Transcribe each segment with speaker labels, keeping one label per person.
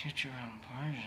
Speaker 1: Future Persian.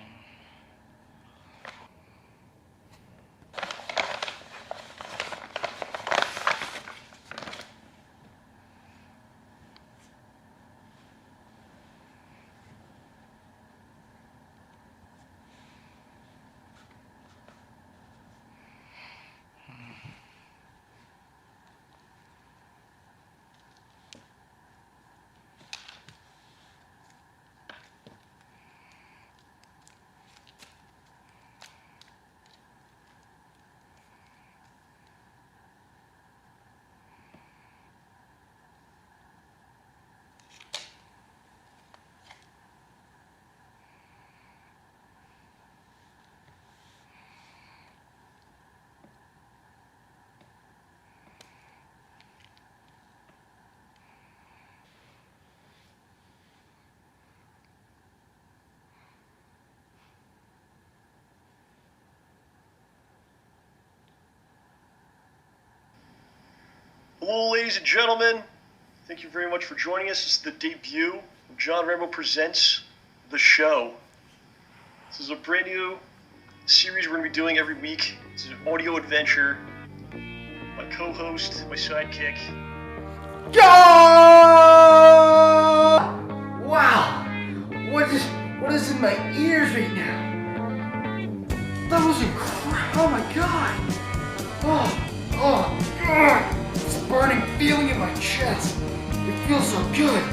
Speaker 2: Hello, ladies and gentlemen. Thank you very much for joining us. This is the debut of John Rambo Presents, the show. This is a brand new series we're going to be doing every week. It's an audio adventure. My co-host, my sidekick.
Speaker 3: John! Wow! What is in my ears right now? That was incredible! Oh my god! Oh! It's a burning feeling in my chest. It feels so good.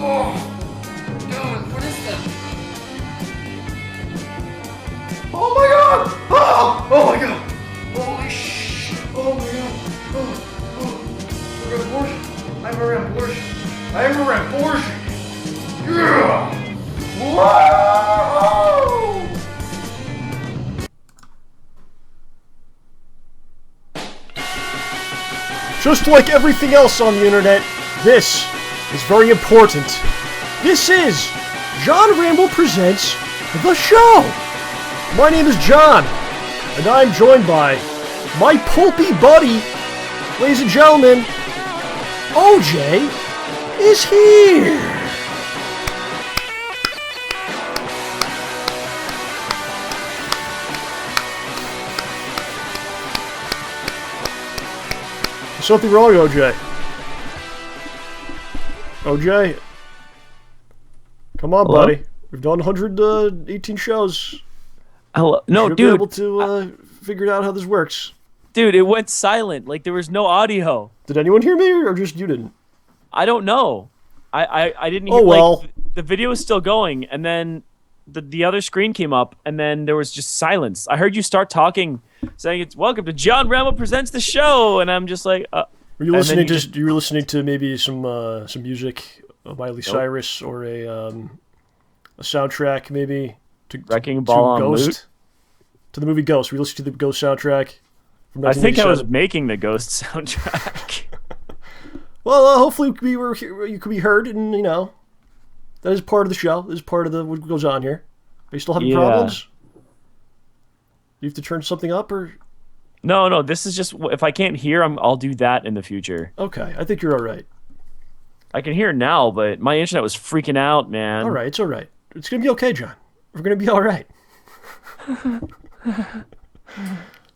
Speaker 3: Oh! God, what is that? Oh my god! Oh my god! Holy shit! Oh my god! I'm a abortion. Yeah! Whoa!
Speaker 2: Just like everything else on the internet, this is very important. This is John Rambo Presents, the show. My name is John, and I'm joined by my pulpy buddy, ladies and gentlemen, OJ is here. Something wrong, OJ? OJ? Come on,
Speaker 4: Hello?
Speaker 2: buddy. We've done 118 shows.
Speaker 4: Hello? No,
Speaker 2: Should
Speaker 4: dude.
Speaker 2: be able to figure out how this works.
Speaker 4: Dude, it went silent. Like, there was no audio.
Speaker 2: Did anyone hear me, or just you didn't?
Speaker 4: I don't know. I didn't hear.
Speaker 2: Oh, well.
Speaker 4: Like, the video was still going, and then the other screen came up, and then there was just silence. I heard you start talking, saying it's welcome to John Rambo Presents the show, and I'm just like,
Speaker 2: Were you listening to? You were listening to maybe some music, Miley Cyrus, or a soundtrack, maybe to
Speaker 4: Wrecking Ball
Speaker 2: to
Speaker 4: on
Speaker 2: Ghost,
Speaker 4: Loot?
Speaker 2: to the movie Ghost. We listened to the Ghost soundtrack. From
Speaker 4: I think I was
Speaker 2: 1987.
Speaker 4: making the Ghost soundtrack.
Speaker 2: Well, hopefully you could be heard, and that is part of the show. This is part of what goes on here. Are you still having problems? You have to turn something up, or?
Speaker 4: No. This is just if I can't hear, I'll do that in the future.
Speaker 2: Okay, I think you're all right.
Speaker 4: I can hear now, but my internet was freaking out, man.
Speaker 2: All right, it's all right. It's gonna be okay, John. We're gonna be all right.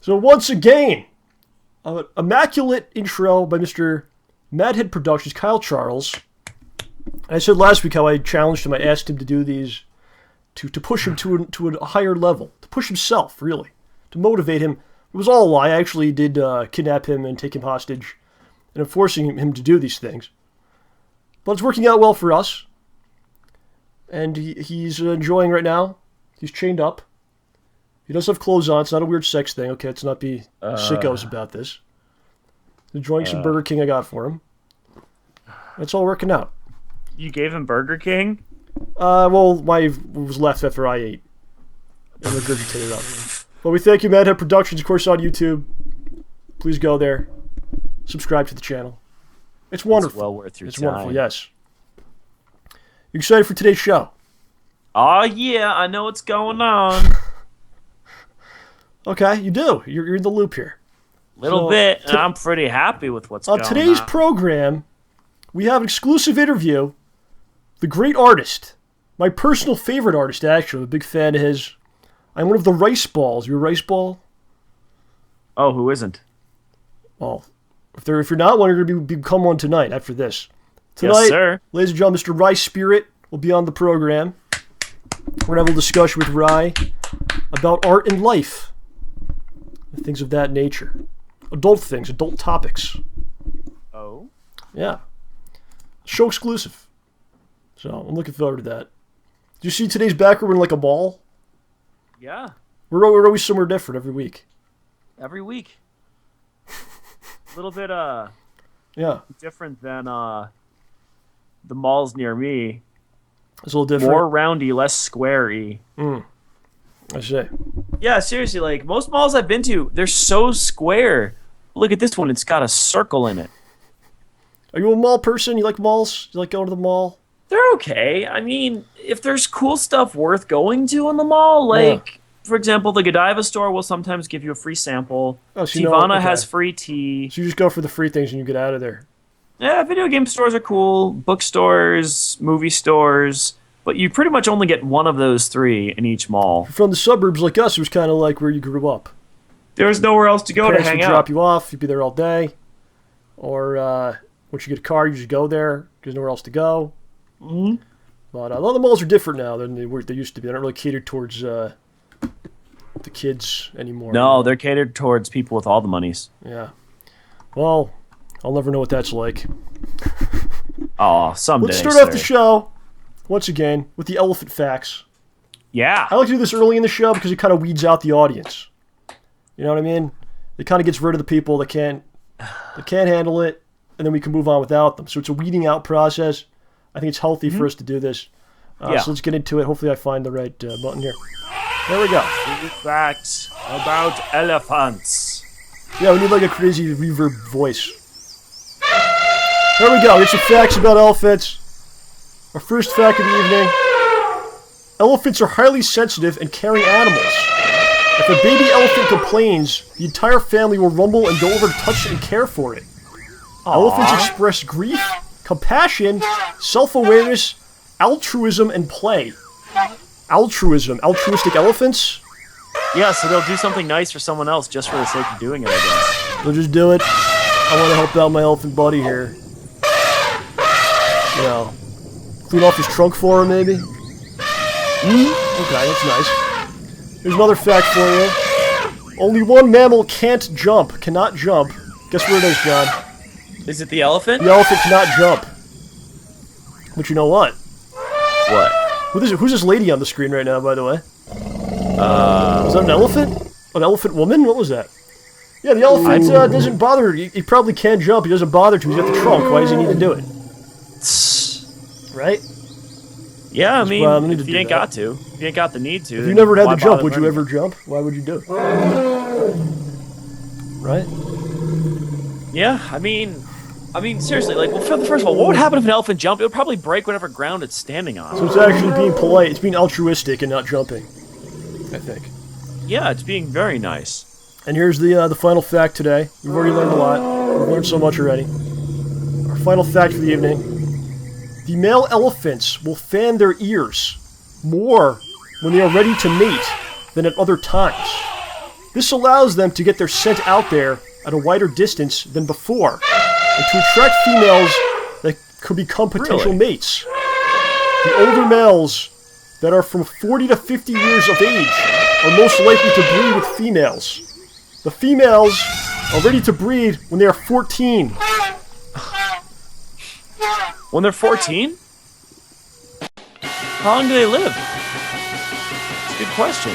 Speaker 2: So once again, immaculate intro by Mr. Madhead Productions, Kyle Charles. I said last week how I challenged him. I asked him to do these to push him to a higher level, to push himself, really, to motivate him. It was all a lie. I actually did kidnap him and take him hostage, and I'm forcing him to do these things. But it's working out well for us. And he's enjoying right now. He's chained up. He does have clothes on. It's not a weird sex thing. Okay, let's not be sickos about this. He's enjoying some Burger King I got for him. It's all working out.
Speaker 4: You gave him Burger King?
Speaker 2: Well, my was left after I ate. And regurgitated up. But we thank you, Madhead Productions, of course, on YouTube. Please go there. Subscribe to the channel. It's wonderful.
Speaker 4: It's well worth your time.
Speaker 2: It's wonderful, yes. You excited for today's show?
Speaker 4: Oh, yeah, I know what's going on.
Speaker 2: Okay, you do. You're in the loop here.
Speaker 4: Little bit, and I'm pretty happy with what's going on.
Speaker 2: On today's program, we have an exclusive interview. The great artist. My personal favorite artist, actually. I'm a big fan of his. I'm one of the Rice Balls. You're a Rice Ball?
Speaker 4: Oh, who isn't?
Speaker 2: Well, if you're not one, you're going to become one tonight after this. Tonight,
Speaker 4: Yes, sir.
Speaker 2: ladies and gentlemen, Mr. Rye Spirit will be on the program. We're going to have a discussion with Rye about art and life. Things of that nature. Adult things, adult topics.
Speaker 4: Oh?
Speaker 2: Yeah. Show exclusive. So, I'm looking forward to that. Did you see today's background in like a mall?
Speaker 4: Yeah.
Speaker 2: We're always somewhere different every week.
Speaker 4: Every week. A little bit,
Speaker 2: Yeah.
Speaker 4: different than, the malls near me.
Speaker 2: It's a little different.
Speaker 4: More roundy, less square-y.
Speaker 2: I see.
Speaker 4: Yeah, seriously, like, most malls I've been to, they're so square. Look at this one, it's got a circle in it.
Speaker 2: Are you a mall person? You like malls? You like going to the mall?
Speaker 4: They're okay. I mean, if there's cool stuff worth going to in the mall, like, for example, the Godiva store will sometimes give you a free sample.
Speaker 2: Oh, so
Speaker 4: Tivana has free tea.
Speaker 2: So you just go for the free things and you get out of there.
Speaker 4: Yeah, video game stores are cool. Bookstores, movie stores. But you pretty much only get one of those three in each mall.
Speaker 2: From the suburbs like us, it was kind of like where you grew up.
Speaker 4: There's nowhere else to go to
Speaker 2: Parents
Speaker 4: hang
Speaker 2: would
Speaker 4: out.
Speaker 2: drop you off. You'd be there all day. Or once you get a car, you just go there. There's nowhere else to go.
Speaker 4: Mm-hmm.
Speaker 2: But a lot of the malls are different now than they used to be. They're not really catered towards the kids anymore.
Speaker 4: No, they're catered towards people with all the monies.
Speaker 2: Yeah. Well, I'll never know what that's like.
Speaker 4: Oh, someday.
Speaker 2: Let's start off the show, once again, with the elephant facts.
Speaker 4: Yeah.
Speaker 2: I like to do this early in the show because it kind of weeds out the audience. You know what I mean? It kind of gets rid of the people that can't handle it, and then we can move on without them. So it's a weeding out process. I think it's healthy for us to do this.
Speaker 4: Yeah.
Speaker 2: So let's get into it. Hopefully I find the right button here. There we go.
Speaker 4: Facts about elephants.
Speaker 2: Yeah, we need like a crazy reverb voice. There we go. Get some facts about elephants. Our first fact of the evening. Elephants are highly sensitive and caring animals. If a baby elephant complains, the entire family will rumble and go over to touch it and care for it. Elephants express grief, compassion, self-awareness, altruism, and play. Altruism. Altruistic elephants?
Speaker 4: Yeah, so they'll do something nice for someone else just for the sake of doing it, I guess.
Speaker 2: They'll just do it. I want to help out my elephant buddy here. You know, clean off his trunk for him, maybe? Okay, that's nice. Here's another fact for you. Only one mammal can't jump, cannot jump. Guess where it is, John?
Speaker 4: Is it the elephant?
Speaker 2: The elephant cannot jump. But you know what?
Speaker 4: What?
Speaker 2: Who's this lady on the screen right now, by the way? Was that an elephant? An elephant woman? What was that? Yeah, the elephant doesn't bother. He probably can jump. He doesn't bother to. He's got the trunk. Why does he need to do it? Right?
Speaker 4: Yeah, I mean,
Speaker 2: Well,
Speaker 4: if you ain't got to. If you ain't got the need to.
Speaker 2: If you never had to jump, would you ever jump? Why would you do it? Right?
Speaker 4: Yeah, I mean, seriously, like, well, first of all, what would happen if an elephant jumped? It would probably break whatever ground it's standing on.
Speaker 2: So it's actually being polite. It's being altruistic and not jumping, I think.
Speaker 4: Yeah, it's being very nice.
Speaker 2: And here's the final fact today. We've already learned a lot. We've learned so much already. Our final fact for the evening. The male elephants will fan their ears more when they are ready to mate than at other times. This allows them to get their scent out there at a wider distance than before, and to attract females that could become potential mates. The older males that are from 40 to 50 years of age are most likely to breed with females. The females are ready to breed when they are 14.
Speaker 4: When they're 14? How long do they live? It's a good question.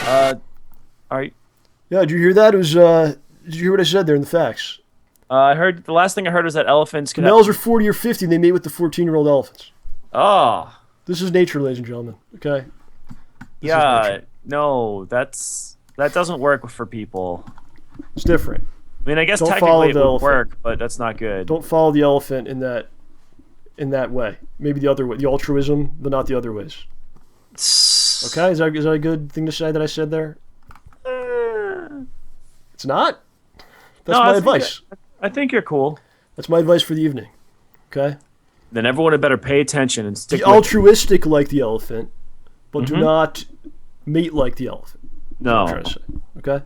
Speaker 4: All right.
Speaker 2: Yeah, did you hear that? It was, did you hear what I said there in the facts?
Speaker 4: I heard the last thing I heard was that elephants
Speaker 2: The
Speaker 4: can.
Speaker 2: males are 40 or 50, and they mate with the 14-year-old elephants.
Speaker 4: Oh.
Speaker 2: This is nature, ladies and gentlemen. Okay. This is
Speaker 4: Yeah.
Speaker 2: nature.
Speaker 4: No, that doesn't work for people.
Speaker 2: It's different.
Speaker 4: I mean, I guess
Speaker 2: Don't follow
Speaker 4: technically it
Speaker 2: the
Speaker 4: would
Speaker 2: elephant.
Speaker 4: work, but that's not good.
Speaker 2: Don't follow the elephant in that way. Maybe the other way, the altruism, but not the other ways. Okay, is that a good thing to say that I said there? It's not. That's
Speaker 4: No,
Speaker 2: my
Speaker 4: I think
Speaker 2: advice.
Speaker 4: I think you're cool.
Speaker 2: That's my advice for the evening. Okay.
Speaker 4: Then everyone had better pay attention and stick
Speaker 2: Be
Speaker 4: with it.
Speaker 2: altruistic like the elephant, but do
Speaker 4: Mhm.
Speaker 2: not mate like the elephant. That's what I'm
Speaker 4: No.
Speaker 2: trying to say. Okay.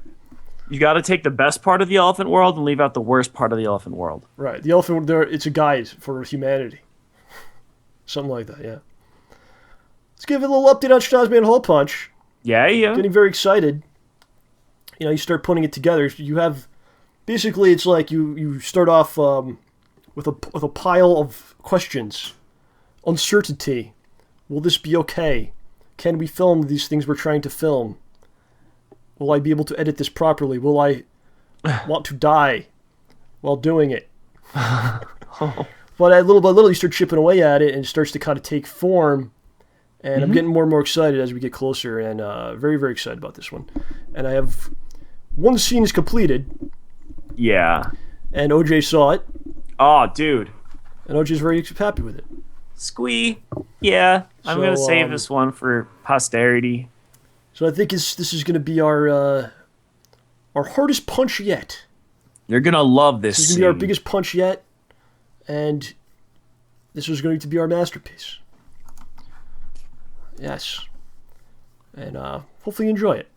Speaker 4: You got to take the best part of the elephant world and leave out the worst part of the elephant world.
Speaker 2: Right. The elephant. There. It's a guide for humanity. Something like that. Yeah. Let's give it a little update on Schnozman Hole Punch.
Speaker 4: Yeah.
Speaker 2: Getting very excited. You know, you start putting it together. You have, basically, it's like you start off with a pile of questions, uncertainty. Will this be okay? Can we film these things we're trying to film? Will I be able to edit this properly? Will I want to die while doing it? But little by little, you start chipping away at it, and it starts to kind of take form. And I'm getting more and more excited as we get closer, and very, very excited about this one. And I have one scene is completed,
Speaker 4: Yeah.
Speaker 2: and OJ saw it,
Speaker 4: Oh, dude.
Speaker 2: and OJ's very happy with it.
Speaker 4: Squee. Yeah. I'm going to
Speaker 2: So,
Speaker 4: save this one for posterity.
Speaker 2: So I think this is going to be our hardest punch yet.
Speaker 4: You're going to love this
Speaker 2: This is going to be our
Speaker 4: scene.
Speaker 2: biggest punch yet, and this is going to be our masterpiece. Yes, and hopefully you enjoy it.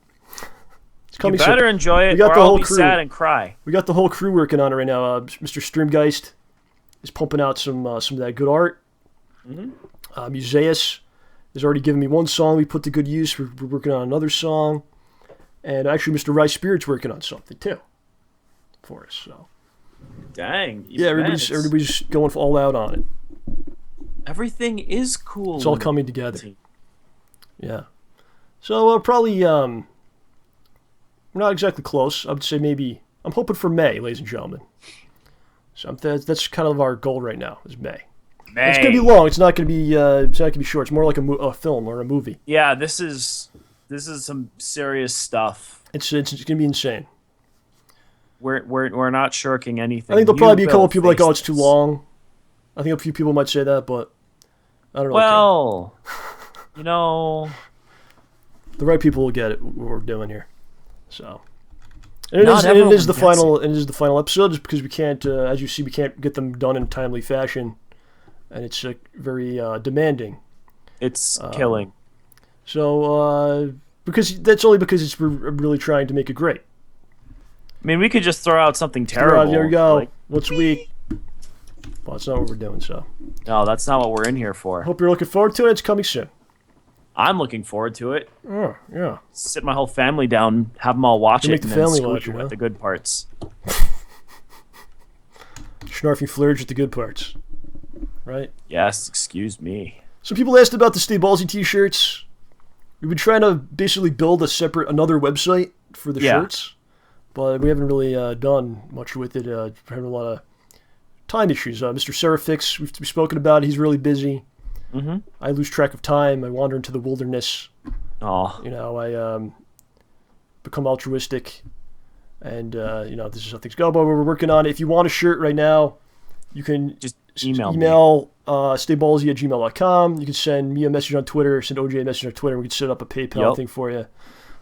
Speaker 2: It's
Speaker 4: You
Speaker 2: coming
Speaker 4: better
Speaker 2: soon.
Speaker 4: enjoy it,
Speaker 2: We got
Speaker 4: or
Speaker 2: the
Speaker 4: I'll
Speaker 2: whole
Speaker 4: be
Speaker 2: crew.
Speaker 4: sad and cry.
Speaker 2: We got the whole crew working on it right now. Mr. Streamgeist is pumping out some of that good art. Museus has already given me one song we put to good use. We're working on another song. And actually, Mr. Rice Spirit's working on something, too, for us. So
Speaker 4: Dang.
Speaker 2: yeah, everybody's going all out on it.
Speaker 4: Everything is cool.
Speaker 2: It's all coming together. Yeah. So probably, we're not exactly close. I would say maybe, I'm hoping for May, ladies and gentlemen. So that's kind of our goal right now, is May.
Speaker 4: Man.
Speaker 2: It's gonna be long. It's not gonna be. It's not gonna be short. It's more like a film or a movie.
Speaker 4: Yeah, this is some serious stuff.
Speaker 2: It's gonna be insane.
Speaker 4: We're not shirking anything.
Speaker 2: I think there'll probably be a couple
Speaker 4: will
Speaker 2: of people like,
Speaker 4: face
Speaker 2: "Oh, it's too
Speaker 4: this.
Speaker 2: long." I think a few people might say that, but I don't know.
Speaker 4: Well, you know,
Speaker 2: the right people will get it. What we're doing here. So, and
Speaker 4: Not
Speaker 2: it
Speaker 4: everyone
Speaker 2: is the
Speaker 4: gets
Speaker 2: final. It is the final episode, just because we can't, as you see, we can't get them done in a timely fashion, and it's very demanding.
Speaker 4: it's killing.
Speaker 2: So, because that's only because we're really trying to make it great.
Speaker 4: I mean, we could just throw out something terrible.
Speaker 2: There we go.
Speaker 4: Like,
Speaker 2: Once a week. Well, that's not what we're doing. So,
Speaker 4: no, that's not what we're in here for.
Speaker 2: hope you're looking forward to it. It's coming soon.
Speaker 4: I'm looking forward to it.
Speaker 2: Oh, yeah.
Speaker 4: Sit my whole family down, have them all watch
Speaker 2: You
Speaker 4: it,
Speaker 2: make the
Speaker 4: and then
Speaker 2: family
Speaker 4: screw
Speaker 2: watch
Speaker 4: you
Speaker 2: it,
Speaker 4: with
Speaker 2: huh?
Speaker 4: the good parts.
Speaker 2: Snarfy flirge with the good parts. Right?
Speaker 4: Yes, excuse me.
Speaker 2: Some people asked about the StayBallsy t-shirts. We've been trying to basically build another website for the
Speaker 4: Yeah.
Speaker 2: shirts, but we haven't really done much with it. We're having a lot of time issues. Mr. Serafix, we've spoken about. He's really busy.
Speaker 4: Mm-hmm.
Speaker 2: I lose track of time. I wander into the wilderness.
Speaker 4: Oh,
Speaker 2: You know, I become altruistic, and this is how things go. But we're working on it. If you want a shirt right now, you can
Speaker 4: just email me.
Speaker 2: stayballsy@gmail.com. You can send me a message on Twitter, send OJ a message on Twitter. We can set up a PayPal
Speaker 4: Yep.
Speaker 2: thing for you,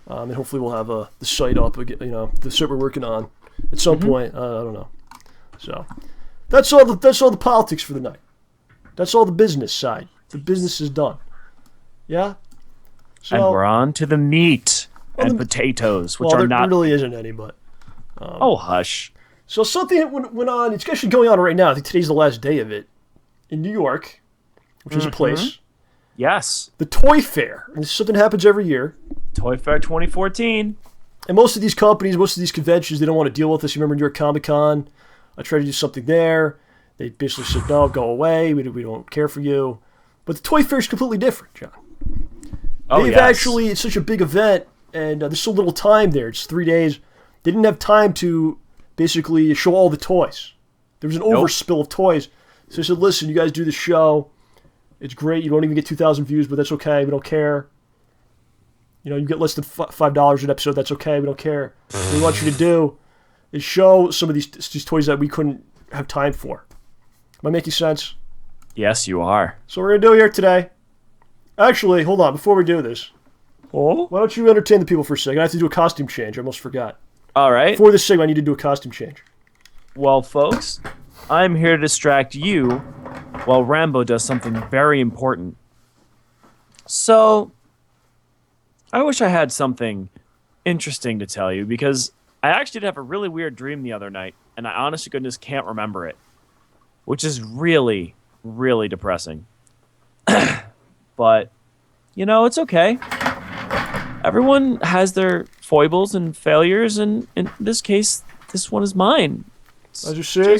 Speaker 2: and hopefully we'll have the site up. The site we're working on at some point. I don't know. So that's all the politics for the night. That's all the business side. The business is done. Yeah. So,
Speaker 4: And we're on to the meat
Speaker 2: Well,
Speaker 4: and
Speaker 2: the-
Speaker 4: potatoes, which
Speaker 2: well,
Speaker 4: are
Speaker 2: there
Speaker 4: not.
Speaker 2: really isn't any, but.
Speaker 4: Oh, hush.
Speaker 2: So something went on. It's actually going on right now. I think today's the last day of it in New York, which is a place.
Speaker 4: Yes.
Speaker 2: The Toy Fair. And this is something that happens every year.
Speaker 4: Toy Fair 2014.
Speaker 2: And most of these companies, most of these conventions, they don't want to deal with this. You remember New York Comic Con? I tried to do something there. They basically said, no, go away. We don't care for you. But the Toy Fair is completely different, John. It's such a big event, and there's so little time there. It's 3 days. They didn't have time to basically show all the toys. There was an overspill of toys. So they said, listen, you guys do the show. It's great. You don't even get 2,000 views, but that's okay. We don't care. You get less than $5 an episode. That's okay. We don't care. What we want you to do is show some of these toys that we couldn't have time for. Am I making sense?
Speaker 4: Yes, you are.
Speaker 2: So what we're going to do here today. Actually, hold on. Before we do this, why don't you entertain the people for a second? I have to do a costume change. I almost forgot.
Speaker 4: All right.
Speaker 2: For this segment, I need to do a costume change.
Speaker 4: Well, folks, I'm here to distract you while Rambo does something very important. So, I wish I had something interesting to tell you, because I actually did have a really weird dream the other night, and I honest to goodness can't remember it, which is really, really depressing. But, it's okay. Everyone has their foibles and failures, and in this case, this one is mine.
Speaker 2: As you see,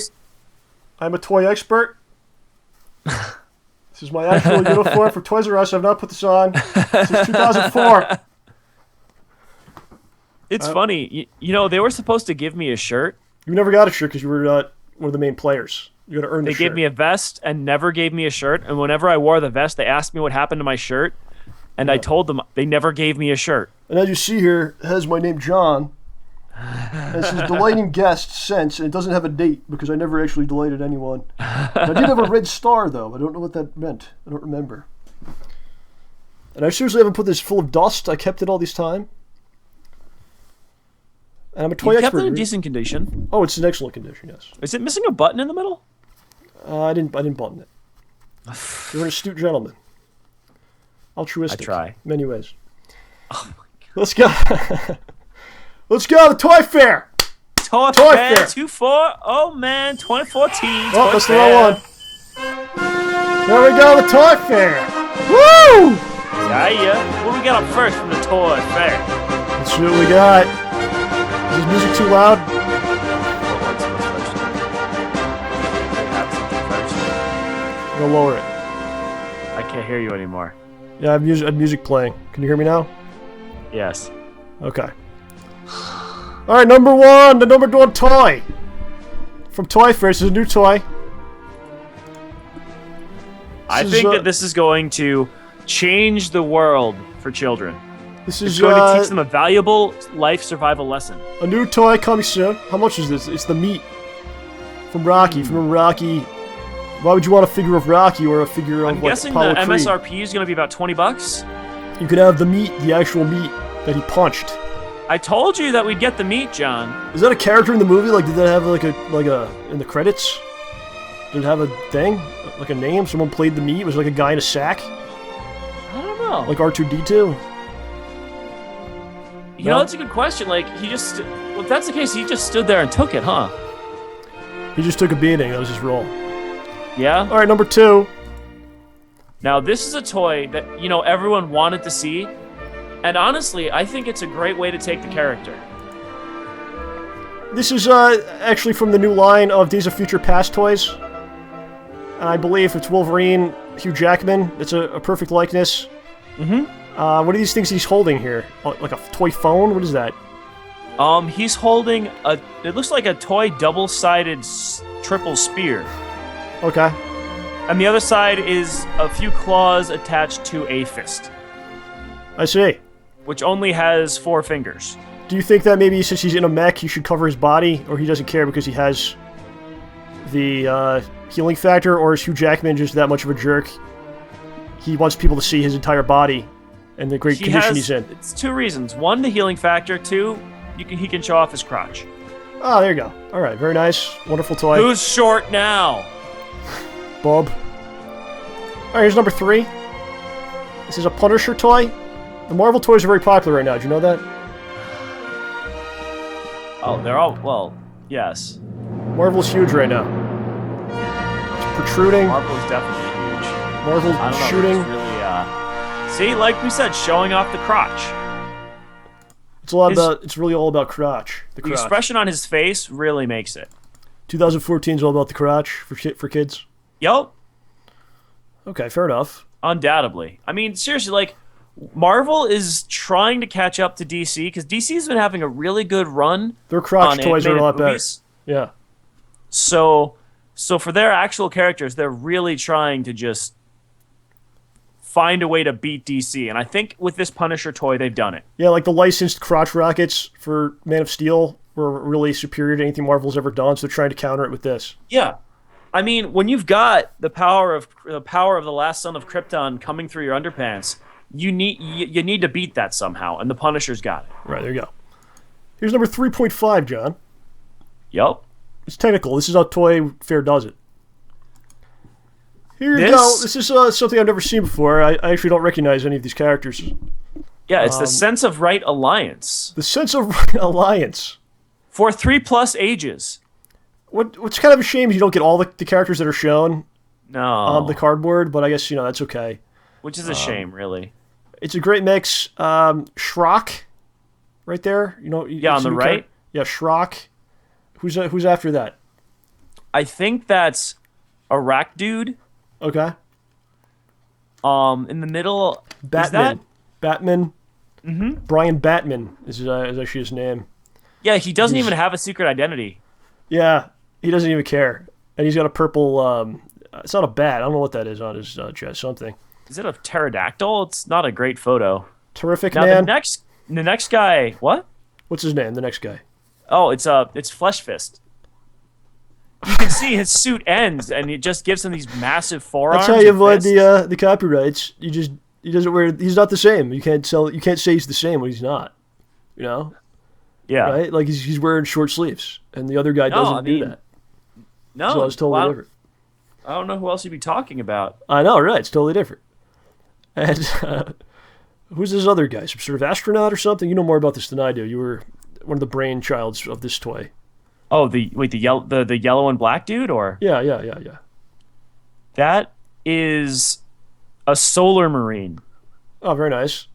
Speaker 2: I'm a toy expert. This is my actual uniform for Toys R Us. I've not put this on since 2004.
Speaker 4: It's funny. They were supposed to give me a shirt.
Speaker 2: You never got a shirt because you were one of the main players. You got to earn the shirt.
Speaker 4: They gave me a vest and never gave me a shirt. And whenever I wore the vest, they asked me what happened to my shirt. And I told them they never gave me a shirt.
Speaker 2: And as you see here, it has my name, John. And it says delighting guest since, and it doesn't have a date because I never actually delighted anyone. I did have a red star, though. I don't know what that meant. I don't remember. And I seriously haven't put this full of dust. I kept it all this time. And I'm a toy expert.
Speaker 4: You kept it in decent condition.
Speaker 2: Oh, it's in excellent condition, yes.
Speaker 4: Is it missing a button in the middle?
Speaker 2: I didn't button it. You're an astute gentleman. Altruistic.
Speaker 4: I try.
Speaker 2: In many ways.
Speaker 4: Oh my God.
Speaker 2: Let's go. Let's go. The Toy Fair.
Speaker 4: Toy Fair 24. Oh man, 2014.
Speaker 2: Oh, that's the wrong one. There we go. The Toy Fair. Woo!
Speaker 4: Yeah. What do we got up first from the Toy Fair?
Speaker 2: Let's see what we got. Is this music too loud? I'm gonna lower it.
Speaker 4: I can't hear you anymore.
Speaker 2: Yeah, I have music playing. Can you hear me now?
Speaker 4: Yes.
Speaker 2: Okay. All right, number one, the number one toy from Toy Fair. This is a new toy.
Speaker 4: I think that this is going to change the world for children.
Speaker 2: This is
Speaker 4: it's going to teach them a valuable life survival lesson.
Speaker 2: A new toy coming soon. How much is this? It's the meat from Rocky. From Rocky. Why would you want a figure of Rocky or a figure of
Speaker 4: I'm guessing
Speaker 2: Apollo
Speaker 4: the
Speaker 2: Creed?
Speaker 4: MSRP is going to be about $20.
Speaker 2: You could have the meat, the actual meat that he punched.
Speaker 4: I told you that we'd get the meat, John.
Speaker 2: Is that a character in the movie? Like, did that have like a in the credits? Did it have a thing? Like a name? Someone played the meat? Was it like a guy in a sack?
Speaker 4: I don't know.
Speaker 2: Like R2-D2?
Speaker 4: You know, that's a good question. Like, well, if that's the case, he just stood there and took it, huh?
Speaker 2: He just took a beating. That was his role.
Speaker 4: Yeah?
Speaker 2: All right, number two.
Speaker 4: Now, this is a toy that, everyone wanted to see. And honestly, I think it's a great way to take the character.
Speaker 2: This is actually from the new line of Days of Future Past toys. And I believe it's Wolverine, Hugh Jackman. It's a perfect likeness.
Speaker 4: Mm-hmm.
Speaker 2: What are these things he's holding here? Like a toy phone? What is that?
Speaker 4: He's holding it looks like a toy double-sided triple spear.
Speaker 2: Okay.
Speaker 4: And the other side is a few claws attached to a fist.
Speaker 2: I see.
Speaker 4: Which only has 4 fingers.
Speaker 2: Do you think that maybe since he's in a mech, he should cover his body, or he doesn't care because he has the healing factor, or is Hugh Jackman just that much of a jerk? He wants people to see his entire body and the great condition he's in.
Speaker 4: It's 2 reasons. 1, the healing factor. 2, he can show off his crotch.
Speaker 2: Oh, there you go. All right, very nice. Wonderful toy.
Speaker 4: Who's short now?
Speaker 2: Bob. All right, here's number 3. This is a Punisher toy. The Marvel toys are very popular right now. Do you know that?
Speaker 4: Oh, they're all, well, yes.
Speaker 2: Marvel's huge right now. It's protruding.
Speaker 4: Marvel is definitely huge.
Speaker 2: Marvel's
Speaker 4: I don't know,
Speaker 2: shooting.
Speaker 4: It's really, see, like we said, showing off the crotch.
Speaker 2: It's a lot about. It's really all about crotch. The
Speaker 4: The
Speaker 2: crotch.
Speaker 4: expression on his face really makes it.
Speaker 2: 2014 is all about the crotch for kids.
Speaker 4: Yup.
Speaker 2: Okay, fair enough.
Speaker 4: Undoubtedly. I mean, seriously, like, Marvel is trying to catch up to DC because DC's been having a really good run.
Speaker 2: Their crotch
Speaker 4: on
Speaker 2: toys are a
Speaker 4: animated
Speaker 2: lot
Speaker 4: movies.
Speaker 2: better. Yeah.
Speaker 4: So for their actual characters, they're really trying to just find a way to beat DC. And I think with this Punisher toy, they've done it.
Speaker 2: Yeah, like the licensed crotch rockets for Man of Steel were really superior to anything Marvel's ever done, so they're trying to counter it with this.
Speaker 4: Yeah. I mean, when you've got the power of the last son of Krypton coming through your underpants, you need to beat that somehow, and the Punisher's got it.
Speaker 2: Right, there you go. Here's number 3.5, John.
Speaker 4: Yup.
Speaker 2: It's technical. This is how Toy Fair does it. Here you go. This is something I've never seen before. I actually don't recognize any of these characters.
Speaker 4: Yeah, it's the Sense of Right Alliance.
Speaker 2: The Sense of Right Alliance.
Speaker 4: For 3+ ages.
Speaker 2: What's kind of a shame is you don't get all the characters that are shown
Speaker 4: No.
Speaker 2: on the cardboard, but I guess, that's okay.
Speaker 4: Which is a shame, really.
Speaker 2: It's a great mix. Shrock, right there.
Speaker 4: Yeah, on the right?
Speaker 2: Yeah, Shrock. Who's after that?
Speaker 4: I think that's Iraq Dude.
Speaker 2: Okay.
Speaker 4: In the middle,
Speaker 2: Batman.
Speaker 4: is that?
Speaker 2: Batman.
Speaker 4: Mm-hmm.
Speaker 2: Brian Batman is actually his name.
Speaker 4: Yeah, he doesn't even have a secret identity.
Speaker 2: Yeah, he doesn't even care. And he's got a purple, it's not a bat. I don't know what that is on his chest. Something.
Speaker 4: Is it a pterodactyl? It's not a great photo.
Speaker 2: Terrific
Speaker 4: now,
Speaker 2: man.
Speaker 4: The next guy, what?
Speaker 2: What's his name, the next guy?
Speaker 4: Oh, it's Flesh Fist. You can see his suit ends, and it just gives him these massive forearms.
Speaker 2: That's how you avoid the copyrights. He doesn't wear. He's not the same. You can't say he's the same when he's not. Yeah. Right. Like he's wearing short sleeves, and the other guy doesn't do that.
Speaker 4: No.
Speaker 2: So it's totally different.
Speaker 4: I don't know who else you'd be talking about.
Speaker 2: I know, right? It's totally different. And who's this other guy? Some sort of astronaut or something? You know more about this than I do. You were one of the brainchilds of this toy.
Speaker 4: Oh, the yellow and black dude, or
Speaker 2: yeah.
Speaker 4: That is a solar marine.
Speaker 2: Oh, very nice.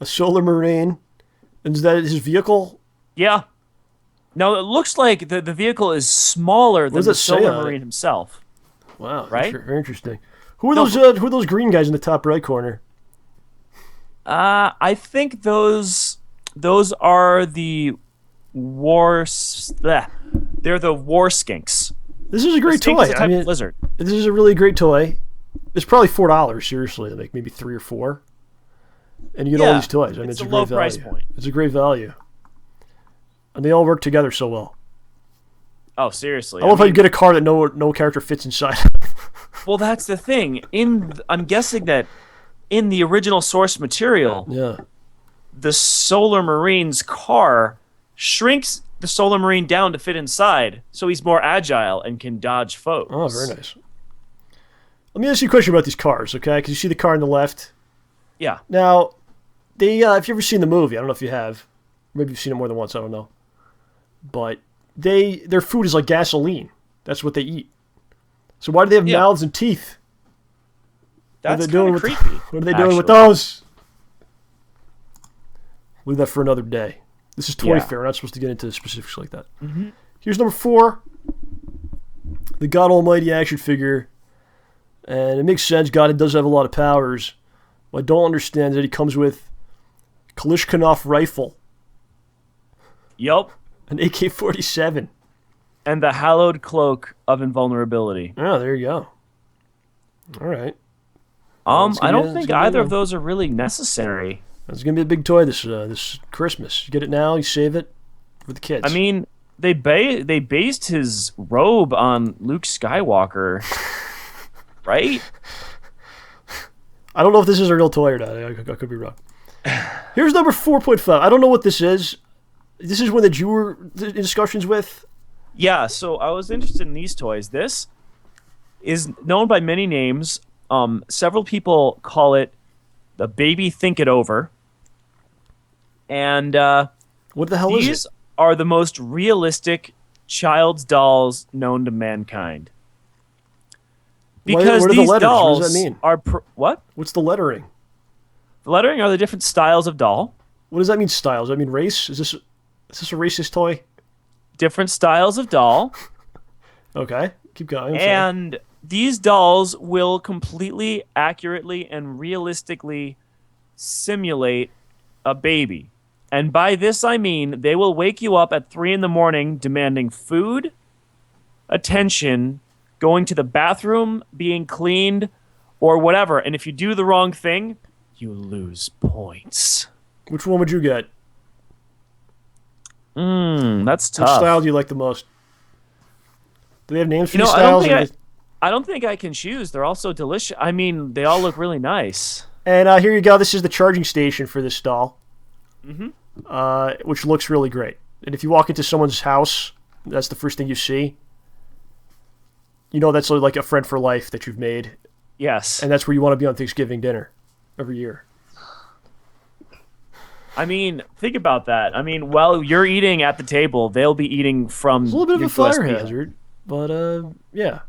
Speaker 2: A solar marine, and is that his vehicle?
Speaker 4: Yeah. No, it looks like the vehicle is smaller than the solar marine himself.
Speaker 2: Wow,
Speaker 4: right?
Speaker 2: Very interesting. Who are those green guys in the top right corner?
Speaker 4: I think those are the they're the war skinks.
Speaker 2: This is a great toy.
Speaker 4: Is a type of lizard.
Speaker 2: This is a really great toy. It's probably $4, seriously, like maybe 3 or 4. And you get all these toys. I mean, it's a
Speaker 4: low
Speaker 2: great
Speaker 4: price
Speaker 2: value.
Speaker 4: point.
Speaker 2: It's a great value. And they all work together so well.
Speaker 4: Oh, seriously.
Speaker 2: I love how you get a car that no character fits inside.
Speaker 4: Well, that's the thing. I'm guessing that in the original source material, the Solar Marine's car shrinks the Solar Marine down to fit inside, so he's more agile and can dodge foes.
Speaker 2: Oh, very nice. Let me ask you a question about these cars, okay? Because you see the car on the left.
Speaker 4: Yeah.
Speaker 2: Now, if you've ever seen the movie, I don't know if you have. Maybe you've seen it more than once, I don't know. But their food is like gasoline. That's what they eat. So why do they have mouths and teeth?
Speaker 4: That's kind of creepy.
Speaker 2: What are they doing with those? Leave that for another day. This is Toy Fair. We're not supposed to get into specifics like that.
Speaker 4: Mm-hmm.
Speaker 2: Here's number 4. The God Almighty action figure. And it makes sense. God does have a lot of powers. What I don't understand is that he comes with Kalashnikov rifle.
Speaker 4: Yup.
Speaker 2: An AK-47.
Speaker 4: And the hallowed cloak of invulnerability.
Speaker 2: Oh, there you go. All right.
Speaker 4: I don't think either of those are really necessary.
Speaker 2: It's gonna be a big toy this Christmas. You get it now, you save it for the kids.
Speaker 4: I mean, they based his robe on Luke Skywalker, right?
Speaker 2: I don't know if this is a real toy or not. I could be wrong. Here's number 4.5. I don't know what this is. This is one that you were in discussions with.
Speaker 4: Yeah, so I was interested in these toys. This is known by many names. Several people call it the Baby Think It Over. And
Speaker 2: what the hell is it?
Speaker 4: These are the most realistic child's dolls known to mankind. Because
Speaker 2: what are
Speaker 4: these
Speaker 2: the letters?
Speaker 4: dolls
Speaker 2: what does that mean?
Speaker 4: are what?
Speaker 2: What's the lettering?
Speaker 4: The lettering are the different styles of doll.
Speaker 2: What does that mean, styles? Does that mean race? Is this Is this a racist toy?
Speaker 4: Different styles of doll.
Speaker 2: Okay, keep going. I'm sorry.
Speaker 4: And these dolls will completely accurately and realistically simulate a baby. And by this I mean they will wake you up at 3 a.m. demanding food, attention, going to the bathroom, being cleaned, or whatever. And if you do the wrong thing, you lose points.
Speaker 2: Which one would you get?
Speaker 4: That's
Speaker 2: Which
Speaker 4: tough.
Speaker 2: style do you like the most? Do they have names for
Speaker 4: You know,
Speaker 2: these
Speaker 4: I don't
Speaker 2: styles?
Speaker 4: think I don't think I can choose. They're all so delicious. I mean, they all look really nice.
Speaker 2: And here you go. This is the charging station for this doll. Which looks really great. And if you walk into someone's house, that's the first thing you see. You know that's like a friend for life that you've made.
Speaker 4: Yes.
Speaker 2: And that's where you want to be on Thanksgiving dinner every year.
Speaker 4: I mean, think about that. I mean, while you're eating at the table, they'll be eating from
Speaker 2: It's a little bit of
Speaker 4: your
Speaker 2: a fire
Speaker 4: USP.
Speaker 2: hazard, but yeah.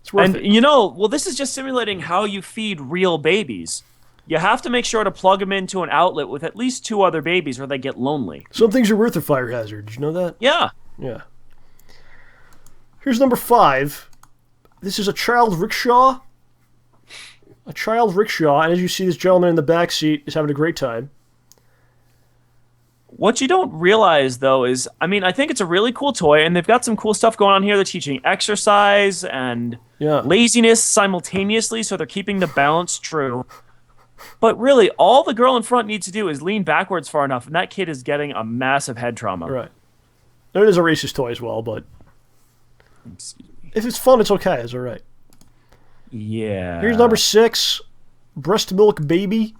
Speaker 2: It's worth
Speaker 4: And
Speaker 2: it.
Speaker 4: you know, well, this is just simulating how you feed real babies. You have to make sure to plug them into an outlet with at least 2 other babies or they get lonely.
Speaker 2: Some things are worth a fire hazard. Did you know that?
Speaker 4: Yeah.
Speaker 2: Yeah. Here's number 5. This is a child rickshaw. A child rickshaw, and as you see, this gentleman in the back seat is having a great time.
Speaker 4: What you don't realize, though, is, I mean, I think it's a really cool toy, and they've got some cool stuff going on here. They're teaching exercise and
Speaker 2: Yeah.
Speaker 4: laziness simultaneously, so they're keeping the balance true. But really, all the girl in front needs to do is lean backwards far enough, and that kid is getting a massive head trauma.
Speaker 2: Right. It is a racist toy as well, but if it's fun, it's okay. It's all right.
Speaker 4: Yeah.
Speaker 2: Here's number 6, breast milk baby.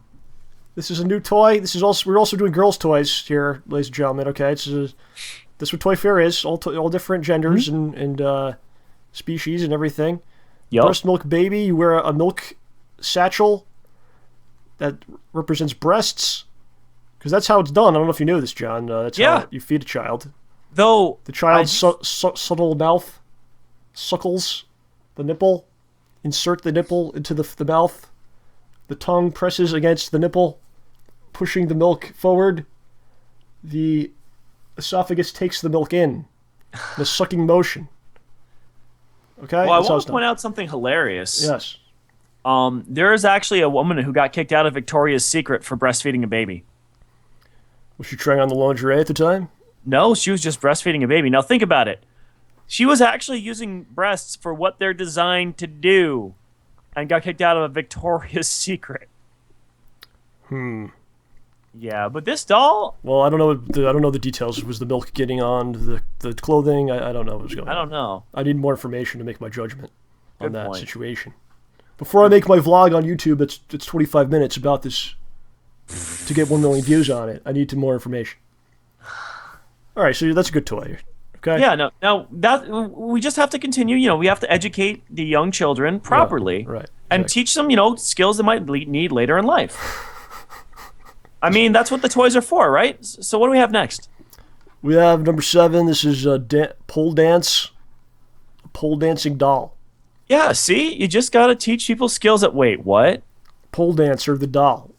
Speaker 2: This is a new toy. This is also we're also doing girls' toys here, ladies and gentlemen. Okay, that's what Toy Fair is. All different genders and species and everything.
Speaker 4: Yep.
Speaker 2: Breast milk baby. You wear a milk satchel that represents breasts, because that's how it's done. I don't know if you knew this, John. That's how you feed a child.
Speaker 4: Though
Speaker 2: The child's subtle mouth suckles the nipple. Insert the nipple into the mouth. The tongue presses against the nipple, pushing the milk forward. The esophagus takes the milk in a sucking motion. Okay?
Speaker 4: Well, I
Speaker 2: That's how
Speaker 4: want
Speaker 2: it's
Speaker 4: to
Speaker 2: done.
Speaker 4: point out something hilarious.
Speaker 2: Yes.
Speaker 4: There is actually a woman who got kicked out of Victoria's Secret for breastfeeding a baby.
Speaker 2: Was she trying on the lingerie at the time?
Speaker 4: No, she was just breastfeeding a baby. Now think about it. She was actually using breasts for what they're designed to do and got kicked out of a Victoria's Secret. Yeah, but this doll,
Speaker 2: Well, I don't know the details. Was the milk getting on the clothing? I don't know what was going on.
Speaker 4: I don't know.
Speaker 2: I need more information to make my judgment on
Speaker 4: Good
Speaker 2: that
Speaker 4: point.
Speaker 2: situation. Before I make my vlog on YouTube, it's 25 minutes about this to get 1 million views on it. I need more information. All right, so that's a good toy. Okay.
Speaker 4: Yeah, no. Now that we just have to continue. You know, we have to educate the young children properly,
Speaker 2: right,
Speaker 4: and
Speaker 2: exactly.
Speaker 4: teach them, you know, skills they might need later in life. I mean, that's what the toys are for, right? So what do we have next?
Speaker 2: We have number 7. This is a pole dancing doll.
Speaker 4: Yeah, see, you just got to teach people skills. Wait, what?
Speaker 2: Pole dancer, the doll.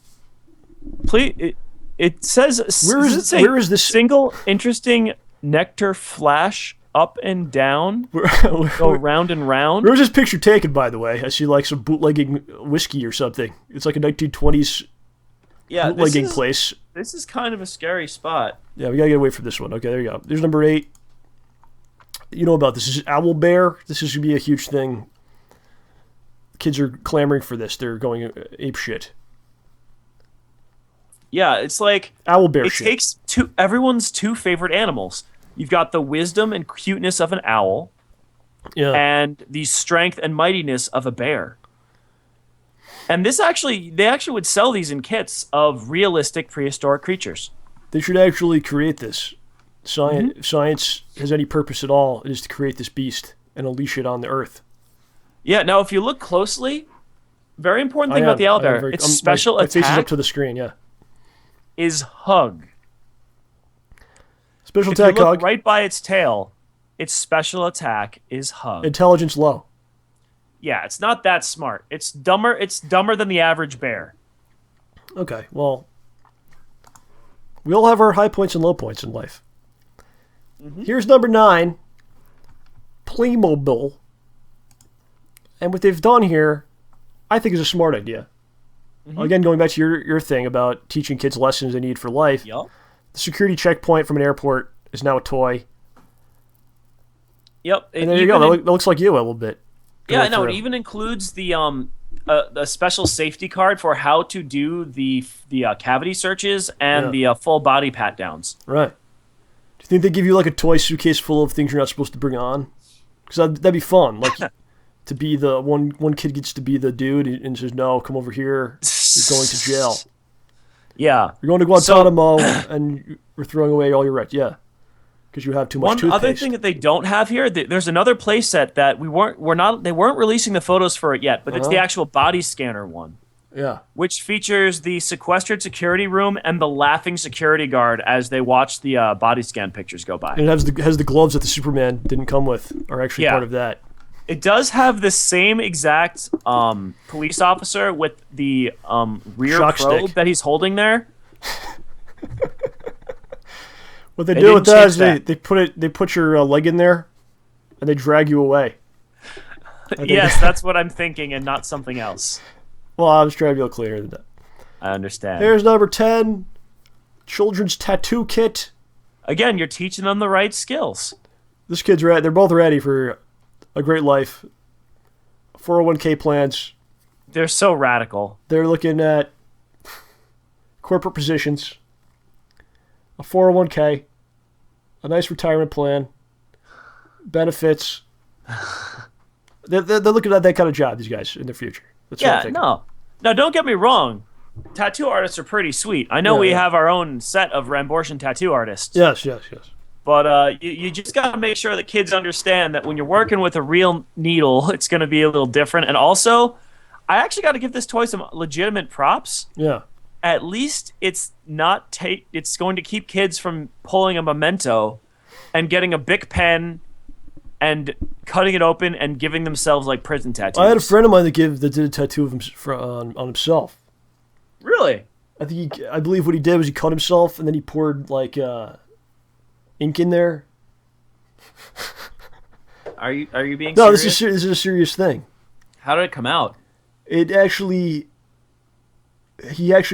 Speaker 4: Please, it says.
Speaker 2: Where is
Speaker 4: does it say
Speaker 2: where is this-
Speaker 4: single interesting nectar flash up and down, go round and round?
Speaker 2: Where was this picture taken, by the way? I see like some bootlegging whiskey or something. It's like a 1920s
Speaker 4: Yeah,
Speaker 2: bootlegging place.
Speaker 4: This is kind of a scary spot.
Speaker 2: Yeah, we gotta get away from this one. Okay, there you go. There's number 8. You know about this. This is Owl Bear. This is gonna be a huge thing. Kids are clamoring for this. They're going ape shit.
Speaker 4: Yeah, it's like
Speaker 2: Owl Bear
Speaker 4: it
Speaker 2: shit.
Speaker 4: takes everyone's 2 favorite animals. You've got the wisdom and cuteness of an owl,
Speaker 2: Yeah.
Speaker 4: and the strength and mightiness of a bear. And they actually would sell these in kits of realistic prehistoric creatures.
Speaker 2: They should actually create this. If science has any purpose at all, it is to create this beast and unleash it on the earth.
Speaker 4: Yeah, now if you look closely, very important thing about the owl bear, its special
Speaker 2: my face is up
Speaker 4: attack
Speaker 2: to the screen, yeah.
Speaker 4: is hug.
Speaker 2: Special
Speaker 4: If you
Speaker 2: attack
Speaker 4: look
Speaker 2: hug.
Speaker 4: right by its tail, its special attack is hug.
Speaker 2: Intelligence low.
Speaker 4: Yeah, it's not that smart. It's dumber. It's dumber than the average bear.
Speaker 2: Okay, well, we all have our high points and low points in life. Here's number 9. Playmobil. And what they've done here, I think, is a smart idea. Again, going back to your thing about teaching kids lessons they need for life.
Speaker 4: Yup.
Speaker 2: The security checkpoint from an airport is now a toy.
Speaker 4: Yep.
Speaker 2: And there you go. That looks like you a little bit.
Speaker 4: Yeah, no, it even includes the special safety card for how to do the cavity searches and the full body pat downs.
Speaker 2: Right. Do you think they give you like a toy suitcase full of things you're not supposed to bring on? Because that'd be fun. Like to be the one kid gets to be the dude and says, "No, come over here. You're going to jail.
Speaker 4: Yeah.
Speaker 2: You're going to Guantanamo, and we're throwing away all your rights." Yeah. Because you have too much toothpaste.
Speaker 4: One other thing that they don't have here, there's another playset that they weren't releasing the photos for it yet, but it's the actual body scanner one.
Speaker 2: Yeah.
Speaker 4: Which features the sequestered security room and the laughing security guard as they watch the body scan pictures go by.
Speaker 2: And it has the gloves that the Superman didn't come with, are actually part of that.
Speaker 4: It does have the same exact police officer with the rear
Speaker 2: Shock
Speaker 4: probe
Speaker 2: stick
Speaker 4: that he's holding there.
Speaker 2: What they do with that is they put your leg in there, and they drag you away.
Speaker 4: Yes, that's what I'm thinking, and not something else.
Speaker 2: Well, I was trying to be a little clearer than that.
Speaker 4: I understand.
Speaker 2: Here's number 10, children's tattoo kit.
Speaker 4: Again, you're teaching them the right skills.
Speaker 2: This kid's ready. They're both ready for a great life. 401k plans.
Speaker 4: They're so radical.
Speaker 2: They're looking at corporate positions, a 401k, a nice retirement plan, benefits. They're looking at that kind of job, these guys, in the future. That's what I'm thinking.
Speaker 4: No, don't get me wrong. Tattoo artists are pretty sweet. I know we have our own set of Rambortian tattoo artists.
Speaker 2: Yes.
Speaker 4: But you just got to make sure that kids understand that when you're working with a real needle, it's going to be a little different. And also, I actually got to give this toy some legitimate props.
Speaker 2: Yeah.
Speaker 4: At least it's not it's going to keep kids from pulling a memento and getting a Bic pen and cutting it open and giving themselves like prison tattoos.
Speaker 2: I had a friend of mine that did a tattoo of him on himself.
Speaker 4: Really?
Speaker 2: I believe what he did was he cut himself and then he poured like ink in there.
Speaker 4: Are you being
Speaker 2: No,
Speaker 4: serious?
Speaker 2: this is a serious thing.
Speaker 4: How did it come out?
Speaker 2: He actually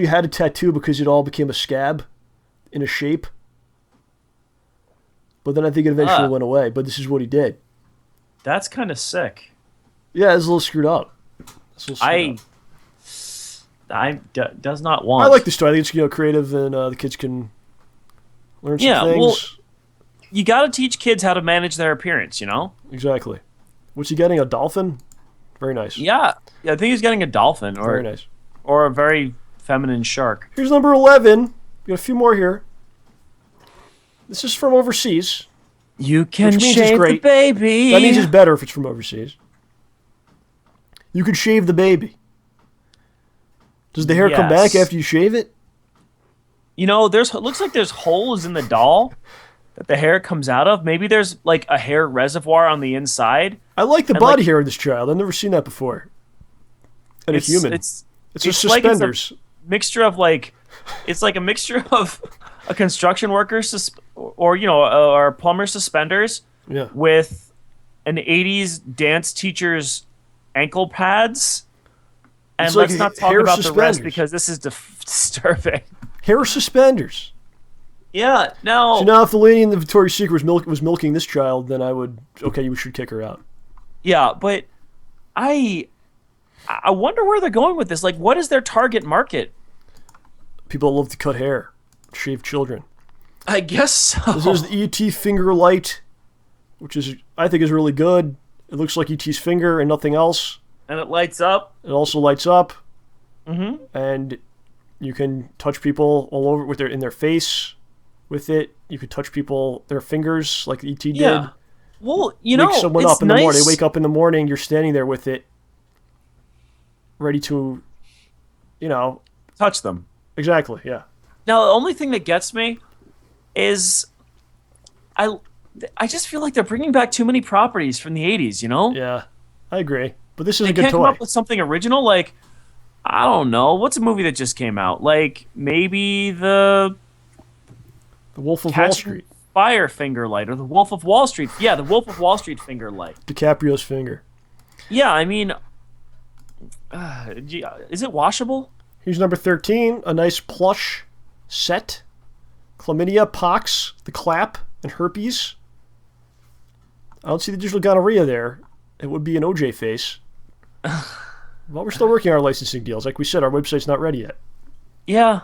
Speaker 2: had a tattoo because it all became a scab in a shape. But then I think it eventually went away. But this is what he did.
Speaker 4: That's kind of sick.
Speaker 2: Yeah, it's a little screwed up.
Speaker 4: Does not want.
Speaker 2: I like this toy. I think it's creative and the kids can learn some things.
Speaker 4: Well, you got to teach kids how to manage their appearance,
Speaker 2: Exactly. What's he getting? A dolphin? Very nice.
Speaker 4: Yeah, I think he's getting a dolphin
Speaker 2: Very nice.
Speaker 4: Or a very feminine shark.
Speaker 2: Here's number 11. We got a few more here. This is from overseas.
Speaker 4: You can
Speaker 2: which means
Speaker 4: shave
Speaker 2: it's great.
Speaker 4: the baby.
Speaker 2: That means it's better if it's from overseas. You can shave the baby. Does the hair come back after you shave it?
Speaker 4: Looks like there's holes in the doll that the hair comes out of. Maybe there's like a hair reservoir on the inside.
Speaker 2: I like the body hair of this child. I've never seen that before. And a human. It's just suspenders.
Speaker 4: Mixture of it's like a mixture of a construction worker or a plumber suspenders with an 80s dance teacher's ankle pads. And
Speaker 2: it's
Speaker 4: let's
Speaker 2: like
Speaker 4: not talk
Speaker 2: hair
Speaker 4: about the rest
Speaker 2: suspenders.
Speaker 4: because this is disturbing.
Speaker 2: Hair suspenders.
Speaker 4: Yeah, no.
Speaker 2: So now if the lady in the Victoria's Secret was milking this child, then you should kick her out.
Speaker 4: Yeah, but I wonder where they're going with this. Like, what is their target market?
Speaker 2: People that love to cut hair, shave children.
Speaker 4: I guess so.
Speaker 2: There's the ET finger light, which I think is really good. It looks like ET's finger and nothing else.
Speaker 4: And it lights up.
Speaker 2: It also lights up.
Speaker 4: Mm-hmm.
Speaker 2: And you can touch people all over in their face with it. You could touch their fingers like ET did.
Speaker 4: Yeah. Well,
Speaker 2: Wake someone
Speaker 4: it's
Speaker 2: up in the morning.
Speaker 4: nice.
Speaker 2: They wake up in the morning, you're standing there with it, ready to,
Speaker 4: touch them.
Speaker 2: Exactly, yeah.
Speaker 4: Now, the only thing that gets me is I just feel like they're bringing back too many properties from the 80s,
Speaker 2: Yeah, I agree. But this is
Speaker 4: They
Speaker 2: a good
Speaker 4: can't
Speaker 2: toy.
Speaker 4: come up with something original. Like, I don't know. What's a movie that just came out? Like, maybe the
Speaker 2: The Wolf of Wall Street.
Speaker 4: Fire finger light, or the Wolf of Wall Street. Yeah, the Wolf of Wall Street finger light.
Speaker 2: DiCaprio's finger.
Speaker 4: Yeah, I mean, is it washable?
Speaker 2: Here's number 13, a nice plush set. Chlamydia, pox, the clap, and herpes. I don't see the digital gonorrhea there. It would be an OJ face. Well, we're still working on our licensing deals. Like we said, our website's not ready yet.
Speaker 4: Yeah.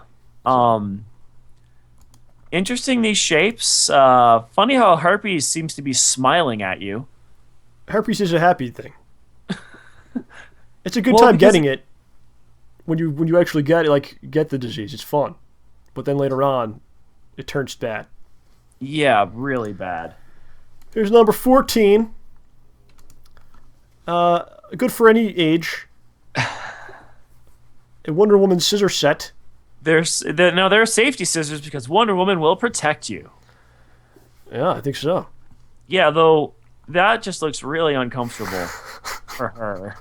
Speaker 4: Interesting, these shapes. Funny how herpes seems to be smiling at you.
Speaker 2: Herpes is a happy thing. It's a good time getting it. When you actually get the disease, it's fun. But then later on, it turns bad.
Speaker 4: Yeah, really bad.
Speaker 2: Here's number 14. Good for any age. A Wonder Woman scissor set.
Speaker 4: There are safety scissors because Wonder Woman will protect you.
Speaker 2: Yeah, I think so.
Speaker 4: Yeah, though that just looks really uncomfortable for her.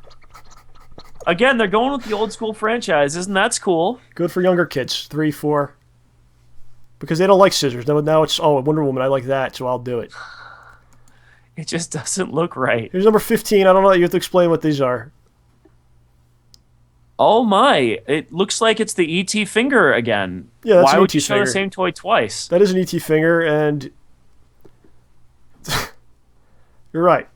Speaker 4: Again, they're going with the old school franchises, and that's cool.
Speaker 2: Good for younger kids, 3, 4. Because they don't like scissors. Now it's, Wonder Woman, I like that, so I'll do it.
Speaker 4: It just doesn't look right.
Speaker 2: Here's number 15. I don't know. You have to explain what these are.
Speaker 4: Oh my! It looks like it's the ET finger again.
Speaker 2: Yeah, that's
Speaker 4: Why
Speaker 2: an
Speaker 4: would
Speaker 2: ET
Speaker 4: you show
Speaker 2: finger.
Speaker 4: the same toy twice?
Speaker 2: That is an ET finger, and you're right.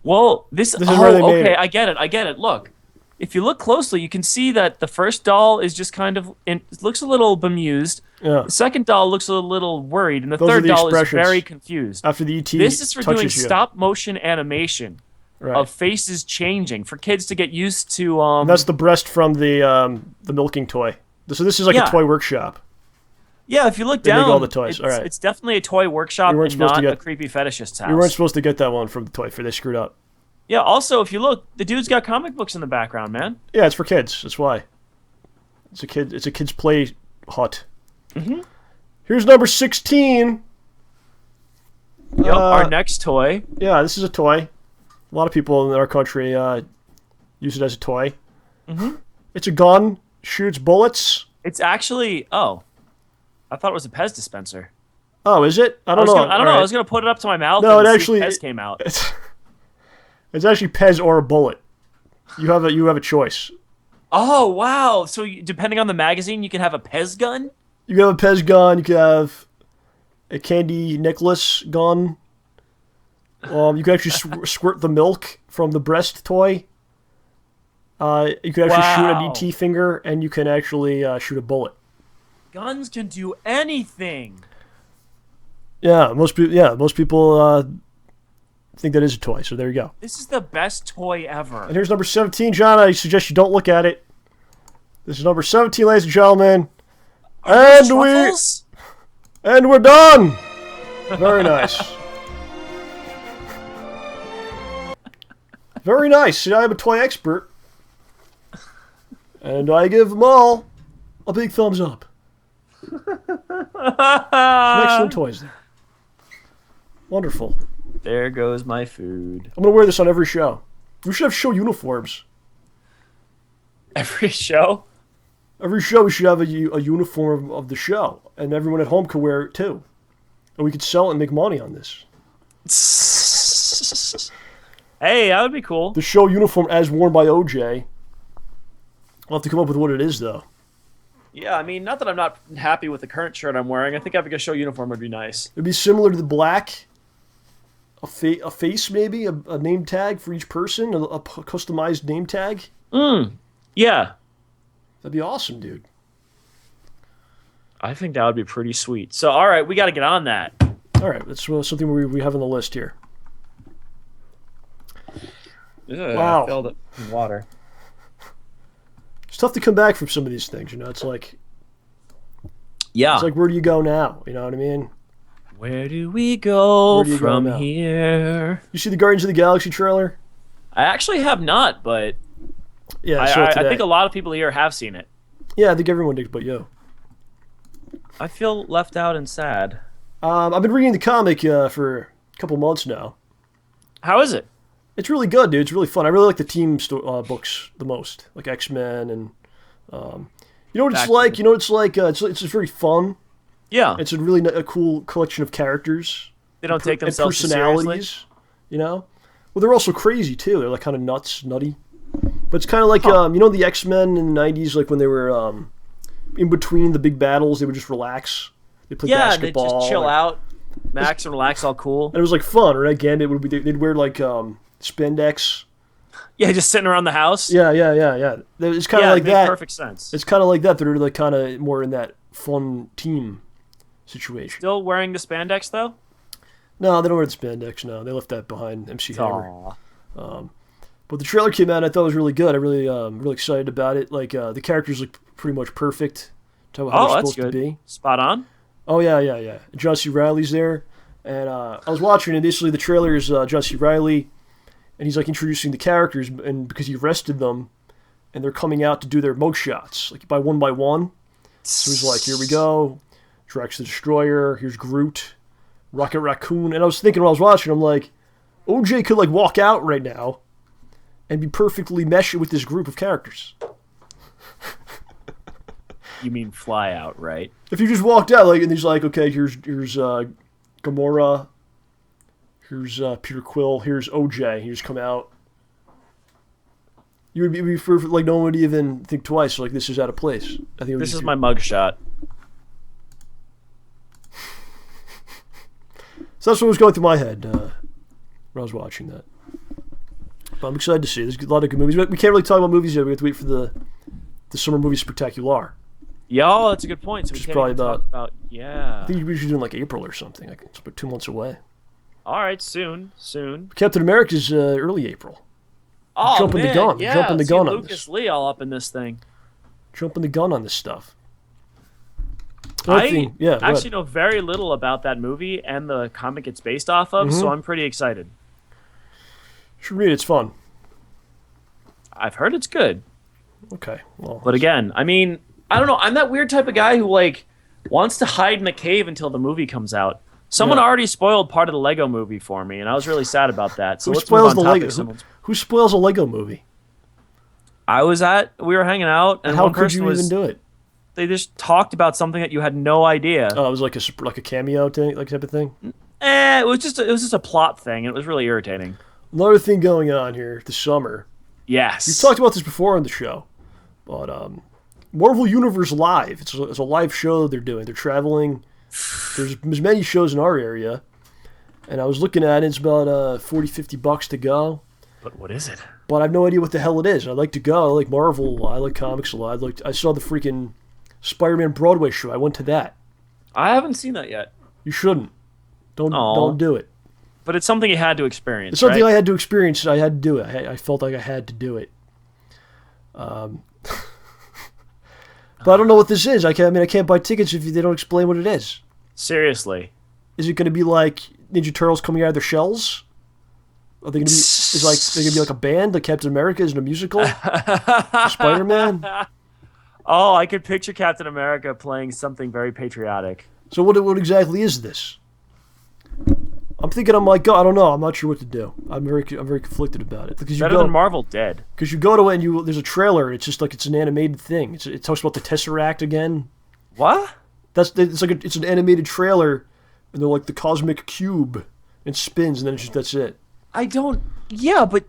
Speaker 4: Well, this is
Speaker 2: where they made
Speaker 4: okay.
Speaker 2: it.
Speaker 4: I get it. Look, if you look closely, you can see that the first doll is just kind of it looks a little bemused.
Speaker 2: Yeah.
Speaker 4: The second doll looks a little worried, and the
Speaker 2: Those are
Speaker 4: third
Speaker 2: the
Speaker 4: doll is
Speaker 2: expressions.
Speaker 4: very confused.
Speaker 2: After the ET
Speaker 4: This is for doing
Speaker 2: touches you.
Speaker 4: stop motion animation
Speaker 2: Right.
Speaker 4: of faces changing for kids to get used to.
Speaker 2: And that's the breast from the milking toy. So this is like
Speaker 4: Yeah.
Speaker 2: a toy workshop.
Speaker 4: Yeah, if you look
Speaker 2: They make
Speaker 4: down,
Speaker 2: all the toys.
Speaker 4: It's,
Speaker 2: All right.
Speaker 4: it's definitely a toy workshop
Speaker 2: You weren't
Speaker 4: and
Speaker 2: supposed to
Speaker 4: not
Speaker 2: get-
Speaker 4: a creepy fetishist's house.
Speaker 2: You weren't supposed to get that one from the Toy Fair. They screwed up.
Speaker 4: Yeah, also, if you look, the dude's got comic books in the background, man.
Speaker 2: Yeah, it's for kids. That's why. It's a kid's play hut.
Speaker 4: Mm-hmm.
Speaker 2: Here's number 16.
Speaker 4: Yep, our next toy.
Speaker 2: Yeah, this is a toy. A lot of people in our country use it as a toy.
Speaker 4: Mm-hmm.
Speaker 2: It's a gun, shoots bullets.
Speaker 4: It's actually, I thought it was a Pez dispenser.
Speaker 2: Oh, is it? I don't know.
Speaker 4: I don't know. I was going to put it up to my mouth
Speaker 2: No,
Speaker 4: and
Speaker 2: it
Speaker 4: see
Speaker 2: actually-
Speaker 4: if Pez came out.
Speaker 2: It's actually Pez or a bullet. You have a choice.
Speaker 4: Oh, wow. So depending on the magazine, you can have a Pez gun?
Speaker 2: You can have a Pez gun. You can have a candy necklace gun. You can actually squirt the milk from the breast toy. You can actually shoot an ET finger, and you can actually shoot a bullet.
Speaker 4: Guns can do anything.
Speaker 2: Yeah, most people think that is a toy. So there you go.
Speaker 4: This is the best toy ever.
Speaker 2: And here's number 17, John. I suggest you don't look at it. This is number 17, ladies and gentlemen. And
Speaker 4: Truffles?
Speaker 2: we're done. Very nice. Very nice. See, I'm a toy expert. And I give them all a big thumbs up. Excellent toys there. Wonderful.
Speaker 4: There goes my food.
Speaker 2: I'm going to wear this on every show. We should have show uniforms.
Speaker 4: Every show?
Speaker 2: Every show we should have a uniform of the show. And everyone at home could wear it too. And we could sell it and make money on this.
Speaker 4: Hey, that would be cool.
Speaker 2: The show uniform as worn by OJ. I'll have to come up with what it is, though.
Speaker 4: Yeah, I mean, not that I'm not happy with the current shirt I'm wearing. I think having a show uniform would be nice.
Speaker 2: It'd be similar to the black. A face, maybe? A name tag for each person? A customized name tag?
Speaker 4: Yeah.
Speaker 2: That'd be awesome, dude.
Speaker 4: I think that would be pretty sweet. So, all right, we got to get on that.
Speaker 2: All right, that's something we have on the list here. Wow.
Speaker 4: I filled it with water.
Speaker 2: It's tough to come back from some of these things, you know? It's like,
Speaker 4: Yeah.
Speaker 2: where do you go now? You know what I mean?
Speaker 4: Where do we go
Speaker 2: Where do you go
Speaker 4: from
Speaker 2: now?
Speaker 4: here?
Speaker 2: You see the Guardians of the Galaxy trailer?
Speaker 4: I actually have not, but
Speaker 2: Yeah,
Speaker 4: I
Speaker 2: saw it today.
Speaker 4: think a lot of people here have seen it.
Speaker 2: Yeah, I think everyone did, but you.
Speaker 4: I feel left out and sad.
Speaker 2: I've been reading the comic for a couple months now.
Speaker 4: How is it?
Speaker 2: It's really good, dude. It's really fun. I really like the team books the most, like X-Men and you know what it's
Speaker 4: Back-
Speaker 2: like. You know what it's like. It's very fun.
Speaker 4: Yeah.
Speaker 2: It's a really a cool collection of characters.
Speaker 4: They don't take
Speaker 2: And
Speaker 4: themselves too
Speaker 2: personalities,
Speaker 4: seriously.
Speaker 2: you know? Well, they're also crazy, too. They're like kind of nutty. But it's kind of like, you know, the X-Men in the 90s, like when they were in between the big battles, they would just relax. They play basketball.
Speaker 4: Yeah, they just chill out, max and relax, all cool.
Speaker 2: And it was like fun, right? Again, they'd wear like spandex.
Speaker 4: Yeah, just sitting around the house.
Speaker 2: Yeah. It's kind of like
Speaker 4: it made
Speaker 2: that.
Speaker 4: Perfect sense.
Speaker 2: It's kind of like that. They're like kind of more in that fun team situation.
Speaker 4: Still wearing the spandex though?
Speaker 2: No, they don't wear the spandex. No, they left that behind MC Hammer.
Speaker 4: Aw.
Speaker 2: But the trailer came out, and I thought it was really good. I really, really excited about it. Like the characters look pretty much perfect to how they're supposed to be.
Speaker 4: Spot on.
Speaker 2: Oh yeah. John C. Reilly's there, and I was watching. And basically, the trailer is John C. Reilly, and he's like introducing the characters, and because he arrested them, and they're coming out to do their mug shots, like by one. So he's like, "Here we go, Drax the Destroyer. Here's Groot, Rocket Raccoon." And I was thinking while I was watching, I'm like, OJ could like walk out right now and be perfectly meshing with this group of characters.
Speaker 4: You mean fly out, right?
Speaker 2: If you just walked out, like, and he's like, okay, here's Gamora, here's Peter Quill, here's OJ. You just come out. You would be for like no one would even think twice. Like this is out of place. I think
Speaker 4: This is my mug shot.
Speaker 2: So that's what was going through my head when I was watching that. But I'm excited to see. There's a lot of good movies. We can't really talk about movies yet. We have to wait for the Summer Movie Spectacular.
Speaker 4: Yeah, that's a good point. So we
Speaker 2: Which is
Speaker 4: can't
Speaker 2: probably
Speaker 4: even talk about
Speaker 2: I think we should do it in like April or something. Like, it's about 2 months away.
Speaker 4: All right, soon.
Speaker 2: Captain America's early April.
Speaker 4: Oh,
Speaker 2: Jumping the
Speaker 4: man,
Speaker 2: gun.
Speaker 4: Yeah,
Speaker 2: Jumping the gun on
Speaker 4: Lucas
Speaker 2: this.
Speaker 4: Lee all up in this thing.
Speaker 2: Jumping the gun on this stuff.
Speaker 4: I
Speaker 2: go
Speaker 4: actually
Speaker 2: ahead.
Speaker 4: know very little about that movie and the comic it's based off of, so I'm pretty excited.
Speaker 2: You should read it. It's fun.
Speaker 4: I've heard it's good.
Speaker 2: Okay. Well,
Speaker 4: But again, I mean, I don't know. I'm that weird type of guy who, like, wants to hide in the cave until the movie comes out. Someone already spoiled part of the Lego movie for me, and I was really sad about that. So
Speaker 2: who
Speaker 4: let's move
Speaker 2: spoils
Speaker 4: on
Speaker 2: the
Speaker 4: topic
Speaker 2: Lego?
Speaker 4: of someone's-
Speaker 2: Who spoils a Lego movie?
Speaker 4: we were hanging out, and
Speaker 2: How
Speaker 4: one
Speaker 2: could
Speaker 4: person
Speaker 2: you
Speaker 4: was,
Speaker 2: even do it?
Speaker 4: they just talked about something that you had no idea.
Speaker 2: Oh, it was like a cameo thing, like type of thing.
Speaker 4: It was just a plot thing, and it was really irritating.
Speaker 2: Another thing going on here this summer.
Speaker 4: Yes.
Speaker 2: We've talked about this before on the show, but Marvel Universe Live. It's a live show they're doing. They're traveling. There's many shows in our area, and I was looking at it. It's about $40-50 to go.
Speaker 4: But what is it?
Speaker 2: But I have no idea what the hell it is. I'd like to go. I like Marvel. I like comics a lot. I saw the freaking Spider-Man Broadway show. I went to that.
Speaker 4: I haven't seen that yet.
Speaker 2: You shouldn't. Don't do it.
Speaker 4: But it's something you had to experience.
Speaker 2: It's something
Speaker 4: right?
Speaker 2: I had to experience. I had to do it. I felt like I had to do it. But I don't know what this is. I can't buy tickets if they don't explain what it is.
Speaker 4: Seriously.
Speaker 2: Is it going to be like Ninja Turtles coming out of their shells? Are they going to be? They're going to be like a band? Like Captain America is in a musical? Spider-Man?
Speaker 4: Oh, I could picture Captain America playing something very patriotic.
Speaker 2: So what exactly is this? I'm thinking, I'm like, I don't know. I'm not sure what to do. I'm very conflicted about it. Because
Speaker 4: Better than Marvel Dead.
Speaker 2: Because you go to it and there's a trailer and it's just like it's an animated thing. It talks about the Tesseract again.
Speaker 4: What?
Speaker 2: It's an animated trailer, and they're like the cosmic cube. It spins and then that's it.
Speaker 4: I don't. Yeah, but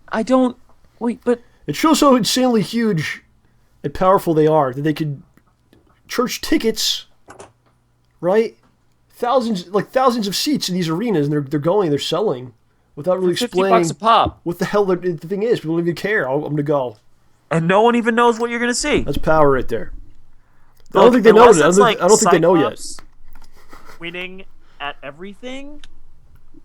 Speaker 4: I don't. Wait, but
Speaker 2: It shows how insanely huge and powerful they are that they could church tickets, right? Thousands of seats in these arenas, and they're selling without really explaining
Speaker 4: $50 a pop,
Speaker 2: what the hell the thing is. People don't even care. I'm gonna go.
Speaker 4: and no one even knows what you're gonna see.
Speaker 2: That's power right there. I don't think they know it. I don't think they know yet.
Speaker 4: Winning at everything.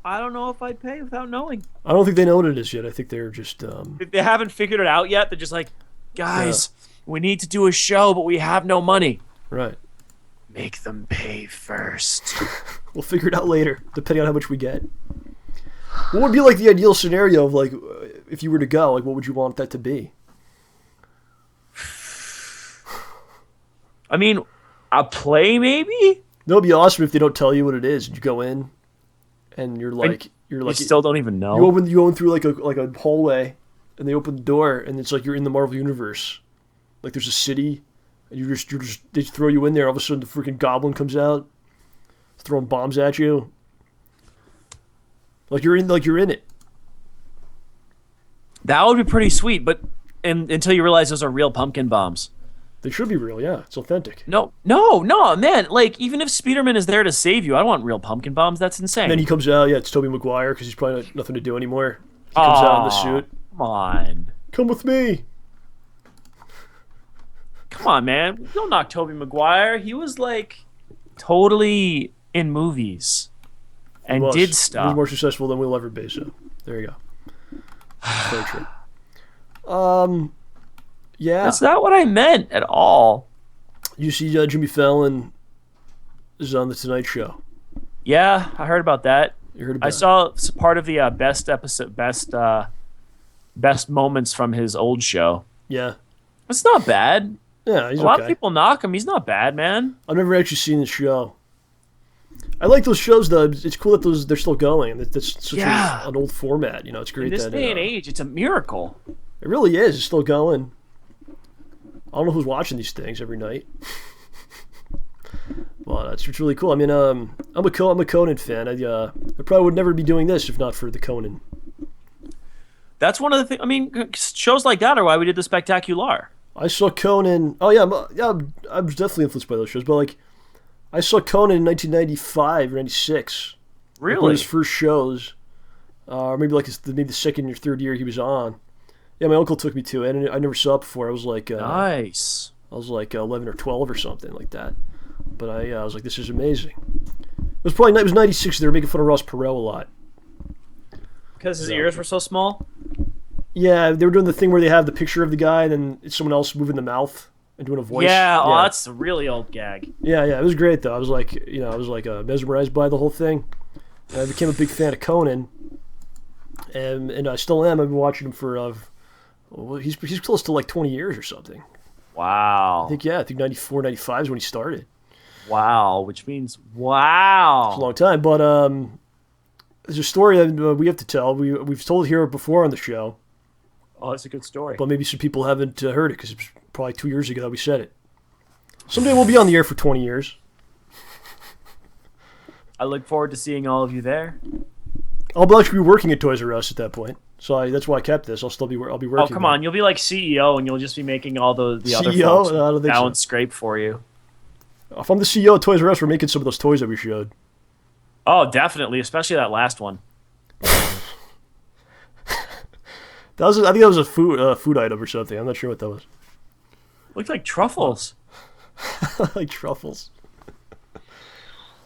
Speaker 4: I don't know if I'd pay without knowing.
Speaker 2: I don't think they know what it is yet. I think they're just.
Speaker 4: If they haven't figured it out yet, they're just like, guys, we need to do a show, but we have no money.
Speaker 2: Right.
Speaker 4: Make them pay first.
Speaker 2: We'll figure it out later, depending on how much we get. What would be like the ideal scenario of like, if you were to go, like, what would you want that to be?
Speaker 4: I mean, a play maybe?
Speaker 2: That would be awesome if they don't tell you what it is. You go in, and you're like,
Speaker 4: You still don't even know.
Speaker 2: you go in through like a hallway, and they open the door, and it's like you're in the Marvel universe. Like there's a city, And they throw you in there. All of a sudden, the freaking goblin comes out, throwing bombs at you. Like you're in it.
Speaker 4: That would be pretty sweet, but until you realize those are real pumpkin bombs.
Speaker 2: They should be real, yeah. It's authentic.
Speaker 4: No, man. Like, even if Spiderman is there to save you, I don't want real pumpkin bombs. That's insane.
Speaker 2: And then he comes out, yeah, it's Tobey Maguire, because he's probably nothing to do anymore. He comes out in the suit.
Speaker 4: Come on.
Speaker 2: Come with me.
Speaker 4: Come on, man. Don't knock Tobey Maguire. He was, like, totally in movies. And did stuff.
Speaker 2: He was more successful than we'll ever be, so there you go. That's very true. Yeah.
Speaker 4: That's not what I meant at all.
Speaker 2: You see Jimmy Fallon is on the Tonight Show.
Speaker 4: Yeah, I heard about that.
Speaker 2: You heard about
Speaker 4: I saw part of the best moments from his old show.
Speaker 2: Yeah.
Speaker 4: It's not bad.
Speaker 2: Yeah, he's
Speaker 4: A lot of people knock him. He's not bad, man.
Speaker 2: I've never actually seen the show. I like those shows, though. It's cool that they're still going. That's such an old format. You know, it's great.
Speaker 4: In this day and age, it's a miracle.
Speaker 2: It really is. It's still going. I don't know who's watching these things every night. Well, it's really cool. I mean, I'm a Conan fan. I probably would never be doing this if not for the Conan.
Speaker 4: That's one of the things. I mean, shows like that are why we did the Spectacular.
Speaker 2: I saw Conan. Oh yeah, I was definitely influenced by those shows. But like, I saw Conan in 1995 or 96.
Speaker 4: Really?
Speaker 2: Like one of his first shows, or maybe like maybe the second or third year he was on. Yeah, my uncle took me to it, and I never saw it before. I was like,
Speaker 4: nice.
Speaker 2: I was like 11 or 12 or something like that. But I was like, this is amazing. It was 96. They were making fun of Ross Perot a lot
Speaker 4: Because his ears were so small?
Speaker 2: Yeah, they were doing the thing where they have the picture of the guy, and then it's someone else moving the mouth and doing a voice.
Speaker 4: Yeah, oh, that's a really old gag.
Speaker 2: Yeah, it was great though. I was like, mesmerized by the whole thing. And I became a big fan of Conan, and I still am. I've been watching him for he's close to like 20 years or something.
Speaker 4: Wow.
Speaker 2: I think 94, 95 is when he started.
Speaker 4: Wow, which means wow.
Speaker 2: It's a long time, but there's a story that we have to tell. We've told it here before on the show.
Speaker 4: Oh, that's a good story.
Speaker 2: But maybe some people haven't heard it because it was probably 2 years ago that we said it. Someday we'll be on the air for 20 years.
Speaker 4: I look forward to seeing all of you there.
Speaker 2: I'll actually be working at Toys R Us at that point, so that's why I kept this. I'll be working.
Speaker 4: Oh, come on! You'll be like CEO, and you'll just be making all the other folks balance scrape for you.
Speaker 2: If I'm the CEO of Toys R Us, we're making some of those toys that we showed.
Speaker 4: Oh, definitely, especially that last one.
Speaker 2: I think that was a food item or something. I'm not sure what that was.
Speaker 4: Looked like truffles.
Speaker 2: Like truffles.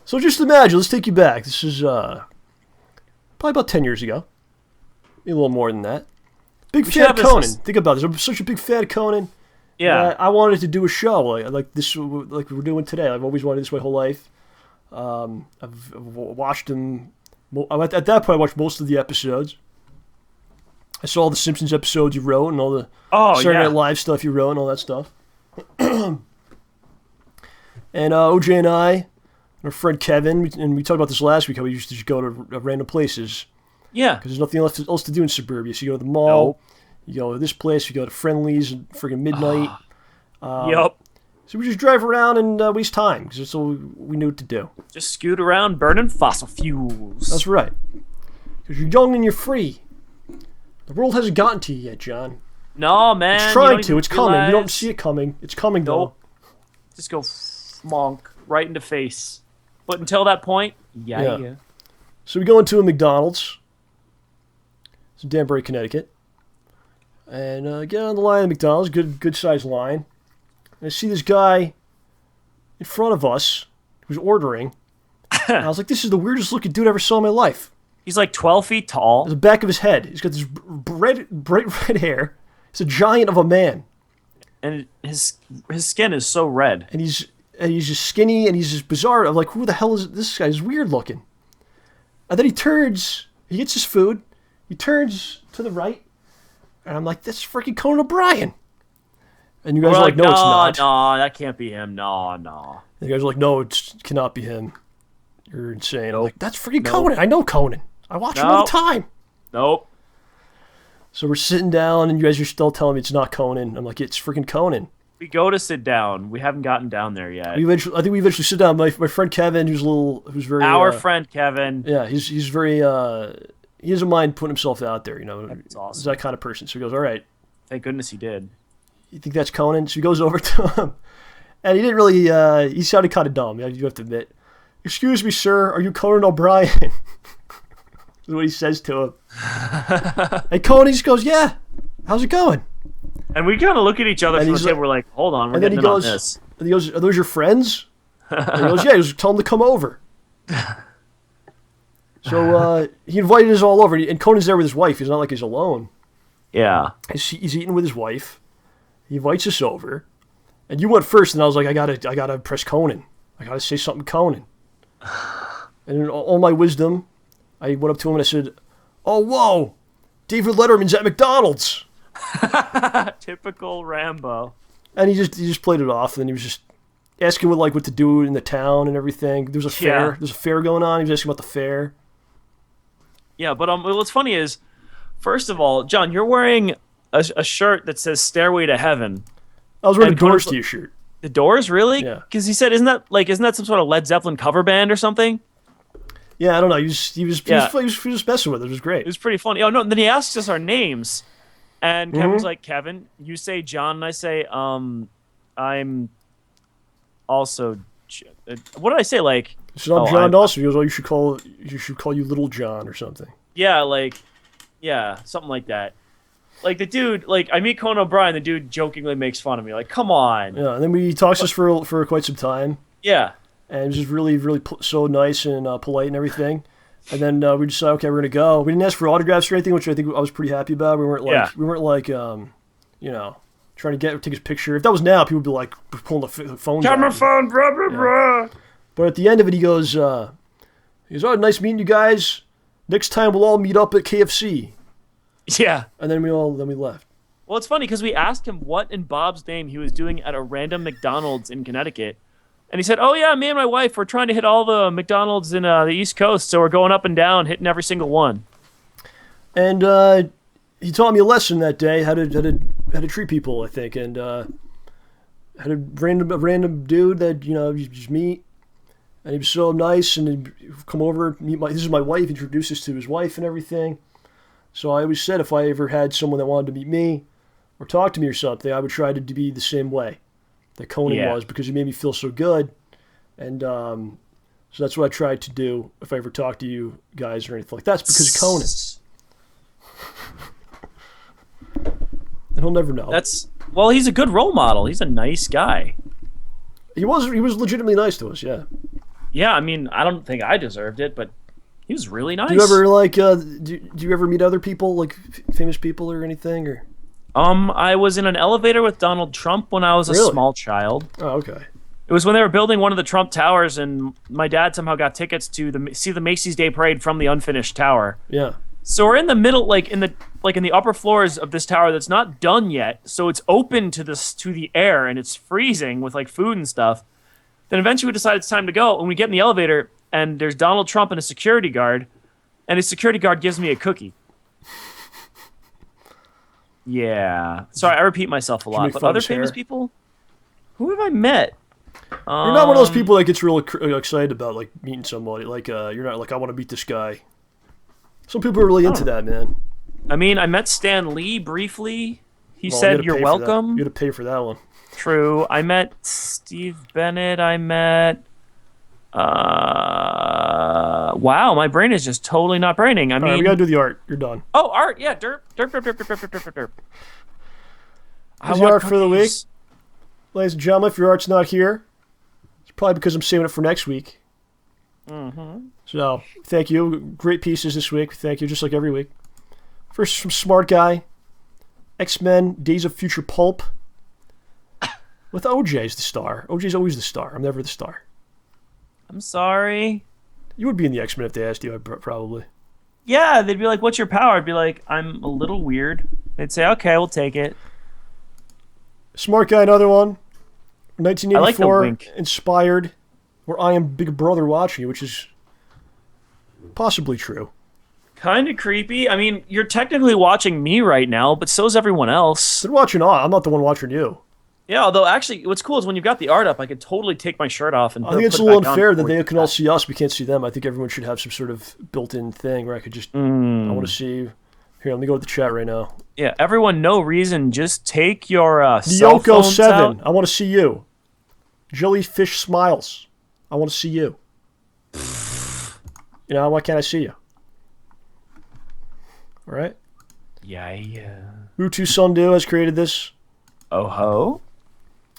Speaker 2: So just imagine. Let's take you back. This is probably about 10 years ago. Maybe a little more than that. Big fan of Conan. Think about this. I'm such a big fan of Conan.
Speaker 4: Yeah.
Speaker 2: I wanted to do a show like this, like we're doing today. I've always wanted this my whole life. I've watched them. At that point, I watched most of the episodes. I saw all the Simpsons episodes you wrote and all the Saturday Night Live stuff you wrote and all that stuff. And OJ and I, and our friend Kevin, and we talked about this last week, how we used to just go to random places.
Speaker 4: Yeah.
Speaker 2: Because there's nothing else to do in suburbia. So you go to the mall, you go to this place, you go to Friendly's at friggin' midnight.
Speaker 4: Yep.
Speaker 2: So we just drive around and waste time, because that's all we knew what to do.
Speaker 4: Just scoot around burning fossil fuels.
Speaker 2: That's right. Because you're young and you're free. The world hasn't gotten to you yet, John.
Speaker 4: No, man.
Speaker 2: It's trying to. It's coming. You don't see it coming. It's coming, though.
Speaker 4: Just go monk right into face. But until that point, yeah.
Speaker 2: So we go into a McDonald's. It's in Danbury, Connecticut. And get on the line at McDonald's. Good sized line. And I see this guy in front of us who's ordering. And I was like, this is the weirdest looking dude I ever saw in my life.
Speaker 4: He's like 12 feet tall.
Speaker 2: The back of his head. He's got this bright red hair. He's a giant of a man.
Speaker 4: And his skin is so red.
Speaker 2: And he's just skinny and he's just bizarre. I'm like, who the hell is this guy? He's weird looking. And then he gets his food. He turns to the right. And I'm like, that's freaking Conan O'Brien. And you guys are like, no, it's not.
Speaker 4: No, that can't be him. No.
Speaker 2: And you guys are like, no, it cannot be him. You're insane. I'm like, that's freaking Conan. I know Conan. I watch him all the time.
Speaker 4: Nope.
Speaker 2: So we're sitting down, and you guys are still telling me it's not Conan. I'm like, it's freaking Conan.
Speaker 4: We go to sit down. We haven't gotten down there yet.
Speaker 2: I think we eventually sit down. My friend Kevin, who's very
Speaker 4: Our friend Kevin.
Speaker 2: Yeah, he's very he doesn't mind putting himself out there.
Speaker 4: That's awesome.
Speaker 2: He's that kind of person. So he goes, all right.
Speaker 4: Thank goodness he did.
Speaker 2: You think that's Conan? So he goes over to him, and he didn't really. He sounded kind of dumb. You have to admit. Excuse me, sir. Are you Conan O'Brien? Is what he says to him. And Conan just goes, yeah. How's it going?
Speaker 4: And we kind of look at each other from the table. We're like, hold on, we're getting in on this.
Speaker 2: And he goes, are those your friends? And he goes, yeah. He goes, tell them to come over. So he invited us all over, and Conan's there with his wife. He's not like he's alone.
Speaker 4: Yeah.
Speaker 2: He's eating with his wife. He invites us over, and you went first, and I was like, I gotta impress Conan. I gotta say something to Conan. And in all my wisdom, I went up to him and I said, "Oh, whoa, David Letterman's at McDonald's."
Speaker 4: Typical Rambo.
Speaker 2: And he just played it off, and then he was just asking what to do in the town and everything. There's a fair.
Speaker 4: Yeah.
Speaker 2: There's a fair going on. He was asking about the fair.
Speaker 4: Yeah, but what's funny is, first of all, John, you're wearing a shirt that says "Stairway to Heaven."
Speaker 2: I was wearing a
Speaker 4: Conan's
Speaker 2: Doors t-shirt.
Speaker 4: The Doors, really?
Speaker 2: Yeah.
Speaker 4: Because he said, isn't that some sort of Led Zeppelin cover band or something?
Speaker 2: Yeah, I don't know. He was messing with it. It was great.
Speaker 4: It was pretty funny. Oh no! And then he asks us our names, and Kevin's like, "Kevin, you say John, and I say, I'm also, what did I say? Like,
Speaker 2: So I'm John also. He goes, "Oh, you should call you Little John or something."
Speaker 4: Yeah, something like that. Like the dude, I meet Conan O'Brien. The dude jokingly makes fun of me. Like, come on.
Speaker 2: Yeah, and then he talks to us for quite some time.
Speaker 4: Yeah.
Speaker 2: And he was just really, really so nice and polite and everything. And then we decided, okay, we're gonna go. We didn't ask for autographs or anything, which I think I was pretty happy about. We weren't trying to take his picture. If that was now, people would be like pulling the phone.
Speaker 4: Got my phone, blah blah blah.
Speaker 2: But at the end of it, he goes, "Oh, nice meeting you guys. Next time we'll all meet up at KFC."
Speaker 4: Yeah.
Speaker 2: And then we left.
Speaker 4: Well, it's funny because we asked him what in Bob's name he was doing at a random McDonald's in Connecticut. And he said, "Oh, yeah, me and my wife, we're trying to hit all the McDonald's in the East Coast, so we're going up and down, hitting every single one."
Speaker 2: And he taught me a lesson that day, how to treat people, I think. And had a random dude that, you just meet. And he was so nice, and he'd come over, this is my wife, introduce us to his wife and everything. So I always said if I ever had someone that wanted to meet me or talk to me or something, I would try to be the same way that Conan was, because he made me feel so good. And so that's what I tried to do if I ever talk to you guys or anything like that. It's because of Conan. And he'll never know.
Speaker 4: Well, he's a good role model. He's a nice guy.
Speaker 2: He was legitimately nice to us, yeah.
Speaker 4: Yeah, I mean, I don't think I deserved it, but he was really nice.
Speaker 2: Do you ever do you ever meet other people, like famous people or anything, or?
Speaker 4: I was in an elevator with Donald Trump when I was a small child.
Speaker 2: Oh, okay.
Speaker 4: It was when they were building one of the Trump towers, and my dad somehow got tickets to see the Macy's Day Parade from the unfinished tower.
Speaker 2: Yeah.
Speaker 4: So we're in the middle, in the upper floors of this tower that's not done yet. So it's open to the air, and it's freezing with food and stuff. Then eventually we decide it's time to go, and we get in the elevator, and there's Donald Trump and a security guard, and his security guard gives me a cookie. Yeah. Sorry, I repeat myself a lot, but other famous people? Who have I met?
Speaker 2: You're not one of those people that gets real excited about meeting somebody. You're not like, I want to meet this guy. Some people are really into that, man.
Speaker 4: I mean, I met Stan Lee briefly. He said, "You're welcome."
Speaker 2: You had to pay for that one.
Speaker 4: True. I met Steve Bennett. I met... wow, my brain is just totally not braining. I mean,
Speaker 2: we gotta do the art. You're done.
Speaker 4: Oh, art, yeah, derp.
Speaker 2: How's your art for the week? Ladies and gentlemen, if your art's not here, it's probably because I'm saving it for next week.
Speaker 4: Mm-hmm.
Speaker 2: So, thank you. Great pieces this week. Thank you, just like every week. First from Smart Guy. X-Men, Days of Future Pulp. With OJ as the star. OJ's always the star. I'm never the star.
Speaker 4: I'm sorry.
Speaker 2: You would be in the X-Men if they asked you, probably.
Speaker 4: Yeah, they'd be like, "What's your power?" I'd be like, "I'm a little weird." They'd say, "Okay, we'll take it."
Speaker 2: Smart Guy, another one. 1984,
Speaker 4: I like the wink.
Speaker 2: inspired, where I am Big Brother watching you, which is possibly true.
Speaker 4: Kind of creepy. I mean, you're technically watching me right now, but so's everyone else.
Speaker 2: They're watching all. I'm not the one watching you.
Speaker 4: Yeah, although actually, what's cool is when you've got the art up, I could totally take my shirt off and
Speaker 2: I think it's a
Speaker 4: put it
Speaker 2: little
Speaker 4: back on
Speaker 2: unfair that
Speaker 4: before
Speaker 2: they
Speaker 4: we
Speaker 2: can
Speaker 4: do
Speaker 2: all
Speaker 4: that.
Speaker 2: see us. We can't see them. I think everyone should have some sort of built-in thing where I could just. I want to see. Here, let me go to the chat right now.
Speaker 4: Yeah, everyone, no reason. Just take your cell
Speaker 2: Yoko
Speaker 4: phones
Speaker 2: 7.
Speaker 4: out.
Speaker 2: I want to see you. Jellyfish Smiles. I want to see you. Why can't I see you? All right.
Speaker 4: Yeah.
Speaker 2: Mutu Sundu has created this.
Speaker 4: Oh ho.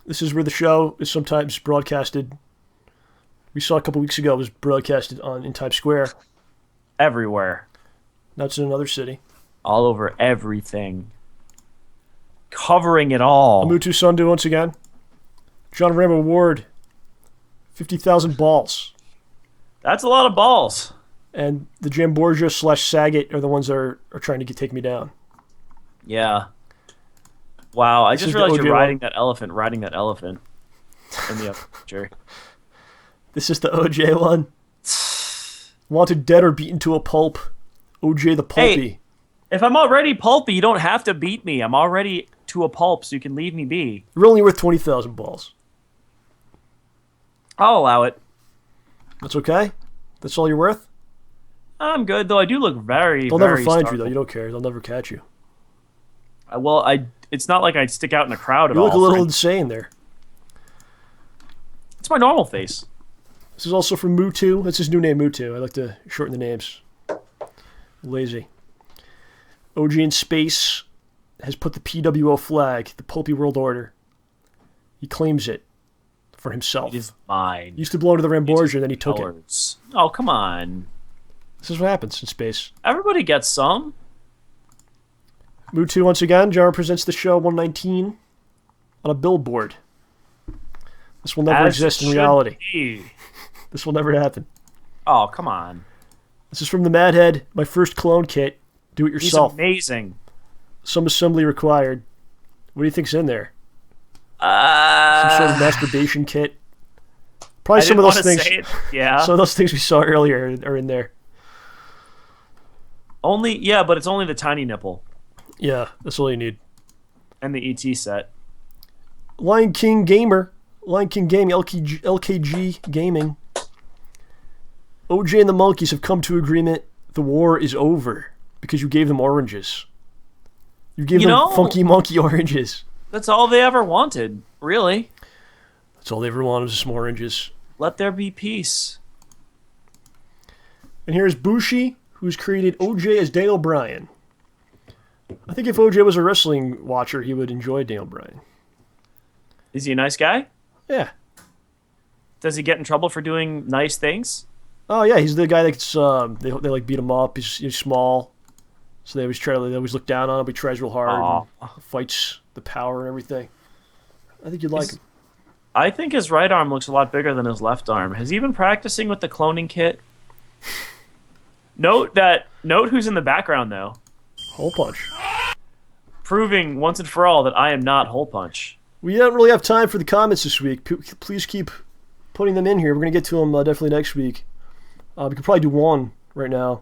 Speaker 2: This is where the show is sometimes broadcasted. We saw a couple weeks ago it was broadcasted in Times Square.
Speaker 4: Everywhere.
Speaker 2: Now it's in another city.
Speaker 4: All over everything. Covering it all.
Speaker 2: Mutu Sundu once again. John Rambo Award. 50,000 balls.
Speaker 4: That's a lot of balls.
Speaker 2: And the Jamborgia / Saget are the ones that are trying to take me down.
Speaker 4: Yeah. Wow, I
Speaker 2: This
Speaker 4: just
Speaker 2: is the
Speaker 4: realized
Speaker 2: OJ
Speaker 4: you're
Speaker 2: one.
Speaker 4: riding that elephant in the other picture.
Speaker 2: This is the OJ one. Wanted dead or beaten to a pulp. OJ the Pulpy.
Speaker 4: Hey. If I'm already pulpy, you don't have to beat me. I'm already to a pulp, so you can leave me be.
Speaker 2: You're only worth 20,000 balls.
Speaker 4: I'll allow it.
Speaker 2: That's okay? That's all you're worth?
Speaker 4: I'm good, though. I do look very,
Speaker 2: They'll never
Speaker 4: very
Speaker 2: find you,
Speaker 4: startled.
Speaker 2: though. You don't care. They'll never catch you.
Speaker 4: It's not like I stick out in a crowd at
Speaker 2: You
Speaker 4: all.
Speaker 2: look a little insane there.
Speaker 4: It's my normal face.
Speaker 2: This is also from Mutu. That's his new name, Mutu. I like to shorten the names. Lazy. OG in Space has put the PWO flag, the Pulpy World Order. He claims it for himself.
Speaker 4: It is mine.
Speaker 2: He used to belong to the Ramborgia, then he took it.
Speaker 4: Colors. Oh, come on.
Speaker 2: This is what happens in space.
Speaker 4: Everybody gets some.
Speaker 2: Mutu once again. Jar presents the show 119 on a billboard. This will never
Speaker 4: As
Speaker 2: exist
Speaker 4: it
Speaker 2: in
Speaker 4: should
Speaker 2: reality.
Speaker 4: be.
Speaker 2: This will never happen.
Speaker 4: Oh, come on.
Speaker 2: This is from the Madhead, my first clone kit. Do it
Speaker 4: He's
Speaker 2: yourself.
Speaker 4: amazing.
Speaker 2: Some assembly required. What do you think's in there? Some sort of masturbation kit. Probably
Speaker 4: I
Speaker 2: some
Speaker 4: didn't
Speaker 2: of those
Speaker 4: wanna
Speaker 2: things.
Speaker 4: say it. Yeah.
Speaker 2: Some of those things we saw earlier are in there.
Speaker 4: But it's only the tiny nipple
Speaker 2: Yeah, that's all you need.
Speaker 4: and the ET set.
Speaker 2: Lion King Gamer. Lion King Gaming. LKG Gaming. OJ and the monkeys have come to agreement. The war is over because you gave them oranges. You gave them funky monkey oranges.
Speaker 4: That's all they ever wanted, really.
Speaker 2: That's all they ever wanted was some oranges.
Speaker 4: Let there be peace.
Speaker 2: And here's Bushi, who's created OJ as Daniel Bryan. I think if OJ was a wrestling watcher, he would enjoy Daniel Bryan.
Speaker 4: Is he a nice guy?
Speaker 2: Yeah.
Speaker 4: Does he get in trouble for doing nice things?
Speaker 2: Oh yeah, he's the guy that's they like beat him up. He's small, so they always look down on him. But he tries real hard, and fights the power and everything. I think you'd like him.
Speaker 4: I think his right arm looks a lot bigger than his left arm. Has he been practicing with the cloning kit? Note who's in the background though,
Speaker 2: Hole punch.
Speaker 4: proving once and for all that I am not Hole Punch.
Speaker 2: We don't really have time for the comments this week. Please keep putting them in here. We're gonna get to them definitely next week. We could probably do one right now.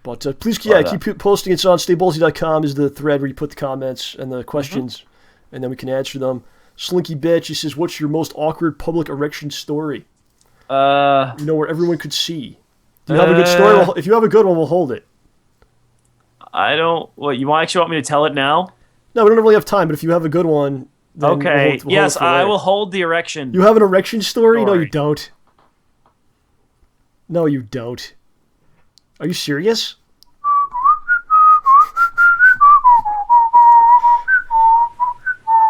Speaker 2: But please, keep posting. It's on StayBallsy.com is the thread where you put the comments and the questions, and then we can answer them. Slinky Bitch, he says, what's your most awkward public erection story? Where everyone could see. Do you have a good story? Well, if you have a good one, we'll hold it.
Speaker 4: I don't... What, you actually want me to tell it now?
Speaker 2: No, we don't really have time, but if you have a good one, then
Speaker 4: Okay,
Speaker 2: we'll
Speaker 4: yes,
Speaker 2: hold it for
Speaker 4: I
Speaker 2: later.
Speaker 4: will hold the erection.
Speaker 2: You have an erection story? No, you
Speaker 4: Story.
Speaker 2: don't. No, you don't. Are you serious?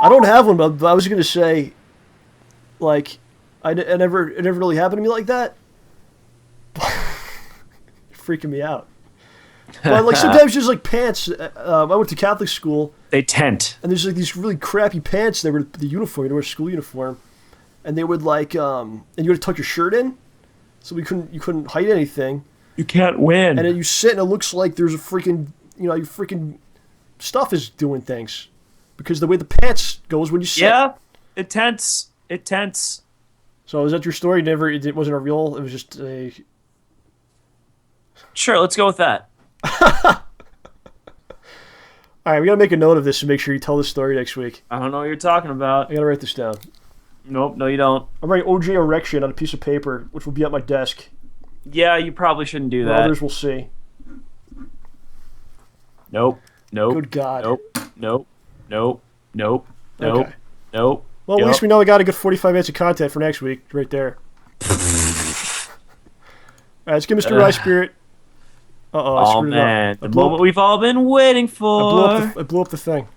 Speaker 2: I don't have one, but I was going to say, like, it never really happened to me like that. Freaking me out. But, like, sometimes there's, like, pants. I went to Catholic school.
Speaker 4: They tent.
Speaker 2: And there's, like, these really crappy pants. They were the uniform. They were a school uniform. And they would, like, and you had to tuck your shirt in. So you couldn't hide anything.
Speaker 4: You can't win.
Speaker 2: And then you sit and it looks like there's a freaking, your freaking stuff is doing things. Because the way the pants goes when you sit.
Speaker 4: Yeah, it tents. It tents.
Speaker 2: So is that your story? It wasn't a real, it was just a...
Speaker 4: Sure, let's go with that.
Speaker 2: All right, we gotta make a note of this to make sure you tell this story next week.
Speaker 4: I don't know what you're talking about.
Speaker 2: I gotta write this down.
Speaker 4: Nope, no you don't.
Speaker 2: I'm writing OJ erection on a piece of paper, which will be at my desk.
Speaker 4: Yeah, you probably shouldn't do that.
Speaker 2: Others will see.
Speaker 4: Nope.
Speaker 2: Good God.
Speaker 4: Nope.
Speaker 2: Okay.
Speaker 4: Nope.
Speaker 2: Well, at least we know we got a good 45 minutes of content for next week, right there. All right, let's get Mr. Rye Spirit. Uh-oh, I
Speaker 4: Oh
Speaker 2: screwed it up.
Speaker 4: man, the moment we've all been waiting for.
Speaker 2: I blew up the thing.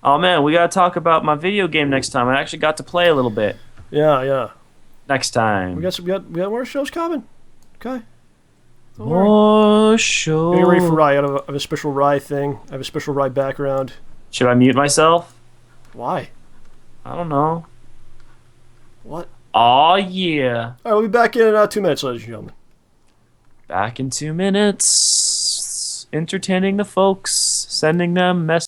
Speaker 4: Oh man, we gotta talk about my video game next time. I actually got to play a little bit.
Speaker 2: Yeah.
Speaker 4: Next time.
Speaker 2: We got more shows coming. Okay. Don't worry.
Speaker 4: More show.
Speaker 2: Getting ready for Rye. I have a special Rye thing. I have a special Rye background.
Speaker 4: Should I mute myself?
Speaker 2: Why?
Speaker 4: I don't know.
Speaker 2: What?
Speaker 4: Oh yeah.
Speaker 2: All right, we'll be back in 2 minutes, ladies and gentlemen.
Speaker 4: Back in 2 minutes. Entertaining the folks. Sending them messages.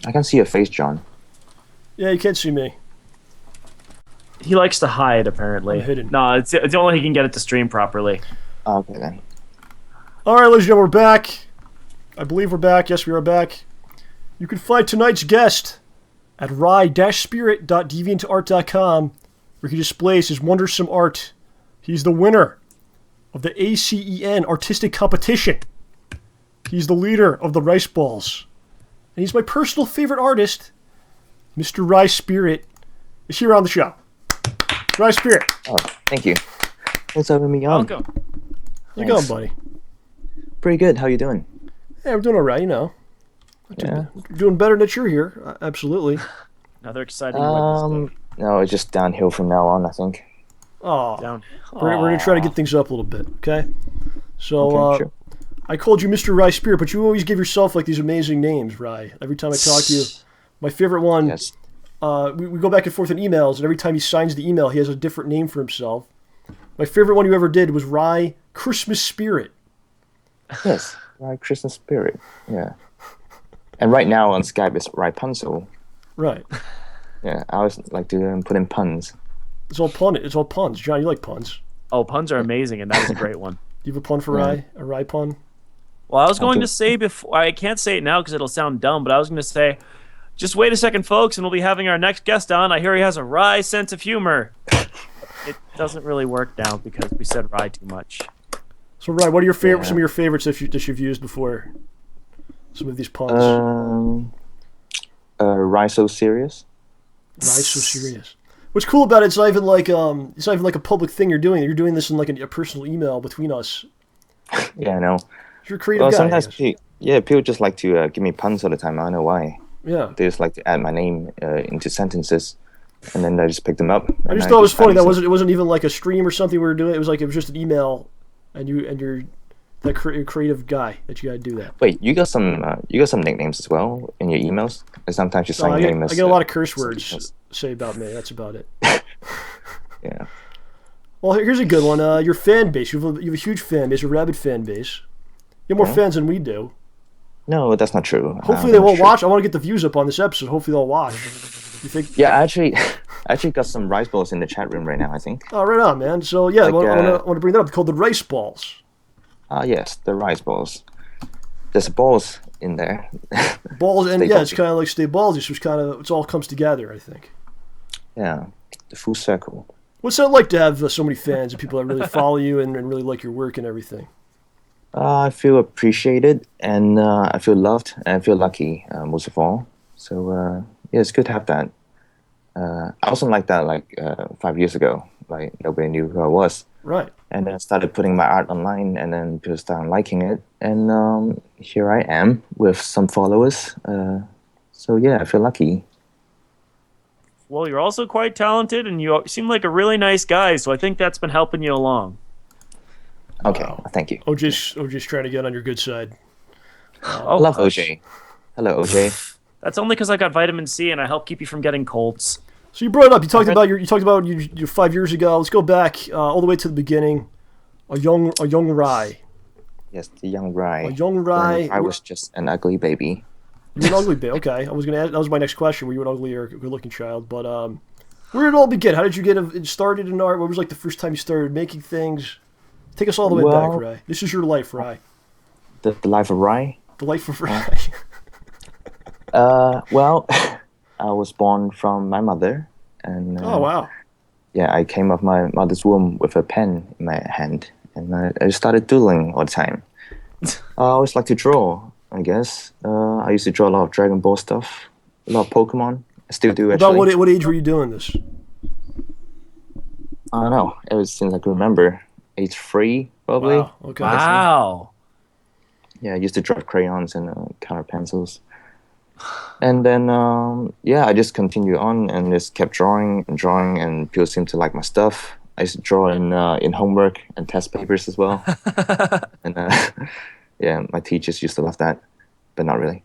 Speaker 5: I can see your face, John.
Speaker 2: Yeah, you can't see me.
Speaker 4: He likes to hide, apparently.
Speaker 2: I'm hidden.
Speaker 4: No, it's the only way he can get it to stream properly.
Speaker 5: Oh, okay then.
Speaker 2: All right, ladies and gentlemen, we're back. I believe we're back. Yes, we are back. You can find tonight's guest at rye-spirit.deviantart.com, where he displays his wondersome art. He's the winner of the ACEN Artistic Competition. He's the leader of the Rice Balls. And he's my personal favorite artist. Mr. Rye Spirit is here on the show. Rye Spirit.
Speaker 5: Oh, thank you. Thanks for having me on.
Speaker 4: Welcome.
Speaker 2: How you going, buddy?
Speaker 5: Pretty good. How you doing?
Speaker 2: Hey, we're doing all right, you know.
Speaker 5: Yeah.
Speaker 2: We're doing better that you're here. Absolutely.
Speaker 4: Another exciting Wednesday.
Speaker 5: No, it's just downhill from now on, I think.
Speaker 2: Oh,
Speaker 4: Down.
Speaker 2: we're going to try to get things up a little bit, okay? So,
Speaker 5: Okay, sure.
Speaker 2: I called you Mr. Rye Spirit, but you always give yourself like these amazing names, Rye. Every time I talk to you, my favorite one,
Speaker 5: Yes.
Speaker 2: we go back and forth in emails, and every time he signs the email, he has a different name for himself. My favorite one you ever did was Rye Christmas Spirit.
Speaker 5: Yes. Right, Christmas spirit. Yeah. And right now on Skype it's Rapunzel.
Speaker 2: Right.
Speaker 5: Yeah, I always like to put in puns.
Speaker 2: It's all puns. John, you like puns.
Speaker 4: Oh, puns are amazing, and that is a great one.
Speaker 2: Do you have a pun for Rye? A Rye pun?
Speaker 4: Well, I was going to say before, I can't say it now because it'll sound dumb, but I was going to say, just wait a second, folks, and we'll be having our next guest on. I hear he has a wry sense of humor. It doesn't really work now because we said rye too much.
Speaker 2: So, Rye, what are your favorite?
Speaker 5: Yeah.
Speaker 2: Some of your favorites that you've used before? Some of these puns.
Speaker 5: Rye so serious?
Speaker 2: Rye so serious. What's cool about it, it's not even like a public thing you're doing. You're doing this in like a personal email between us.
Speaker 5: Yeah, I know.
Speaker 2: You're a creative
Speaker 5: Well,
Speaker 2: guy.
Speaker 5: sometimes people just like to give me puns all the time. I don't know why.
Speaker 2: Yeah.
Speaker 5: They just like to add my name into sentences, and then I just pick them up.
Speaker 2: I just thought it was funny. It wasn't even like a stream or something we were doing. It was just an email, and you're that creative guy that you gotta do that.
Speaker 5: Wait, you got some nicknames as well in your emails? And sometimes you sign
Speaker 2: I
Speaker 5: your name as.
Speaker 2: get a lot of curse words say about me. That's about it.
Speaker 5: Yeah.
Speaker 2: Well, here's a good one. Your fan base. You have a huge fan base, a rabid fan base. You have more fans than we do.
Speaker 5: No, that's not true.
Speaker 2: Hopefully they won't watch. I want to get the views up on this episode. Hopefully they'll watch. You think?
Speaker 5: Yeah, I actually got some rice balls in the chat room right now, I think.
Speaker 2: Oh, right on, man. So yeah,
Speaker 5: Like,
Speaker 2: I want to bring that up. They're called the rice balls.
Speaker 5: Yes, the rice balls. There's balls in there.
Speaker 2: Balls, and
Speaker 5: Stay
Speaker 2: yeah, it's
Speaker 5: Ballsy.
Speaker 2: kind of like StayBallsy. So it all comes together, I think.
Speaker 5: Yeah. the full circle.
Speaker 2: What's that like to have so many fans and people that really follow you and really like your work and everything?
Speaker 5: I feel appreciated, and I feel loved, and I feel lucky most of all. So yeah, it's good to have that. I wasn't like that like 5 years ago. Like nobody knew who I was.
Speaker 2: Right.
Speaker 5: And then I started putting my art online, and then people started liking it, and here I am with some followers. So yeah, I feel lucky.
Speaker 4: Well, you're also quite talented, and you seem like a really nice guy, so I think that's been helping you along.
Speaker 5: Okay,
Speaker 2: Wow.
Speaker 5: thank you.
Speaker 2: OJ's trying to get on your good side.
Speaker 5: I love OJ. Hello, OJ.
Speaker 4: That's only because I got vitamin C, and I help keep you from getting colds.
Speaker 2: So you brought it up. You talked about your 5 years ago. Let's go back all the way to the beginning. A young Rai.
Speaker 5: Yes, the young Rai.
Speaker 2: A young Rai.
Speaker 5: I was just an ugly baby.
Speaker 2: You were an ugly baby. Okay, I was gonna ask. That was my next question. Were you an ugly or good-looking child? But where did it all begin? How did you get started in art? What was like the first time you started making things? Take us all the way back, Rai. This is your life, Rai.
Speaker 5: The life of Rai.
Speaker 2: The life of Rai.
Speaker 5: Well, I was born from my mother, and
Speaker 2: Oh wow.
Speaker 5: yeah, I came off my mother's womb with a pen in my hand, and I started doodling all the time. I always like to draw, I guess. I used to draw a lot of Dragon Ball stuff, a lot of Pokemon. I still do, actually.
Speaker 2: About what age were you doing this?
Speaker 5: I don't know. Ever since I can remember. Age 3, probably.
Speaker 2: Wow. Okay.
Speaker 4: Wow.
Speaker 5: Yeah, I used to draw with crayons and color pencils. And then, yeah, I just continued on and just kept drawing, and people seemed to like my stuff. I used to draw in homework and test papers as well. And yeah, my teachers used to love that, but not really.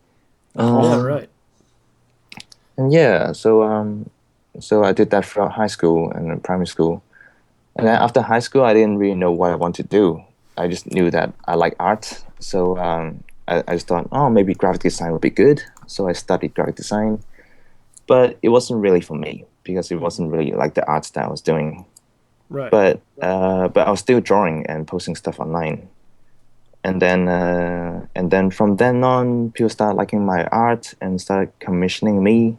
Speaker 2: Yeah, right.
Speaker 5: And yeah, so I did that throughout high school and primary school. And then after high school, I didn't really know what I wanted to do. I just knew that I like art. So I just thought, oh, maybe graphic design would be good. So I studied graphic design. But it wasn't really for me because it wasn't really like the art that I was doing.
Speaker 2: Right.
Speaker 5: But I was still drawing and posting stuff online. And then from then on, people started liking my art and started commissioning me.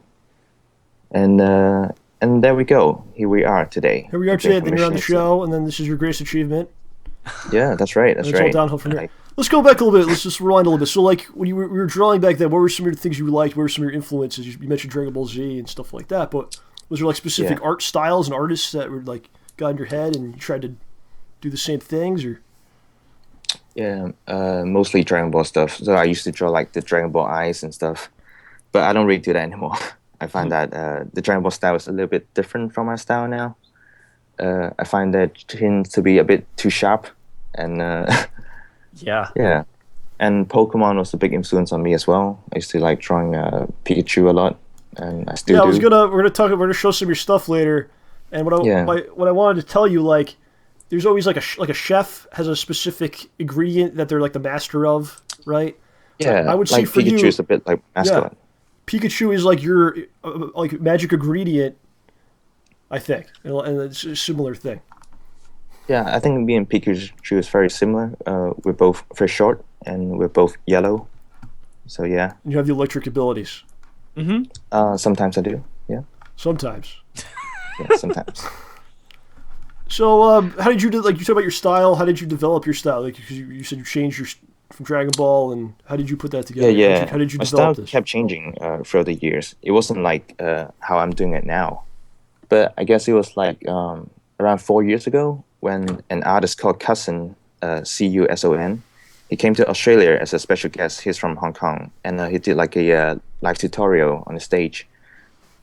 Speaker 5: And there we go. Here we are today.
Speaker 2: Here we are today. Then you're on the show, and then this is your greatest achievement.
Speaker 5: Yeah, that's right. That's
Speaker 2: and it's
Speaker 5: right.
Speaker 2: all downhill from here. Let's go back a little bit. Let's just rewind a little bit. So, like, when you were drawing back then, what were some of the things you liked? What were some of your influences? You mentioned Dragon Ball Z and stuff like that, but was there like specific art styles and artists that were like got in your head and you tried to do the same things, or?
Speaker 5: Yeah, mostly Dragon Ball stuff. So I used to draw like the Dragon Ball eyes and stuff, but I don't really do that anymore. I find that the Dragon Ball style is a little bit different from my style now. I find that it tends to be a bit too sharp, and
Speaker 4: Yeah.
Speaker 5: yeah. And Pokemon was a big influence on me as well. I used to like drawing Pikachu a lot, and I still do.
Speaker 2: We're gonna show some of your stuff later, and what I wanted to tell you, like, there's always like a chef has a specific ingredient that they're like the master of, right?
Speaker 5: Yeah,
Speaker 2: I would
Speaker 5: like
Speaker 2: say for
Speaker 5: Pikachu
Speaker 2: you,
Speaker 5: is a bit like mascot.
Speaker 2: Pikachu is like your like magic ingredient, I think, and it's a similar thing.
Speaker 5: Yeah, I think me and Pikachu is very similar. We're both very short, and we're both yellow. So yeah.
Speaker 2: And you have the electric abilities.
Speaker 5: Sometimes I do. Yeah.
Speaker 2: Sometimes.
Speaker 5: Yeah, sometimes.
Speaker 2: So, how did you do? Like, you talk about your style. How did you develop your style? Like, because you said you changed from Dragon Ball, and how did you put that together?
Speaker 5: Yeah.
Speaker 2: How did you
Speaker 5: My
Speaker 2: develop
Speaker 5: style
Speaker 2: this?
Speaker 5: kept changing throughout the years. It wasn't like how I'm doing it now, but I guess it was like around 4 years ago when an artist called Cousin, Cuson, he came to Australia as a special guest. He's from Hong Kong, and he did like a live tutorial on the stage,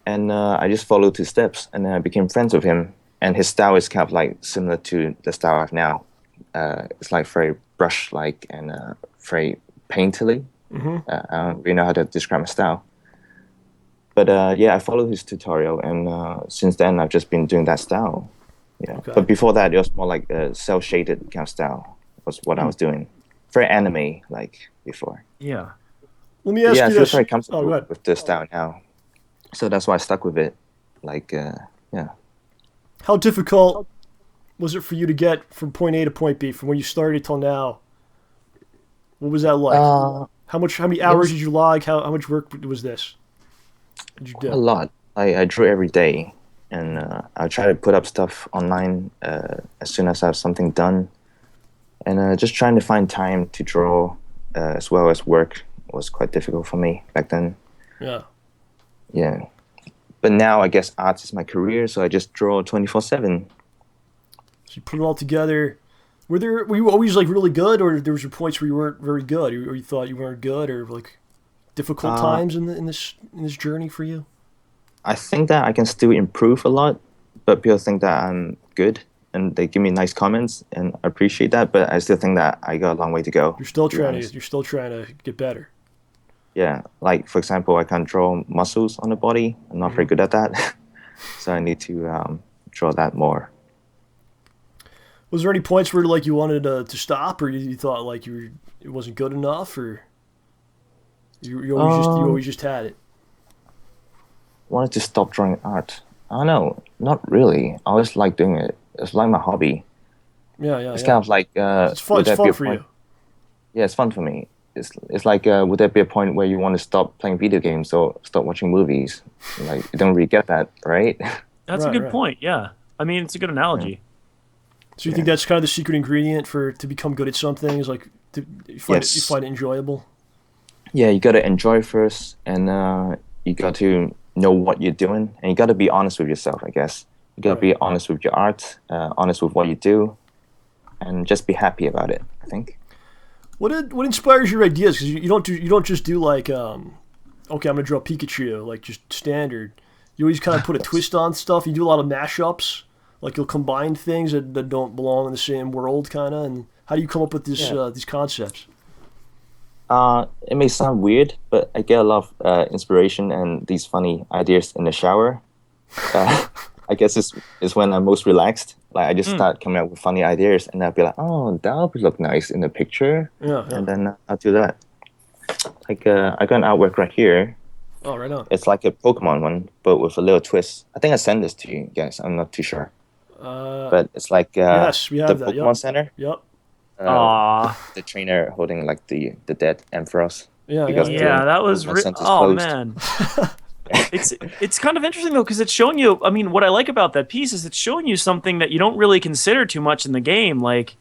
Speaker 5: and I just followed his steps, and then I became friends with him. And his style is kind of like similar to the style I have now. It's like very brush-like and very painterly. I don't really know how to describe my style. But yeah, I followed his tutorial, and since then I've just been doing that style. Yeah.
Speaker 2: Okay.
Speaker 5: But before that, it was more like a cel-shaded kind of style. Was what I was doing. Very anime like before.
Speaker 4: Yeah.
Speaker 2: Let me ask
Speaker 5: Yeah, I
Speaker 2: you
Speaker 5: feel
Speaker 2: this.
Speaker 5: very comfortable
Speaker 2: go ahead.
Speaker 5: with the style now. So that's why I stuck with it. Like, yeah.
Speaker 2: How difficult was it for you to get from point A to point B, from when you started till now? What was that like? How many hours did you log? How much work was this? Did you do?
Speaker 5: A lot. I drew every day, and I'll try to put up stuff online as soon as I have something done. And just trying to find time to draw as well as work was quite difficult for me back then.
Speaker 2: Yeah.
Speaker 5: Yeah. But now I guess art is my career, so I just draw 24/7.
Speaker 2: So you put it all together. Were you always like really good, or there was points where you weren't very good, or you thought you weren't good, or like difficult times in this journey for you?
Speaker 5: I think that I can still improve a lot, but people think that I'm good, and they give me nice comments, and I appreciate that. But I still think that I got a long way to go.
Speaker 2: You're still trying to get better.
Speaker 5: Yeah, like for example, I can't draw muscles on the body. I'm not very good at that, so I need to draw that more.
Speaker 2: Was there any points where like you wanted to stop, or you thought like it wasn't good enough, or you always just had it?
Speaker 5: Wanted to stop drawing art. I don't know, not really. I always like doing it. It's like my hobby.
Speaker 2: Yeah.
Speaker 5: It's kind of like
Speaker 2: It's fun. It's fun for you.
Speaker 5: Yeah, it's fun for me. It's like would there be a point where you want to stop playing video games or stop watching movies? Like you don't really get that, right?
Speaker 4: That's a good point. Yeah, I mean it's a good analogy.
Speaker 2: So you think that's kind of the secret ingredient to become good at something? Is like you find it enjoyable?
Speaker 5: Yeah, you got to enjoy first, and you got to know what you're doing, and you got to be honest with yourself. I guess you got to be honest with your art, honest with what you do, and just be happy about it. I think.
Speaker 2: What inspires your ideas? Because you don't just do like okay, I'm gonna draw Pikachu like just standard. You always kind of put a twist on stuff. You do a lot of mashups. Like you'll combine things that don't belong in the same world, kind of. And how do you come up with these concepts?
Speaker 5: It may sound weird, but I get a lot of inspiration and these funny ideas in the shower. I guess it's when I'm most relaxed. Like I just start coming up with funny ideas, and I'll be like, "Oh, that would look nice in the picture."
Speaker 2: Yeah.
Speaker 5: And then I'll do that. Like I got an artwork right here.
Speaker 2: Oh, right on.
Speaker 5: It's like a Pokemon one, but with a little twist. I think I sent this to you guys. I'm not too sure. But it's like
Speaker 2: yes, we have
Speaker 5: the
Speaker 2: that.
Speaker 5: Pokemon Center.
Speaker 2: Yep.
Speaker 5: The trainer holding like the dead Ampharos.
Speaker 2: Yeah.
Speaker 4: That was man. It's kind of interesting though because it's showing you. I mean, what I like about that piece is it's showing you something that you don't really consider too much in the game. Like,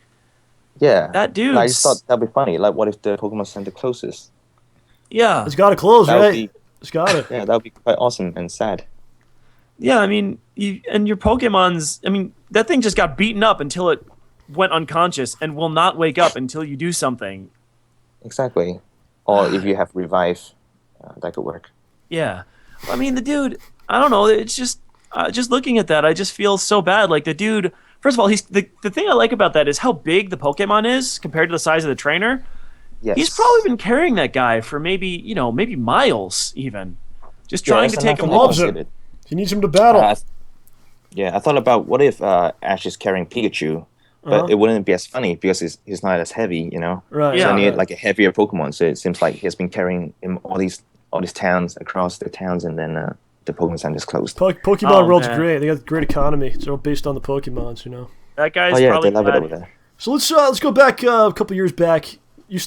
Speaker 4: that dude.
Speaker 5: I just thought that'd be funny. Like, what if the Pokemon Center closes?
Speaker 4: Yeah,
Speaker 2: it's got to close, right? It's got to.
Speaker 5: Yeah, that would be quite awesome and sad.
Speaker 4: Yeah, I mean, and your Pokemon's. I mean, that thing just got beaten up until it went unconscious and will not wake up until you do something.
Speaker 5: Exactly. Or if you have revive, that could work.
Speaker 4: Yeah. I mean, the dude, I don't know. It's just looking at that, I just feel so bad. Like the dude, first of all, the thing I like about that is how big the Pokemon is compared to the size of the trainer.
Speaker 5: Yes.
Speaker 4: He's probably been carrying that guy for maybe miles even. Just trying to take him
Speaker 2: loves him. He needs him to battle.
Speaker 5: I thought about what if Ash is carrying Pikachu, but it wouldn't be as funny because he's not as heavy, you know?
Speaker 2: Right.
Speaker 5: So I need like a heavier Pokemon. So it seems like he's been carrying him all these towns across the towns, and then the Pokemon Center is closed.
Speaker 2: Pokemon World's great. They got great economy. It's all based on the Pokemons, you know.
Speaker 4: That guy's probably
Speaker 5: they love it over there.
Speaker 2: So let's go back a couple years back.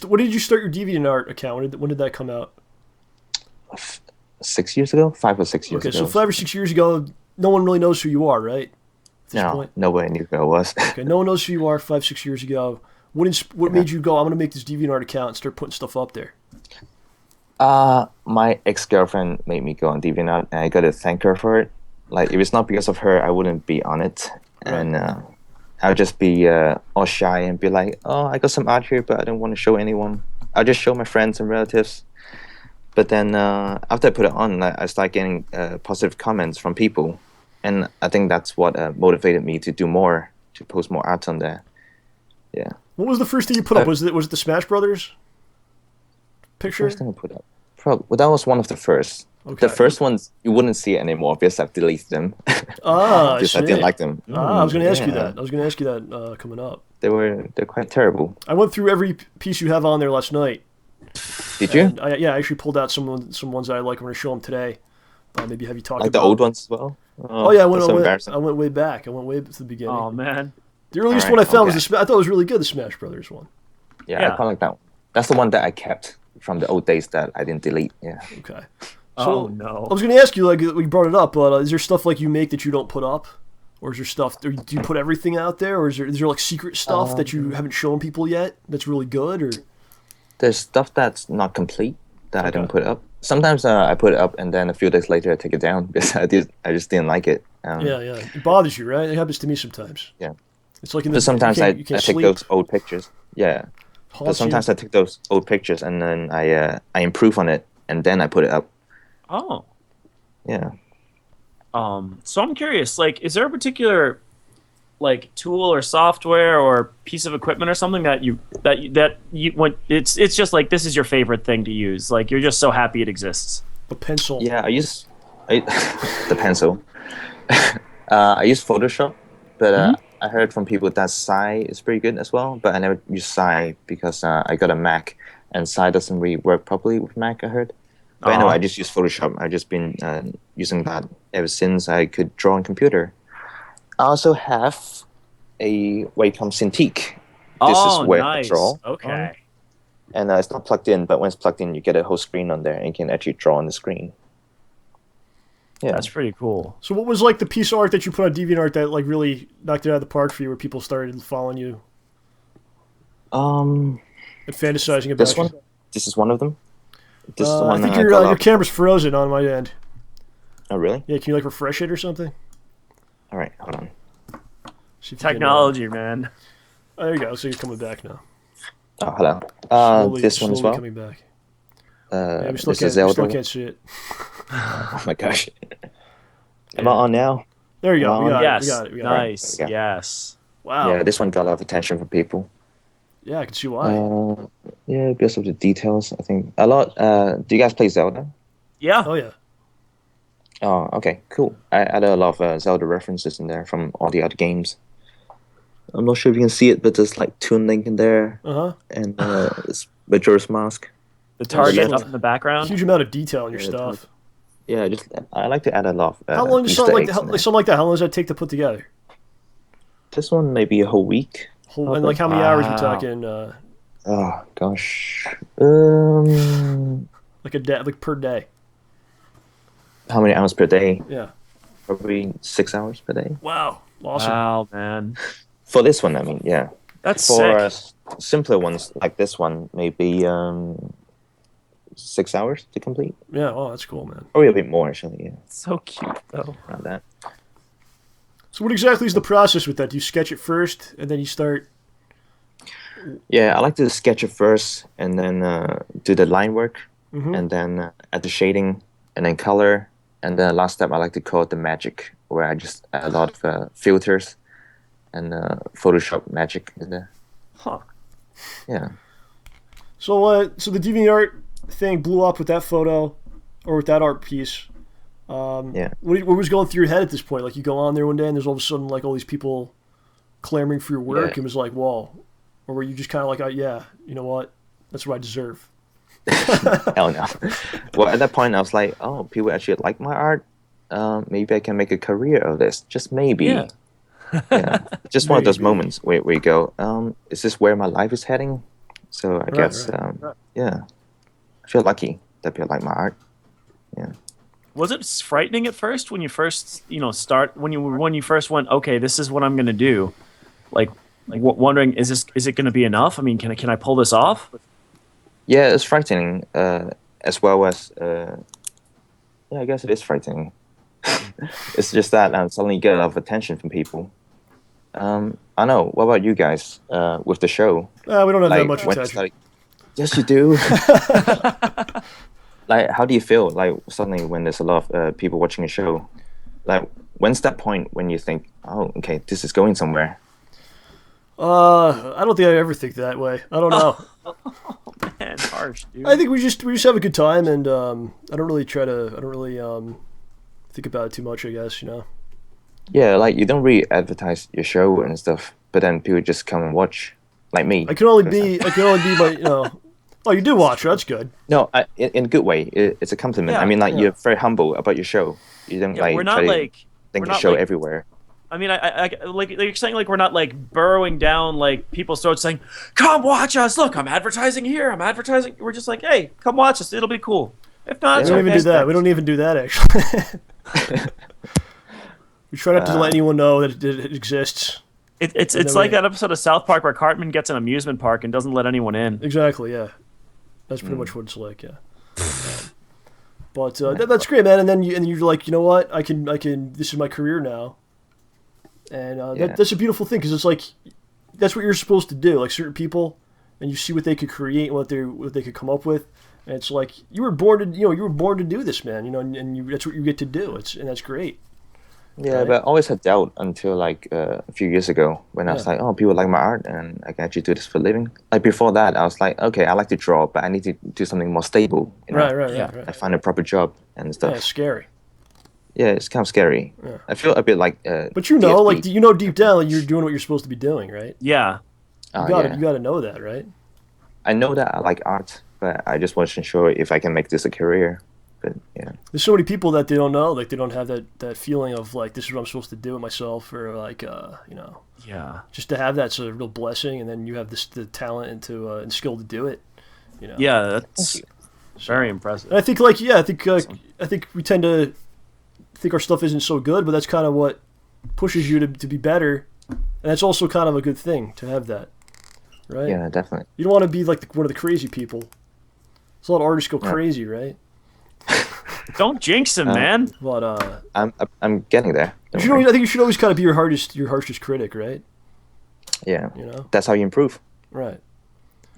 Speaker 2: When did you start your DeviantArt account? When did that come out?
Speaker 5: 6 years ago, 5 or 6 years ago.
Speaker 2: Okay, so 5 or 6 years ago, no one really knows who you are, right?
Speaker 5: No, nobody knew who I was.
Speaker 2: Okay, no one knows who you are 5, 6 years ago. What made you go, I'm going to make this DeviantArt account and start putting stuff up there?
Speaker 5: My ex-girlfriend made me go on DeviantArt, and I got to thank her for it. Like, if it's not because of her, I wouldn't be on it. Right. And I would just be all shy and be like, oh, I got some art here, but I don't want to show anyone. I'll just show my friends and relatives. But then after I put it on, I started getting positive comments from people. And I think that's what motivated me to do more, to post more art on there. Yeah.
Speaker 2: What was the first thing you put up? Was it the Smash Brothers picture?
Speaker 5: First thing I put up? Well, that was one of the first. Okay. The first ones, you wouldn't see it anymore because I've deleted them.
Speaker 2: Because
Speaker 5: I didn't like them.
Speaker 2: I was going to ask you that. I was going to ask you that coming up.
Speaker 5: They're quite terrible.
Speaker 2: I went through every piece you have on there last night.
Speaker 5: Did you?
Speaker 2: I actually pulled out some ones that I like. I'm going to show them today. Maybe have you talked
Speaker 5: like
Speaker 2: about
Speaker 5: the old ones as well?
Speaker 2: Oh yeah, I went way back. I went way to the beginning.
Speaker 4: Oh man,
Speaker 2: the earliest one I found was I thought it was really good, the Smash Brothers one.
Speaker 5: Yeah, I quite like that one. That's the one that I kept from the old days that I didn't delete. Yeah.
Speaker 2: Okay.
Speaker 4: Oh
Speaker 2: I
Speaker 4: no.
Speaker 2: was going to ask you, like, we brought it up, but is there stuff like you make that you don't put up? Or is there stuff, or do you put everything out there? Or is there like secret stuff that you haven't shown people yet that's really good? Or
Speaker 5: There's stuff that's not complete that I don't
Speaker 2: Okay.
Speaker 5: put up. Sometimes I put it up and then a few days later I take it down because I just didn't like it.
Speaker 2: yeah, it bothers you, right? It happens to me sometimes.
Speaker 5: Yeah.
Speaker 2: It's like in the
Speaker 5: But sometimes
Speaker 2: you can't
Speaker 5: I take
Speaker 2: sleep.
Speaker 5: those old pictures. Yeah. But
Speaker 2: Haunts you.
Speaker 5: sometimes I take those old pictures and then I improve on it and then I put it up.
Speaker 4: Oh.
Speaker 5: Yeah.
Speaker 4: So I'm curious, like, is there a particular like tool or software or piece of equipment or something that you when it's just like this is your favorite thing to use? Like you're just so happy it exists.
Speaker 2: A pencil.
Speaker 5: Yeah, the pencil. I use Photoshop, but I heard from people that Psy is pretty good as well. But I never use Psy because I got a Mac, and Psy doesn't really work properly with Mac. I heard. But anyway, I just use Photoshop. I've just been using that ever since I could draw on computer. I also have a Wacom Cintiq. This is where I
Speaker 4: nice.
Speaker 5: draw.
Speaker 4: Okay.
Speaker 5: And it's not plugged in, but when it's plugged in, you get a whole screen on there, and you can actually draw on the screen. Yeah,
Speaker 4: That's pretty cool.
Speaker 2: So what was like the piece of art that you put on DeviantArt that like really knocked it out of the park for you, where people started following you and fantasizing about
Speaker 5: this
Speaker 2: you?
Speaker 5: one. This is one of them. This is the
Speaker 2: I
Speaker 5: one
Speaker 2: think
Speaker 5: I got
Speaker 2: your
Speaker 5: up.
Speaker 2: camera's frozen on my end.
Speaker 5: Oh, really?
Speaker 2: Yeah, can you like refresh it or something?
Speaker 5: All right, hold on.
Speaker 2: See if you can,
Speaker 4: Technology, man.
Speaker 2: oh, there you go. So you're coming back now.
Speaker 5: Oh, hello.
Speaker 2: Slowly,
Speaker 5: This one as
Speaker 2: slowly
Speaker 5: well.
Speaker 2: coming back. Yeah, we still,
Speaker 5: this
Speaker 2: can't,
Speaker 5: is
Speaker 2: we
Speaker 5: Zelda.
Speaker 2: still can't see it.
Speaker 5: Oh my gosh. Am I on now?
Speaker 2: There you go. We got
Speaker 4: Yes.
Speaker 2: it. We got it. We got it.
Speaker 4: Nice.
Speaker 5: Yeah.
Speaker 4: Yes.
Speaker 2: Wow.
Speaker 5: Yeah, this one got a lot of attention from people.
Speaker 2: Yeah, I can see why.
Speaker 5: Yeah, because of the details, I think. A lot. Do you guys play Zelda?
Speaker 4: Yeah.
Speaker 2: Oh yeah.
Speaker 5: Oh, okay, cool. I added a lot of Zelda references in there from all the other games. I'm not sure if you can see it, but there's like Toon Link in there, and it's Majora's Mask.
Speaker 4: The target
Speaker 2: Yeah.
Speaker 4: up in the background.
Speaker 2: Huge amount of detail in your
Speaker 5: Yeah,
Speaker 2: stuff.
Speaker 5: Yeah, I like to add a lot of
Speaker 2: How long does
Speaker 5: Easter
Speaker 2: something like
Speaker 5: eggs
Speaker 2: that,
Speaker 5: in there.
Speaker 2: something like that? How long does that take to put together?
Speaker 5: This one maybe a whole week.
Speaker 2: And like how many hours we
Speaker 4: Wow.
Speaker 2: talking?
Speaker 5: Oh gosh.
Speaker 2: Like a day, like per day.
Speaker 5: How many hours per day?
Speaker 2: Yeah.
Speaker 5: Probably 6 hours per day.
Speaker 2: Wow. Awesome.
Speaker 4: Wow, man.
Speaker 5: For this one, I mean, yeah.
Speaker 4: That's
Speaker 5: For
Speaker 4: sick.
Speaker 5: simpler ones like this one, maybe 6 hours to complete.
Speaker 2: Yeah. Oh, that's cool, man.
Speaker 5: Probably a bit more actually. Yeah,
Speaker 4: So cute though.
Speaker 5: around that.
Speaker 2: So what exactly is the process with that? Do you sketch it first and then you start?
Speaker 5: Yeah, I like to sketch it first and then do the line work
Speaker 2: Mhm.
Speaker 5: and then add the shading and then color. And then the last step I like to call it the magic, where I just add a lot of filters and Photoshop magic in there.
Speaker 4: Huh.
Speaker 5: Yeah.
Speaker 2: So so the DeviantArt thing blew up with that photo, or with that art piece.
Speaker 5: Yeah.
Speaker 2: What was going through your head at this point? Like you go on there one day and there's all of a sudden like all these people clamoring for your work,
Speaker 5: Yeah.
Speaker 2: and it was like, whoa. Or were you just kind of like, yeah, you know what? That's what I deserve.
Speaker 5: Hell no. Well, at that point, I was like, oh, people actually like my art. Maybe I can make a career of this. Just maybe.
Speaker 4: Yeah.
Speaker 5: Yeah. Just one of those
Speaker 2: Maybe.
Speaker 5: moments where you go, is this where my life is heading? So I guess,
Speaker 2: right.
Speaker 5: yeah. I feel lucky that people like my art. Yeah.
Speaker 4: Was it frightening at first when you first, when you first went, okay, this is what I'm gonna do, like wondering, is it gonna be enough? I mean, can I pull this off?
Speaker 5: Yeah, it's frightening, as well as, yeah, I guess it is frightening. It's just that I suddenly get a lot of attention from people. I know. What about you guys with the show?
Speaker 2: We don't have that
Speaker 5: Like,
Speaker 2: much
Speaker 5: when you
Speaker 2: attention.
Speaker 5: started- Yes, you do. Like, how do you feel? Like, suddenly when there's a lot of people watching a show, like, when's that point when you think, oh, okay, this is going somewhere?
Speaker 2: I don't think I ever think that way. I don't know.
Speaker 4: Man, harsh, dude.
Speaker 2: I think we just have a good time, and I don't really think about it too much. I guess
Speaker 5: Yeah, like, you don't really advertise your show and stuff, but then people just come and watch, like me.
Speaker 2: I can only be my Oh, you do watch. That's good.
Speaker 5: No, in a good way. It's a compliment.
Speaker 4: Yeah,
Speaker 5: I mean, like,
Speaker 2: yeah.
Speaker 5: you're very humble about your show. You don't,
Speaker 4: Yeah,
Speaker 5: like,
Speaker 4: we're not
Speaker 5: try to
Speaker 4: like
Speaker 5: think
Speaker 4: we're
Speaker 5: the
Speaker 4: not
Speaker 5: show
Speaker 4: like-
Speaker 5: everywhere.
Speaker 4: I mean, I like you're saying, like, we're not like burrowing down like people's throats saying, "Come watch us! Look, I'm advertising here. I'm advertising." We're just like, "Hey, come watch us. It'll be cool." If not, it's
Speaker 2: We don't
Speaker 4: okay.
Speaker 2: even do that. We don't even do that, actually. We try not to let anyone know that it exists.
Speaker 4: It's like that episode of South Park where Cartman gets an amusement park and doesn't let anyone in.
Speaker 2: Exactly, yeah. That's pretty much what it's like, yeah. But that's great, man. And then you're like, you know what? I can. This is my career now. And that's a beautiful thing because it's like that's what you're supposed to do. Like certain people, and you see what they could create, what they could come up with, and it's like you were born to do this, man. You know, and that's what you get to do. And that's great.
Speaker 5: Yeah,
Speaker 2: Right.
Speaker 5: but I always had doubt until like a few years ago when I was like, oh, people like my art and I can actually do this for a living. Like before that, I was like, okay, I like to draw, but I need to do something more stable. You know?
Speaker 2: Right.
Speaker 5: I find a proper job and stuff.
Speaker 2: Yeah, it's scary.
Speaker 5: Yeah, it's kind of scary.
Speaker 2: Yeah.
Speaker 5: I feel a bit like.
Speaker 2: But you know, like deep down, like, you're doing what you're supposed to be doing, right?
Speaker 4: Yeah.
Speaker 2: You gotta know that, right?
Speaker 5: I know that I like art, but I just wasn't sure if I can make this a career. But yeah.
Speaker 2: There's so many people that they don't know, like they don't have that feeling of like this is what I'm supposed to do with myself, or like
Speaker 4: Yeah.
Speaker 2: just to have that's a real blessing, and then you have the talent and skill to do it. You know.
Speaker 4: Yeah, that's very impressive.
Speaker 2: And I think I think we tend to think our stuff isn't so good, but that's kind of what pushes you to be better, and that's also kind of a good thing to have that, right?
Speaker 5: Yeah, definitely.
Speaker 2: You don't want to be like one of the crazy people. There's a lot of artists go crazy, right?
Speaker 4: Don't jinx him, man.
Speaker 2: But
Speaker 5: I'm getting there.
Speaker 2: I think you should always kind of be your harshest critic, right?
Speaker 5: Yeah.
Speaker 2: You know.
Speaker 5: That's how you improve.
Speaker 2: Right.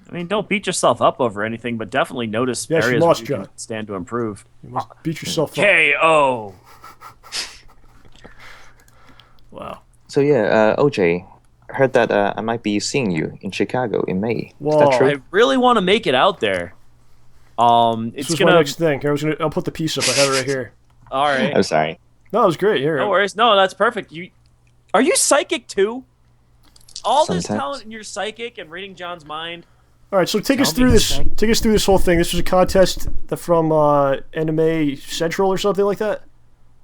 Speaker 4: I mean, don't beat yourself up over anything, but definitely notice
Speaker 2: Yes, you
Speaker 4: areas where
Speaker 2: must,
Speaker 4: you
Speaker 2: John.
Speaker 4: can stand to improve.
Speaker 2: You must beat yourself up.
Speaker 4: KO.
Speaker 2: Wow.
Speaker 5: So yeah, OJ, I heard that I might be seeing you in Chicago in May.
Speaker 2: Whoa.
Speaker 5: Is that true?
Speaker 4: I really want to make it out there.
Speaker 2: This
Speaker 4: It's
Speaker 2: was
Speaker 4: gonna.
Speaker 2: my next thing. I'll put the piece up. I have it right here.
Speaker 4: All right.
Speaker 5: I'm sorry.
Speaker 2: No, it was great. Here.
Speaker 4: No worries. No, that's perfect. Are you psychic too? All this
Speaker 5: Sometimes.
Speaker 4: talent and you're psychic and reading John's mind.
Speaker 2: All right, so take us
Speaker 4: Tell me
Speaker 2: through this.
Speaker 4: something.
Speaker 2: Take us through this whole thing. This was a contest from Anime Central or something like that,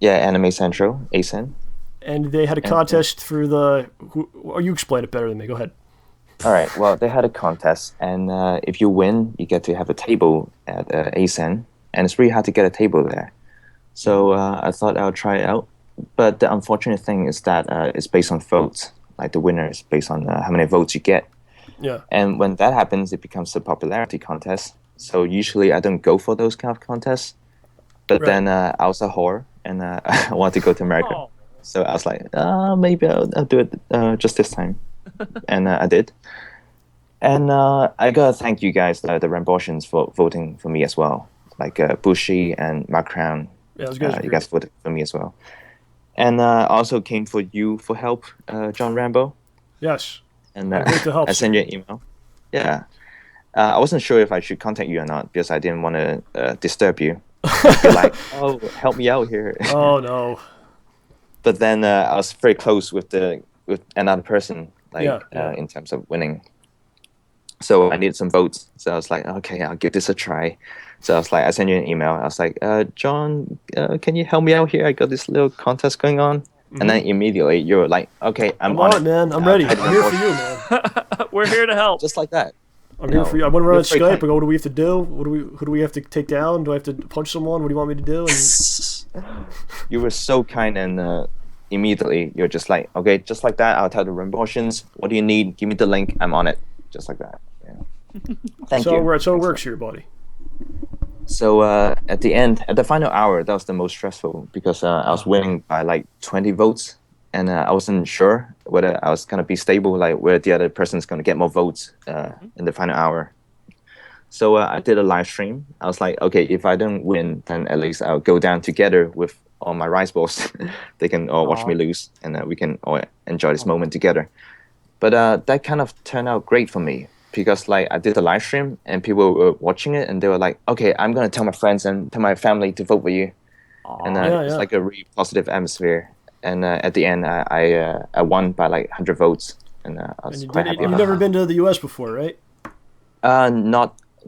Speaker 5: Yeah, Anime Central, ASEN.
Speaker 2: and they had a contest for the. Or you explain it better than me. Go ahead.
Speaker 5: All right. Well, they had a contest, and if you win, you get to have a table at ASEN, and it's really hard to get a table there. So I thought I'll try it out. But the unfortunate thing is that it's based on votes. Like the winner is based on how many votes you get.
Speaker 2: Yeah.
Speaker 5: And when that happens, it becomes a popularity contest. So usually I don't go for those kind of contests. But
Speaker 2: Right.
Speaker 5: then I was a whore, and I want to go to America.
Speaker 4: Oh.
Speaker 5: So I was like, maybe I'll do it just this time. And I did. And I gotta thank you guys, the Rambotians, for voting for me as well. Like Bushy and Mark Crown,
Speaker 2: Yeah, those guys. are
Speaker 5: you
Speaker 2: great.
Speaker 5: guys voted for me as well. And I also came for you for help, John Rambo.
Speaker 2: Yes.
Speaker 5: And
Speaker 2: great to help,
Speaker 5: I sent you an email. Yeah. I wasn't sure if I should contact you or not because I didn't want to disturb you. Be like, oh, help me out here.
Speaker 2: Oh no.
Speaker 5: But then I was very close with another person, like
Speaker 2: Yeah.
Speaker 5: in terms of winning. So I needed some votes. So I was like, okay, I'll give this a try. So I was like, I sent you an email. I was like, John, can you help me out here? I got this little contest going on. And then immediately you were like, okay, I'm on
Speaker 2: on
Speaker 5: it,
Speaker 2: it, man. I'm ready.
Speaker 5: I
Speaker 2: I'm here for you, man.
Speaker 4: We're here to help.
Speaker 5: Just like that.
Speaker 2: I'm here for you. I want to run
Speaker 5: you're
Speaker 2: on
Speaker 5: very
Speaker 2: Skype.
Speaker 5: kind.
Speaker 2: I go, what do we have to do? Who do we have to take down? Do I have to punch someone? What do you want me to do? And
Speaker 5: You were so kind, and immediately you're just like, okay, just like that. I'll tell the Rambotians, what do you need? Give me the link. I'm on it. Just like that. Yeah. Thank
Speaker 2: so
Speaker 5: you.
Speaker 2: it works here, buddy.
Speaker 5: So at the end, at the final hour, that was the most stressful because I was winning by like 20 votes, and I wasn't sure whether I was gonna be stable, like where the other person's gonna get more votes in the final hour. So I did a live stream. I was like, okay, if I don't win, then at least I'll go down together with all my rice balls. They can all watch me lose, and we can all enjoy this moment together. But that kind of turned out great for me. Because like I did the live stream and people were watching it and they were like, okay, I'm gonna tell my friends and tell my family to vote for you, and it's like a really positive atmosphere. And at the end, I won by like 100 votes, and I was quite happy.
Speaker 2: You've
Speaker 5: about
Speaker 2: never been to the U.S. before, right?
Speaker 5: it.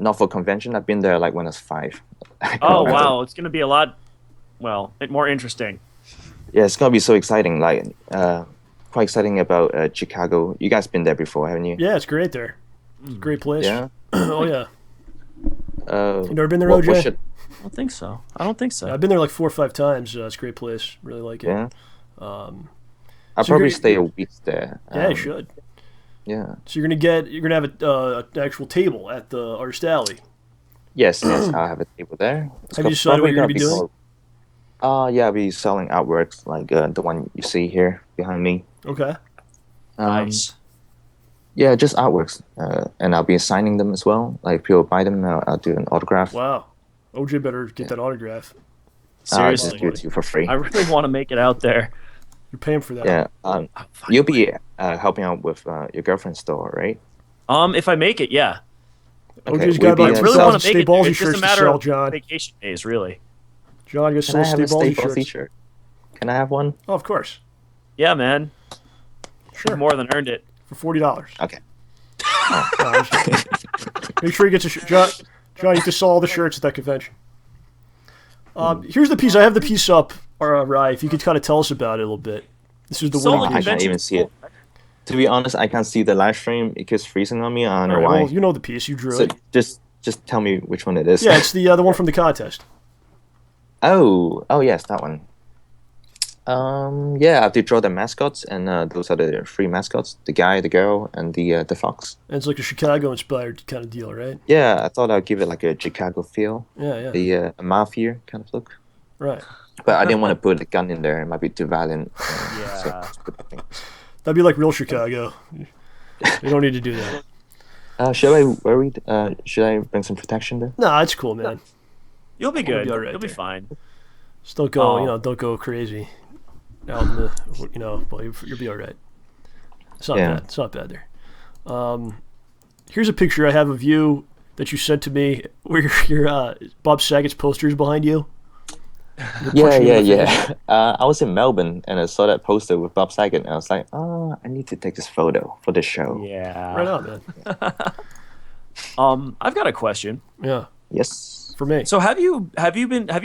Speaker 5: Not for convention. I've been there like when I was 5.
Speaker 4: Oh wow, it's gonna be a lot. Well, more interesting.
Speaker 5: Yeah, it's gonna be so exciting. Like quite exciting about Chicago. You guys been there before, haven't you?
Speaker 2: Yeah, it's great there. It's a great place.
Speaker 5: Yeah.
Speaker 2: Oh yeah.
Speaker 5: You
Speaker 2: never been there, OJ?
Speaker 4: don't think so. I don't think so.
Speaker 2: I've been there like 4 or 5 times. It's a great place. Really like it.
Speaker 5: Yeah.
Speaker 2: So
Speaker 5: I'll probably stay a week there.
Speaker 2: Yeah, you should.
Speaker 5: Yeah.
Speaker 2: So you're gonna have an actual table at the Artist Alley.
Speaker 5: Yes, I'll have a table there.
Speaker 2: Have you decided what you're gonna be doing?
Speaker 5: Yeah, I'll be selling artworks like the one you see here behind me.
Speaker 2: Okay.
Speaker 4: Nice.
Speaker 5: Yeah, just artworks, and I'll be signing them as well. Like people buy them, I'll do an autograph.
Speaker 2: Wow. OJ better get that autograph.
Speaker 5: I'll just
Speaker 4: Seriously,
Speaker 5: do it to you for free.
Speaker 4: I really want to make it out there.
Speaker 2: You're paying for that.
Speaker 5: Yeah. You'll be helping out with your girlfriend's store, right?
Speaker 4: If I make it, yeah.
Speaker 2: OJ's got about
Speaker 4: I really want to make it.
Speaker 2: StayBallsy
Speaker 4: It's just
Speaker 2: shirts
Speaker 4: a
Speaker 2: to
Speaker 4: matter
Speaker 2: sell,
Speaker 4: of
Speaker 2: John.
Speaker 4: vacation days, really.
Speaker 2: John, you
Speaker 5: Can I
Speaker 2: sell
Speaker 5: have a
Speaker 2: StayBallsy
Speaker 5: StayBallsy
Speaker 2: shirts.
Speaker 5: shirt? Can I have one?
Speaker 2: Oh, of course.
Speaker 4: Yeah, man.
Speaker 2: Sure.
Speaker 4: You've more than earned it.
Speaker 2: For $40.
Speaker 5: Okay.
Speaker 2: Make sure he gets a shirt. John, you can sell all the shirts at that convention. Here's the piece. I have the piece up, Rye, if you could kind of tell us about it a little bit. This is the
Speaker 4: Sold
Speaker 2: winning
Speaker 4: the
Speaker 5: I
Speaker 2: piece.
Speaker 5: can't even see it. To be honest, I can't see the live stream. It keeps freezing on me. I don't know
Speaker 2: All right,
Speaker 5: why.
Speaker 2: well, you know the piece. You drew
Speaker 5: So
Speaker 2: it.
Speaker 5: just tell me which one it is.
Speaker 2: Yeah, it's the one from the contest.
Speaker 5: Oh, yes, that one. Yeah, I have to draw the mascots, and those are the 3 mascots: the guy, the girl, and the fox.
Speaker 2: And it's like a Chicago-inspired kind of deal, right?
Speaker 5: Yeah, I thought I'd give it like a Chicago feel,
Speaker 2: Yeah, yeah.
Speaker 5: the a mafia kind of look.
Speaker 2: Right.
Speaker 5: But I didn't want to put a gun in there; it might be too violent.
Speaker 4: Yeah.
Speaker 5: So just put that thing.
Speaker 2: That'd be like real Chicago. You don't need to do that.
Speaker 5: Should I bring some protection there?
Speaker 2: Nah, it's cool, man.
Speaker 4: You'll be good.
Speaker 2: be all right
Speaker 4: You'll be
Speaker 2: there.
Speaker 4: fine.
Speaker 2: Just don't go,
Speaker 4: Oh.
Speaker 2: don't go crazy. Out in the, well, you'll be all right. It's not
Speaker 5: Yeah.
Speaker 2: bad. It's not bad there. Here's a picture I have of you that you sent to me, where your Bob Saget's posters behind you. You're punching him in the face.
Speaker 5: I was in Melbourne and I saw that poster with Bob Saget, and I was like, oh, I need to take this photo for this show.
Speaker 4: Yeah.
Speaker 2: Right on, man.
Speaker 4: I've got a question.
Speaker 2: Yeah,
Speaker 5: Yes.
Speaker 2: for me.
Speaker 4: So have you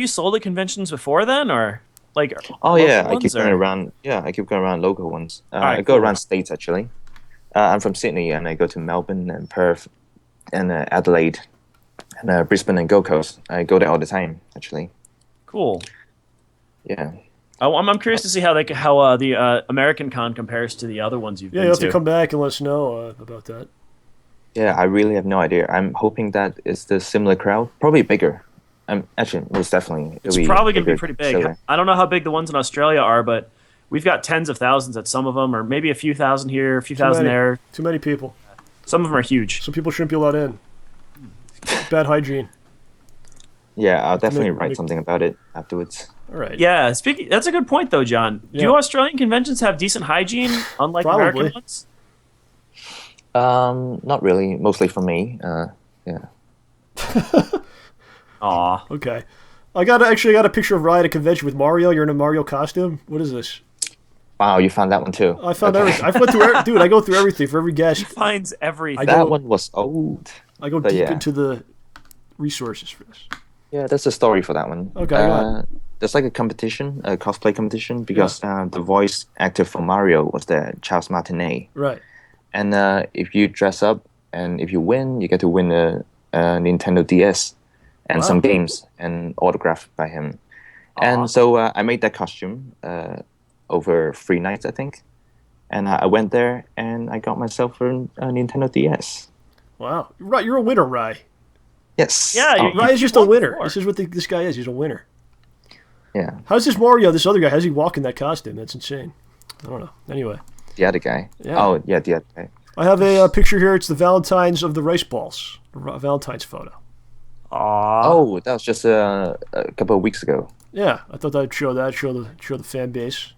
Speaker 4: sold at conventions before then, or like?
Speaker 5: Oh yeah,
Speaker 4: local
Speaker 5: I keep
Speaker 4: ones,
Speaker 5: going
Speaker 4: or-
Speaker 5: around. Yeah, I keep going around local ones.
Speaker 4: Alright,
Speaker 5: I go
Speaker 4: cool.
Speaker 5: around states actually. I'm from Sydney, and I go to Melbourne and Perth, and Adelaide, and Brisbane and Gold Coast. I go there all the time actually.
Speaker 4: Cool.
Speaker 5: Yeah.
Speaker 4: I'm curious to see how the American Con compares to the other ones you've
Speaker 2: Yeah,
Speaker 4: been
Speaker 2: you have
Speaker 4: to.
Speaker 2: to come back and let us know about that.
Speaker 5: Yeah, I really have no idea. I'm hoping that it's the similar crowd, probably bigger. Actually, most definitely.
Speaker 4: It's probably going to be pretty big.
Speaker 5: show there.
Speaker 4: I don't know how big the ones in Australia are, but we've got tens of thousands at some of them, or maybe a few thousand here, a few thousand
Speaker 2: many.
Speaker 4: there.
Speaker 2: Too many people.
Speaker 4: Some of them are huge.
Speaker 2: Some people shouldn't be allowed in. Bad hygiene.
Speaker 5: Yeah, I'll definitely
Speaker 2: Make-
Speaker 5: write something about it afterwards.
Speaker 2: All right.
Speaker 4: Yeah, that's a good point though, John.
Speaker 2: Yeah.
Speaker 4: Do Australian conventions have decent hygiene, unlike
Speaker 2: Probably.
Speaker 4: American ones?
Speaker 5: Not really. Mostly for me. Yeah.
Speaker 4: Aw.
Speaker 2: Okay. I got a picture of Ryan at a convention with Mario. You're in a Mario costume. What is this?
Speaker 5: Wow, you found that one too.
Speaker 2: I found everything. I went through, dude. I go through everything for every guest.
Speaker 4: Finds everything.
Speaker 5: That
Speaker 2: go-
Speaker 5: one was old.
Speaker 2: I go
Speaker 5: But
Speaker 2: deep
Speaker 5: yeah.
Speaker 2: into the resources for this.
Speaker 5: Yeah, that's the story for that one.
Speaker 2: Okay, go on.
Speaker 5: There's like a competition, a cosplay competition, because the voice actor for Mario was there, Charles Martinet.
Speaker 2: Right.
Speaker 5: And if you dress up and if you win, you get to win a Nintendo DS and
Speaker 2: Wow.
Speaker 5: some games and autographed by him. And so I made that costume over 3 nights, I think. And I went there and I got myself a Nintendo DS.
Speaker 2: Wow. Right. You're a winner, Rye.
Speaker 5: Yes.
Speaker 4: Yeah, you-
Speaker 2: Rye is just a
Speaker 4: won
Speaker 2: winner.
Speaker 4: before.
Speaker 2: This is what this guy is. He's a winner.
Speaker 5: Yeah.
Speaker 2: How's this Mario, this other guy? How's he walk in that costume? That's insane. I don't know. Anyway.
Speaker 5: The other guy.
Speaker 2: Yeah.
Speaker 5: Oh, yeah, the other guy.
Speaker 2: I have a picture here. It's the Valentine's of the rice balls. Valentine's photo.
Speaker 4: Aw.
Speaker 5: Oh, that was just a couple of weeks ago.
Speaker 2: Yeah, I thought I'd show that. Show the fan base.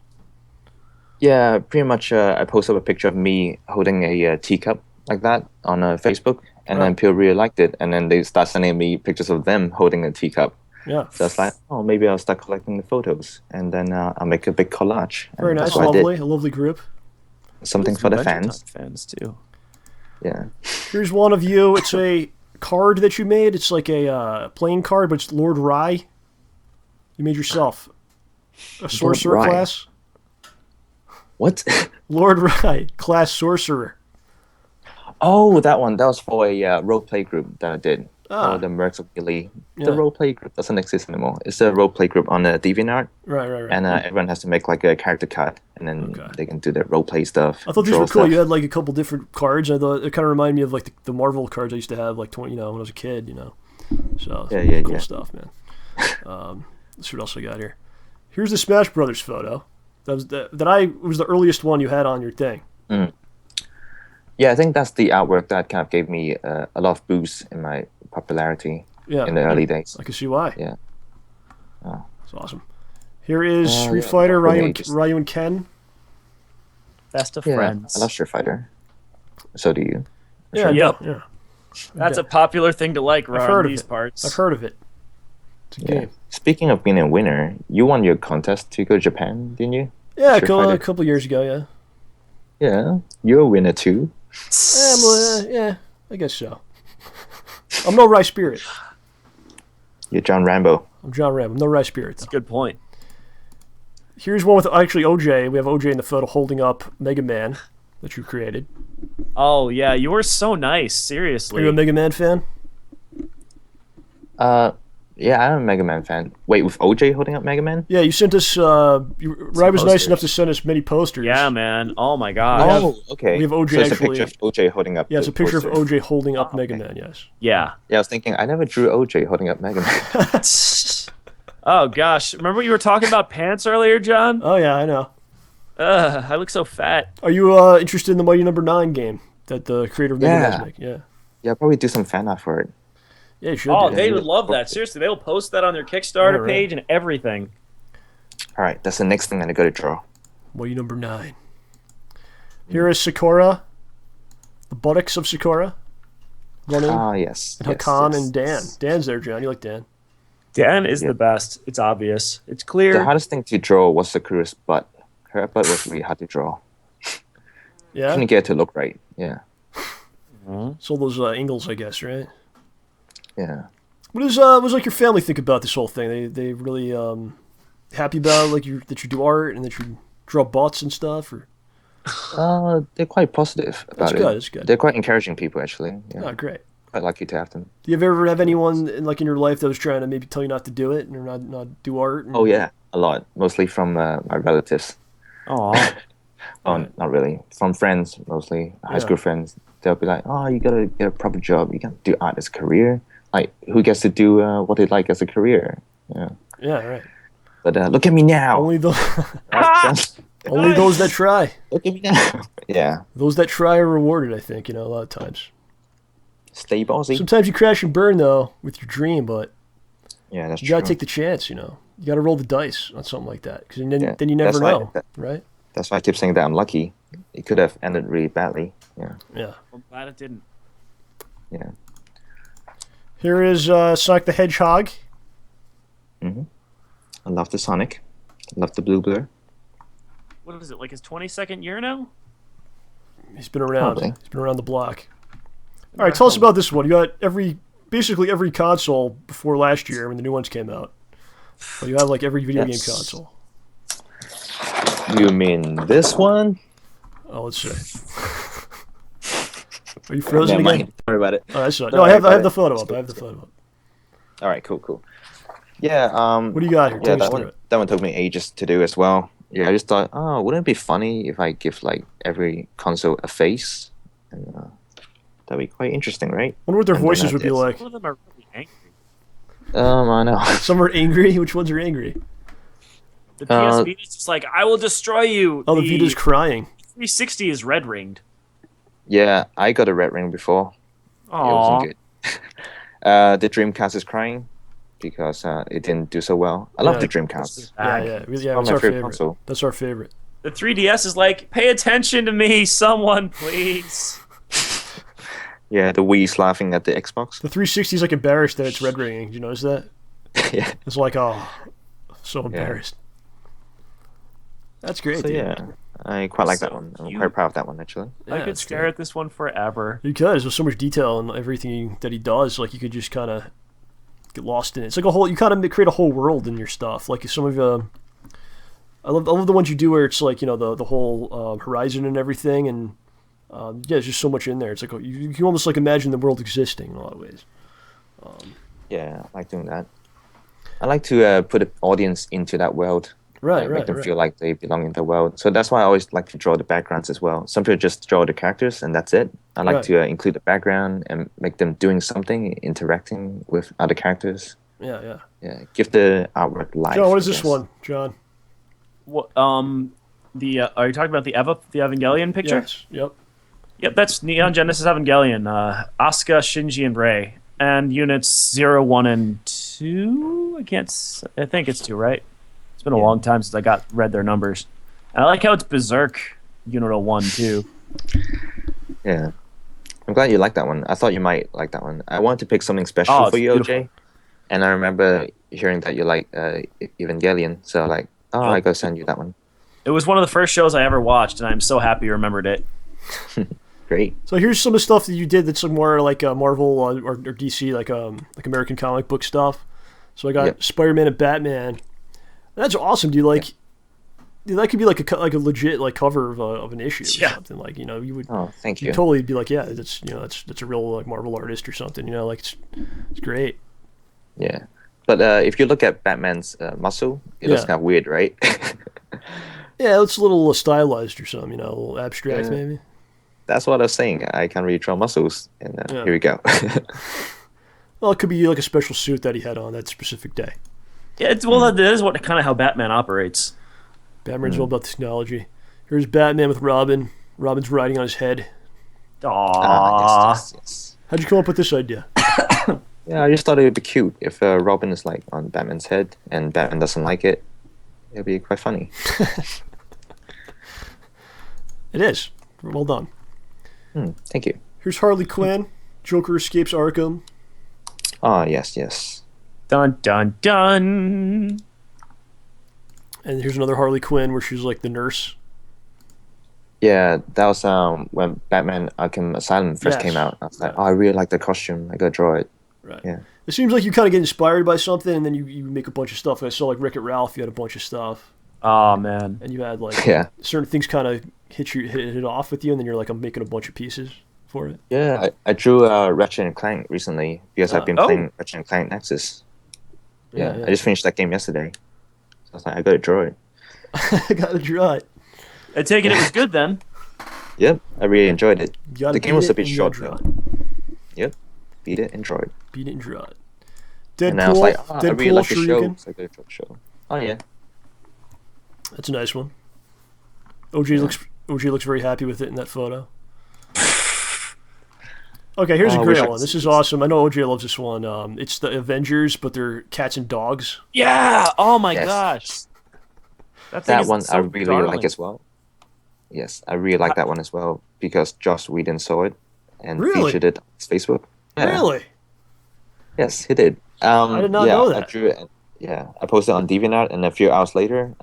Speaker 5: Yeah, pretty much. I posted up a picture of me holding a teacup like that on Facebook, and then
Speaker 2: Right.
Speaker 5: people really liked it, and then they start sending me pictures of them holding a teacup.
Speaker 2: Yeah.
Speaker 5: So it's like, oh, maybe I'll start collecting the photos, and then I'll make a big collage. And
Speaker 2: Very nice.
Speaker 5: that's what I did.
Speaker 2: Lovely. A lovely group.
Speaker 5: Something for the
Speaker 4: Adventure
Speaker 5: fans.
Speaker 4: Time fans too.
Speaker 5: Yeah.
Speaker 2: Here's one of you. It's a card that you made. It's like a playing card, but it's Lord Rye. You made yourself. A sorcerer
Speaker 5: Rye.
Speaker 2: class.
Speaker 5: What?
Speaker 2: Lord Rye, class sorcerer.
Speaker 5: Oh, that one. That was for a role play group that I did. or the Mercs of Melee.
Speaker 2: Yeah.
Speaker 5: The roleplay group doesn't exist anymore. It's a roleplay group on DeviantArt,
Speaker 2: Right.
Speaker 5: and everyone has to make like a character card, and then they can do their roleplay stuff.
Speaker 2: I thought these
Speaker 5: draw
Speaker 2: were cool.
Speaker 5: stuff.
Speaker 2: You had like a couple different cards. I thought it kind of reminded me of like the Marvel cards I used to have like 20, when I was a kid. So cool stuff, man. Let's see what else I got here. Here's the Smash Brothers photo. That was the earliest one you had on your thing.
Speaker 5: Mm. Yeah, I think that's the artwork that kind of gave me a lot of boost in my popularity in the early days.
Speaker 2: I can see why.
Speaker 5: Yeah.
Speaker 2: It's awesome. Here is Street Fighter, Ryu and Ken.
Speaker 4: Best of friends.
Speaker 5: I love Street Fighter. So do you?
Speaker 2: Yeah,
Speaker 4: Yep.
Speaker 2: yeah.
Speaker 4: That's a popular thing to like around these parts.
Speaker 2: I've heard of it. It's a game.
Speaker 5: Speaking of being a winner, you won your contest to go to Japan, didn't you?
Speaker 2: Yeah,
Speaker 5: Street
Speaker 2: a couple years ago, yeah.
Speaker 5: Yeah, you're a winner too.
Speaker 2: Yeah, I guess so. I'm no Rye Spirit.
Speaker 5: You're John Rambo.
Speaker 2: I'm John Rambo. I'm no Rye Spirit, though.
Speaker 4: Good point.
Speaker 2: Here's one with actually OJ. We have OJ in the photo holding up Mega Man that you created.
Speaker 4: Oh, yeah, you were so nice, seriously.
Speaker 2: Are you a Mega Man fan?
Speaker 5: Yeah, I'm a Mega Man fan. Wait, with OJ holding up Mega Man?
Speaker 2: Yeah, you sent us. Rye was nice enough to send us many posters.
Speaker 4: Yeah, man. Oh my gosh.
Speaker 5: Oh, okay.
Speaker 2: We have OJ
Speaker 5: so it's
Speaker 2: actually.
Speaker 5: a picture of OJ holding up.
Speaker 2: Yeah, it's a picture
Speaker 5: poster.
Speaker 2: of OJ holding up Mega Man. Yes.
Speaker 4: Yeah.
Speaker 5: Yeah, I was thinking I never drew OJ holding up Mega Man.
Speaker 4: Oh gosh. Remember you were talking about pants earlier, John?
Speaker 2: Oh yeah, I know.
Speaker 4: I look so fat.
Speaker 2: Are you interested in the Mighty Number 9 game that the creator of Mega Man's making? Yeah.
Speaker 5: Yeah, I'll probably do some fan art for it.
Speaker 2: Yeah, you should.
Speaker 4: Oh,
Speaker 2: do.
Speaker 4: they would love that. Seriously, they will post that on their Kickstarter page and everything.
Speaker 5: All right, that's the next thing I got to draw.
Speaker 2: Mighty Number 9. Here is Sakura, the buttocks of Sakura, running.
Speaker 5: Ah, yes.
Speaker 2: And Hakan and Dan. Dan's there, John. You like Dan?
Speaker 4: Dan is the best. It's obvious. It's clear.
Speaker 5: The hardest thing to draw was Sakura's butt. Her butt was really hard to draw.
Speaker 2: Yeah.
Speaker 5: Couldn't get it to look right. Yeah.
Speaker 2: So those angles, I guess, right?
Speaker 5: Yeah.
Speaker 2: What does like your family think about this whole thing? They really happy about that you do art and that you draw butts and stuff, or?
Speaker 5: They're quite positive about it.
Speaker 2: That's good.
Speaker 5: They're quite encouraging people, actually. Yeah.
Speaker 2: Oh, great.
Speaker 5: Quite lucky to have them.
Speaker 2: Do you ever have anyone in your life that was trying to maybe tell you not to do it or not do art?
Speaker 5: Oh yeah, a lot. Mostly from my relatives.
Speaker 4: Aw.
Speaker 5: Not really. From friends, mostly high school friends. They'll be like, "Oh, you gotta get a proper job. You can't do art as a career. Like, who gets to do what they like as a career?" Yeah.
Speaker 2: Yeah, right.
Speaker 5: But look at me now.
Speaker 2: Only those that try.
Speaker 5: Look at me now. Yeah.
Speaker 2: Those that try are rewarded, I think, a lot of times.
Speaker 5: StayBallsy.
Speaker 2: Sometimes you crash and burn, though, with your dream, but
Speaker 5: yeah, that's
Speaker 2: you
Speaker 5: true.
Speaker 2: got to take the chance, You got to roll the dice on something like that, because then you never
Speaker 5: that's
Speaker 2: know,
Speaker 5: why,
Speaker 2: right?
Speaker 5: That's why I keep saying that I'm lucky. It could have ended really badly. Yeah.
Speaker 2: Yeah.
Speaker 4: I'm glad it didn't.
Speaker 5: Yeah.
Speaker 2: Here is Sonic the Hedgehog.
Speaker 5: Mm-hmm. I love the Sonic. I love the blue blur.
Speaker 4: What is it, like his 22nd year now?
Speaker 2: He's been around.
Speaker 5: Probably.
Speaker 2: He's been around the block. All right, tell us about this one. You got basically every console before last year when the new ones came out. But you have like every video game console.
Speaker 5: You mean this one?
Speaker 2: Oh, let's see. Are you frozen
Speaker 5: Never
Speaker 2: again?
Speaker 5: mind. Don't worry about it.
Speaker 2: Oh, that's right. No, I have the photo up. I have the photo up.
Speaker 5: All right, cool. Yeah.
Speaker 2: What do you got here?
Speaker 5: Yeah,
Speaker 2: Take us through it.
Speaker 5: that one took me ages to do as well. Yeah, I just thought, wouldn't it be funny if I give like every console a face? And that'd be quite interesting, right?
Speaker 2: I wonder what their
Speaker 5: And then
Speaker 2: voices
Speaker 5: I
Speaker 2: would be
Speaker 5: did.
Speaker 2: like.
Speaker 4: Some of them are really angry.
Speaker 5: I know.
Speaker 2: Some are angry. Which ones are angry?
Speaker 4: The PS Vita is just like, I will destroy you.
Speaker 2: Oh, the Vita's crying.
Speaker 4: 360 is red ringed.
Speaker 5: Yeah, I got a red ring before.
Speaker 4: Aww.
Speaker 5: It wasn't good. The Dreamcast is crying because it didn't do so well. I love the Dreamcast.
Speaker 2: Yeah.
Speaker 5: It's
Speaker 2: That's
Speaker 5: my
Speaker 2: our
Speaker 5: favorite
Speaker 2: favorite.
Speaker 5: console.
Speaker 2: That's our favorite.
Speaker 4: The 3DS is like, pay attention to me, someone, please.
Speaker 5: Yeah, the Wii's laughing at the Xbox.
Speaker 2: The 360 is like embarrassed that it's red ringing. Did you notice that?
Speaker 5: Yeah.
Speaker 2: It's like, so embarrassed. That's great,
Speaker 5: So
Speaker 2: dude.
Speaker 5: yeah, I quite like that
Speaker 4: So
Speaker 5: one. I'm
Speaker 4: cute.
Speaker 5: quite proud of that one actually.
Speaker 4: I could
Speaker 2: that's
Speaker 4: stare
Speaker 2: great.
Speaker 4: at this one forever.
Speaker 2: Because there's so much detail in everything that he does. Like, you could just kind of get lost in it. It's like you kind of create a whole world in your stuff. Like some of I love the ones you do where it's like, the whole horizon and everything, and there's just so much in there. It's like you can almost like imagine the world existing in a lot of ways.
Speaker 5: Yeah, I like doing that. I like to put the audience into that world.
Speaker 2: Right,
Speaker 5: Make them feel like they belong in the world. So that's why I always like to draw the backgrounds as well. Some people just draw the characters and that's it. I like to include the background and make them doing something, interacting with other characters.
Speaker 2: Yeah.
Speaker 5: Yeah, give the artwork life.
Speaker 2: John, what is this one, John?
Speaker 4: What? Are you talking about the Evangelion picture?
Speaker 2: Yes. Yep.
Speaker 4: Yep, that's Neon Genesis Evangelion. Asuka, Shinji, and Rei, and units 0, 1, and 2. I think it's 2, right? It's been a long time since I read their numbers. And I like how it's Berserk Unit 1 too.
Speaker 5: Yeah. I'm glad you like that one. I thought you might like that one. I wanted to pick something special for you,
Speaker 4: beautiful.
Speaker 5: OJ. And I remember hearing that you like Evangelion, so like, I gotta send you that one.
Speaker 4: It was one of the first shows I ever watched, and I'm so happy you remembered it.
Speaker 5: Great.
Speaker 2: So here's some of the stuff that you did that's like more like Marvel or DC, like American comic book stuff. So I got Spider-Man and Batman. That's awesome, dude. Like, dude, that could be like a legit like cover of an issue or something. Like, you would.
Speaker 5: Oh, thank you.
Speaker 2: You'd totally be like, that's that's a real like Marvel artist or something. Like it's great.
Speaker 5: Yeah, but if you look at Batman's muscle, it looks kind of weird, right?
Speaker 2: Yeah, it's a little stylized or something. A little abstract maybe.
Speaker 5: That's what I was saying. I can't really draw muscles, and here we go.
Speaker 2: Well, it could be like a special suit that he had on that specific day.
Speaker 4: Yeah, that is what kind of how Batman operates.
Speaker 2: Batman's all about technology. Here's Batman with Robin. Robin's riding on his head.
Speaker 4: Aww.
Speaker 5: Yes.
Speaker 2: How'd you come up with this idea?
Speaker 5: Yeah, I just thought it would be cute if Robin is like on Batman's head and Batman doesn't like it. It'd be quite funny.
Speaker 2: It is. Well done.
Speaker 5: Thank you.
Speaker 2: Here's Harley Quinn. Joker escapes Arkham.
Speaker 5: Yes.
Speaker 4: Dun dun dun.
Speaker 2: And here's another Harley Quinn where she's like the nurse.
Speaker 5: Yeah, that was when Batman Arkham Asylum first came out. I was like, I really like the costume. I gotta draw it.
Speaker 2: Right.
Speaker 5: Yeah.
Speaker 2: It seems like you kind of get inspired by something, and then you make a bunch of stuff. I saw like Wreck-It Ralph. You had a bunch of stuff.
Speaker 4: Oh man.
Speaker 2: And you had like certain things kind of hit it off with you, and then you're like, I'm making a bunch of pieces for it.
Speaker 5: Yeah, I drew Ratchet and Clank recently because I've been playing Ratchet and Clank Nexus. Yeah, I just finished that game yesterday. So I was like, I gotta draw it.
Speaker 2: I gotta draw it.
Speaker 4: I take it was good then.
Speaker 5: Yep, I really enjoyed it. The game was a bit short
Speaker 2: though.
Speaker 5: Yep, beat it and draw it.
Speaker 2: Beat it and draw it.
Speaker 5: Deadpool, and I was like, I really like the show,
Speaker 2: Shuriken.
Speaker 5: so I gotta draw the show. Oh yeah.
Speaker 2: That's a nice one. OJ looks very happy with it in that photo. Okay, here's a great one. This is awesome. I know OJ loves this one. It's the Avengers, but they're cats and dogs.
Speaker 4: Yeah. Oh my gosh.
Speaker 5: That one I really like as well. Yes, I really like that one as well because Joss Whedon saw it and featured it on his Facebook. Yeah.
Speaker 2: Really?
Speaker 5: Yes, he did.
Speaker 2: I did not know that.
Speaker 5: I drew it. Yeah, I posted it on DeviantArt, and a few hours later,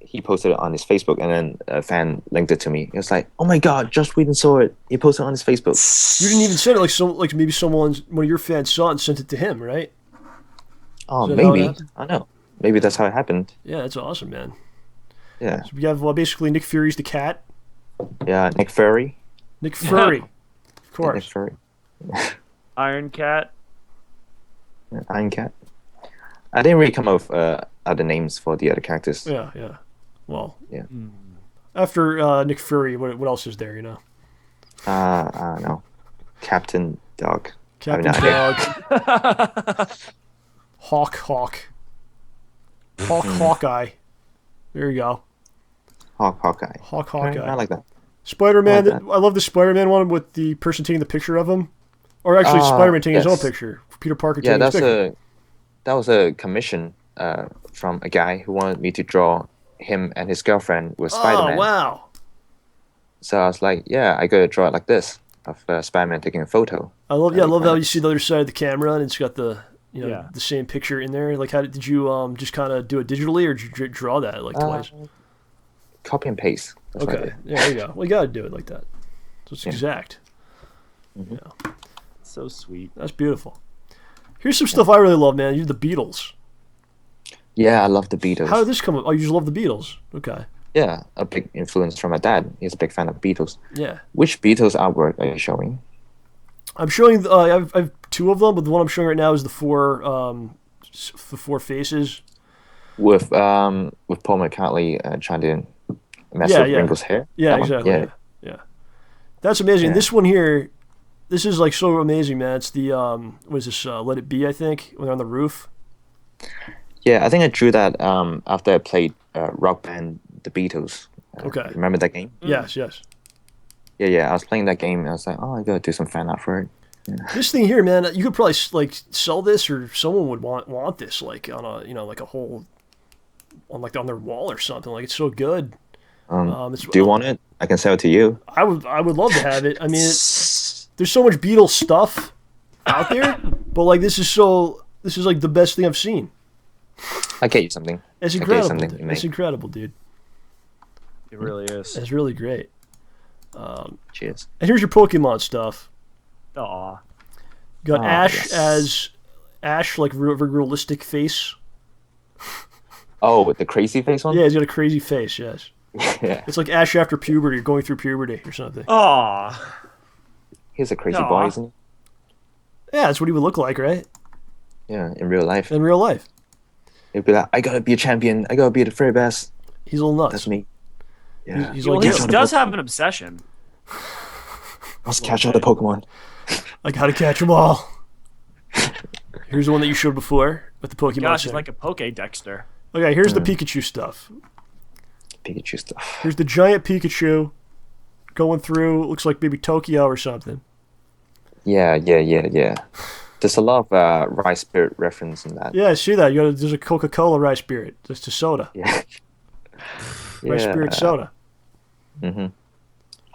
Speaker 5: he posted it on his Facebook, and then a fan linked it to me. It was like, "Oh my God, Joss Whedon saw it. He posted it on his Facebook."
Speaker 2: You didn't even send it. Like maybe one of your fans saw it and sent it to him, right?
Speaker 5: Oh, maybe. I don't know. Maybe that's how it happened.
Speaker 2: Yeah, that's awesome, man.
Speaker 5: Yeah.
Speaker 2: So we have basically Nick Fury's the cat.
Speaker 5: Yeah, Nick Fury.
Speaker 2: Nick Fury, of course.
Speaker 5: Nick Fury.
Speaker 4: Iron Cat.
Speaker 5: Iron Cat. I didn't really come up with other names for the other characters.
Speaker 2: Yeah. Well,
Speaker 5: yeah.
Speaker 2: After Nick Fury, what else is there?
Speaker 5: I don't know. Captain Dog.
Speaker 2: Captain Dog. Hawkeye. Hawkeye. There you go.
Speaker 5: Hawkeye.
Speaker 2: Hawkeye.
Speaker 5: I like that.
Speaker 2: Spider-Man. I love the Spider-Man one with the person taking the picture of him. Or actually, Spider-Man taking his own picture. Peter Parker taking his picture.
Speaker 5: That was a commission from a guy who wanted me to draw him and his girlfriend with Spider-Man.
Speaker 2: Oh, wow.
Speaker 5: So I was like, yeah, I gotta draw it like this, of Spider-Man taking a photo.
Speaker 2: I love how you see the other side of the camera and it's got the the same picture in there. Like, how did you just kind of do it digitally, or did you draw that like twice?
Speaker 5: Copy and paste. That's
Speaker 2: okay, yeah, there you go. Well, you gotta do it like that. So it's exact.
Speaker 5: Mm-hmm.
Speaker 2: Yeah.
Speaker 4: So sweet.
Speaker 2: That's beautiful. Here's some stuff I really love, man. You're the Beatles.
Speaker 5: Yeah, I love the Beatles.
Speaker 2: How did this come up? Oh, you just love the Beatles. Okay.
Speaker 5: Yeah, a big influence from my dad. He's a big fan of Beatles.
Speaker 2: Yeah.
Speaker 5: Which Beatles artwork are you showing?
Speaker 2: I'm showing. I have two of them, but the one I'm showing right now is the four faces.
Speaker 5: With Paul McCartney trying to mess with Ringo's hair.
Speaker 2: Yeah,
Speaker 5: That one?
Speaker 2: exactly. Yeah. That's amazing.
Speaker 5: Yeah.
Speaker 2: This one here, this is like so amazing, man. It's the what is this? Let It Be, I think, when they're on the roof.
Speaker 5: Yeah, I think I drew that after I played Rock Band The Beatles.
Speaker 2: Okay.
Speaker 5: Remember that game?
Speaker 2: Yes.
Speaker 5: Yeah. I was playing that game and I was like, oh, I gotta do some fan art for it. Yeah.
Speaker 2: This thing here, man, you could probably like sell this, or someone would want this, like on a like a whole on their wall or something. Like, it's so good.
Speaker 5: Do you want it? I can sell it to you.
Speaker 2: I would love to have it. I mean, there's so much Beatles stuff out there, but like this is like the best thing I've seen.
Speaker 5: I'll get you something.
Speaker 2: It's
Speaker 5: I'll get you
Speaker 2: incredible.
Speaker 5: something
Speaker 2: Dude. It's incredible, dude.
Speaker 4: It really is.
Speaker 2: It's really great.
Speaker 5: Cheers.
Speaker 2: And here's your Pokemon stuff.
Speaker 4: Aw.
Speaker 2: You got
Speaker 5: Oh,
Speaker 2: Ash
Speaker 5: yes.
Speaker 2: as Ash, like very realistic face.
Speaker 5: Oh, with the crazy face one?
Speaker 2: Yeah, he's got a crazy face. Yes,
Speaker 5: Yeah.
Speaker 2: it's like Ash after puberty, or going through puberty or something.
Speaker 4: Aw.
Speaker 5: He's a crazy
Speaker 4: Aw.
Speaker 5: boy, isn't he?
Speaker 2: Yeah, that's what he would look like, right?
Speaker 5: Yeah, in real life.
Speaker 2: In real life,
Speaker 5: He'd be like, I gotta be a champion. I gotta be the very best.
Speaker 2: he's a little nuts.
Speaker 5: That's me. Yeah.
Speaker 2: He's
Speaker 4: Well,
Speaker 2: like,
Speaker 4: he does have an obsession.
Speaker 5: Let's catch all the Pokemon.
Speaker 2: I gotta catch them all. Here's the one that you showed before with the Pokemon.
Speaker 4: Gosh, he's
Speaker 2: Center.
Speaker 4: like a Pokédexter.
Speaker 2: Okay, here's the Pikachu stuff.
Speaker 5: Pikachu stuff.
Speaker 2: Here's the giant Pikachu going through. Looks like maybe Tokyo or something.
Speaker 5: Yeah. There's a lot of Rice Spirit reference in that.
Speaker 2: Yeah, I see that. There's a Coca-Cola Rice Spirit. That's to soda.
Speaker 5: Yeah.
Speaker 2: Rice Spirit soda.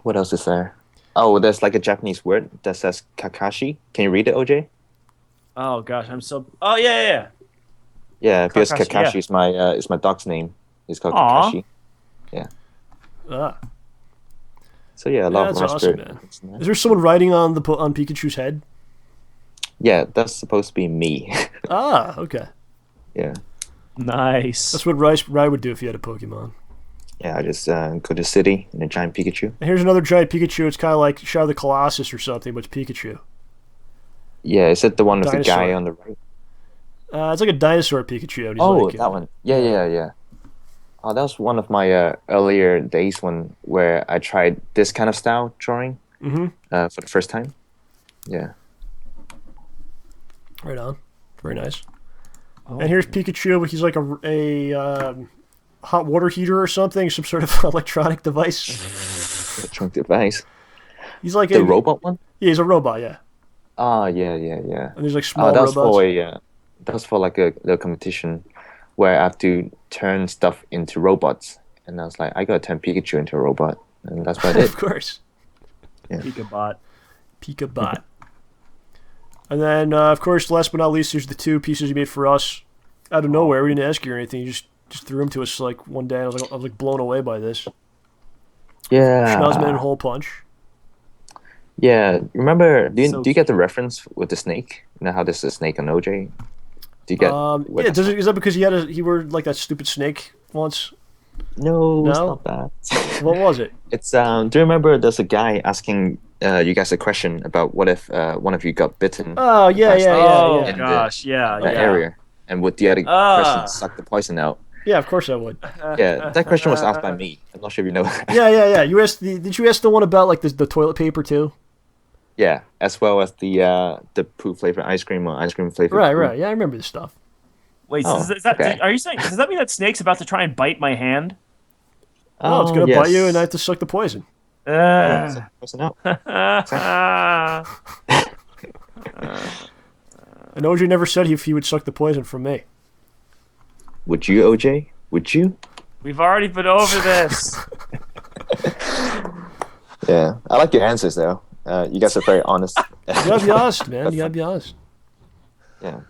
Speaker 5: What else is there? Oh, there's like a Japanese word that says Kakashi. Can you read it, OJ?
Speaker 4: Oh gosh, I'm so. Oh yeah.
Speaker 5: Yeah, because
Speaker 4: Kakashi,
Speaker 5: Kakashi is my dog's name. He's called
Speaker 4: Aw.
Speaker 5: Kakashi. Yeah.
Speaker 2: Ah,
Speaker 5: So yeah, a lot of
Speaker 2: that's
Speaker 5: Rice
Speaker 2: awesome,
Speaker 5: Spirit.
Speaker 2: man.
Speaker 5: reference in that.
Speaker 2: Is there someone riding on on Pikachu's head?
Speaker 5: Yeah, that's supposed to be me.
Speaker 2: Ah, okay.
Speaker 5: Yeah.
Speaker 4: Nice.
Speaker 2: That's what Rye would do if he had a Pokemon.
Speaker 5: Yeah, I just go to the city in a giant Pikachu.
Speaker 2: And here's another giant Pikachu. It's kind of like Shadow of the Colossus or something, but it's Pikachu.
Speaker 5: Yeah, is it the one with the guy
Speaker 2: Dinosaur.
Speaker 5: on the right?
Speaker 2: It's like a dinosaur Pikachu. And he's
Speaker 5: Oh,
Speaker 2: like,
Speaker 5: that one. Yeah. Oh, that was one of my earlier days where I tried this kind of style drawing for the first time. Yeah.
Speaker 2: Right on. Very nice. And here's Pikachu. He's like a hot water heater or something, some sort of electronic device.
Speaker 5: The trunk device.
Speaker 2: He's like
Speaker 5: The robot one?
Speaker 2: Yeah, he's a robot. Yeah,
Speaker 5: Oh, yeah.
Speaker 2: and there's like small
Speaker 5: Oh, that was
Speaker 2: robots.
Speaker 5: that was for like a little competition where I have to turn stuff into robots. And I was like, I gotta turn Pikachu into a robot. And that's what I did.
Speaker 2: Of course,
Speaker 4: Pikabot.
Speaker 2: Pikabot. And then, of course, last but not least, there's the two pieces you made for us out of nowhere. We didn't ask you or anything. You just threw them to us like one day. And I was like blown away by this.
Speaker 5: Yeah.
Speaker 2: Schnozman and Hole Punch.
Speaker 5: Yeah. Remember, do
Speaker 4: So
Speaker 5: you get the reference with the snake? You know how there's a snake on OJ? Do you get what-
Speaker 2: Yeah, is that because he wore like that stupid snake once?
Speaker 5: No, it's
Speaker 2: No?
Speaker 5: not that.
Speaker 2: What was it?
Speaker 5: It's do you remember there's a guy asking you guys a question about what if one of you got bitten
Speaker 2: Oh yeah.
Speaker 4: Oh
Speaker 5: yeah.
Speaker 4: gosh, yeah.
Speaker 5: in that area and would the other person suck the poison out?
Speaker 2: Yeah, of course I would.
Speaker 5: Yeah, that question was asked by me. I'm not sure if you know that.
Speaker 2: Yeah. You asked did you ask the one about like the toilet paper too?
Speaker 5: Yeah, as well as the poo flavored ice cream or ice cream flavored.
Speaker 2: Right. Yeah, I remember this stuff.
Speaker 4: Wait,
Speaker 5: Oh,
Speaker 4: is that?
Speaker 5: okay.
Speaker 4: Are you saying? Does that mean that Snake's about to try and bite my hand?
Speaker 2: Oh, it's gonna
Speaker 5: yes.
Speaker 2: bite you, and I have to suck the poison.
Speaker 5: Poison out.
Speaker 2: And OJ never said he would suck the poison from me.
Speaker 5: Would you, OJ? Would you?
Speaker 4: We've already been over this.
Speaker 5: Yeah, I like your answers though. You guys are very honest.
Speaker 2: You gotta be honest, man. You gotta be honest.
Speaker 5: Yeah.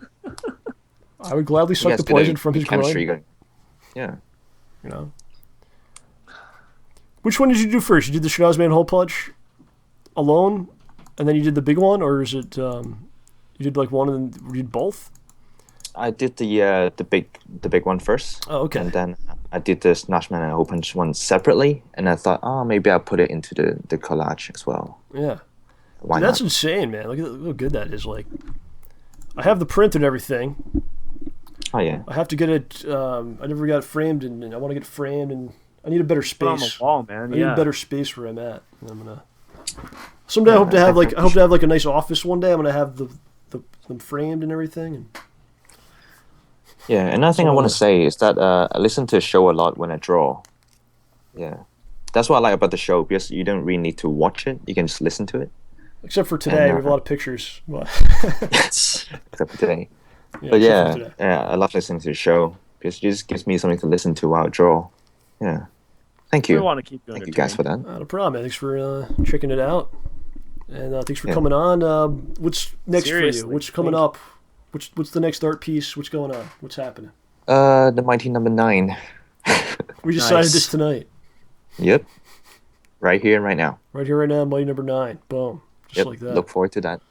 Speaker 2: I would gladly
Speaker 5: You
Speaker 2: suck
Speaker 5: guys
Speaker 2: the
Speaker 5: got a
Speaker 2: poison from
Speaker 5: good
Speaker 2: his
Speaker 5: chemistry
Speaker 2: groin.
Speaker 5: going. Yeah.
Speaker 2: You know. Which one did you do first? You did the Schnozman Hole Punch alone, and then you did the big one, or is it you did like one and then you did both?
Speaker 5: I did the big one first.
Speaker 2: Oh, okay.
Speaker 5: And then I did the Snashman and Open one separately, and I thought, oh, maybe I'll put it into the collage as well.
Speaker 2: Yeah.
Speaker 5: Why
Speaker 2: Dude, that's
Speaker 5: not?
Speaker 2: insane, man. Look how good that is. Like, I have the print and everything.
Speaker 5: Oh yeah.
Speaker 2: I have to get it. I never got it framed, and I want to get it framed, and I need a better space.
Speaker 4: Put on the wall, man.
Speaker 2: I need
Speaker 4: Yeah.
Speaker 2: a better space where I'm at. And I'm gonna. Someday I hope to have like a nice office one day. I'm gonna have them framed and everything. And
Speaker 5: Yeah, another thing I want to say is that I listen to the show a lot when I draw. Yeah, that's what I like about the show, because you don't really need to watch it; you can just listen to it.
Speaker 2: except for today,
Speaker 5: And,
Speaker 2: we have a lot of pictures. But
Speaker 5: Except for today.
Speaker 2: yeah,
Speaker 5: But
Speaker 2: except for today.
Speaker 5: yeah, I love listening to the show because it just gives me something to listen to while I draw. Yeah, thank
Speaker 4: We
Speaker 5: you.
Speaker 4: want to keep you
Speaker 5: Thank you guys for that.
Speaker 2: No problem, man. Thanks for checking it out, and thanks for
Speaker 5: Yeah.
Speaker 2: coming on. What's next for
Speaker 4: Seriously,
Speaker 2: you? What's coming
Speaker 4: thank
Speaker 2: up? What's the next art piece? What's going on? What's happening?
Speaker 5: The Mighty Number 9.
Speaker 2: We decided
Speaker 4: Nice.
Speaker 2: this tonight,
Speaker 5: Yep, right here and right now.
Speaker 2: right here, right now. Mighty number 9. Boom, just
Speaker 5: Yep,
Speaker 2: like that.
Speaker 5: look forward to that.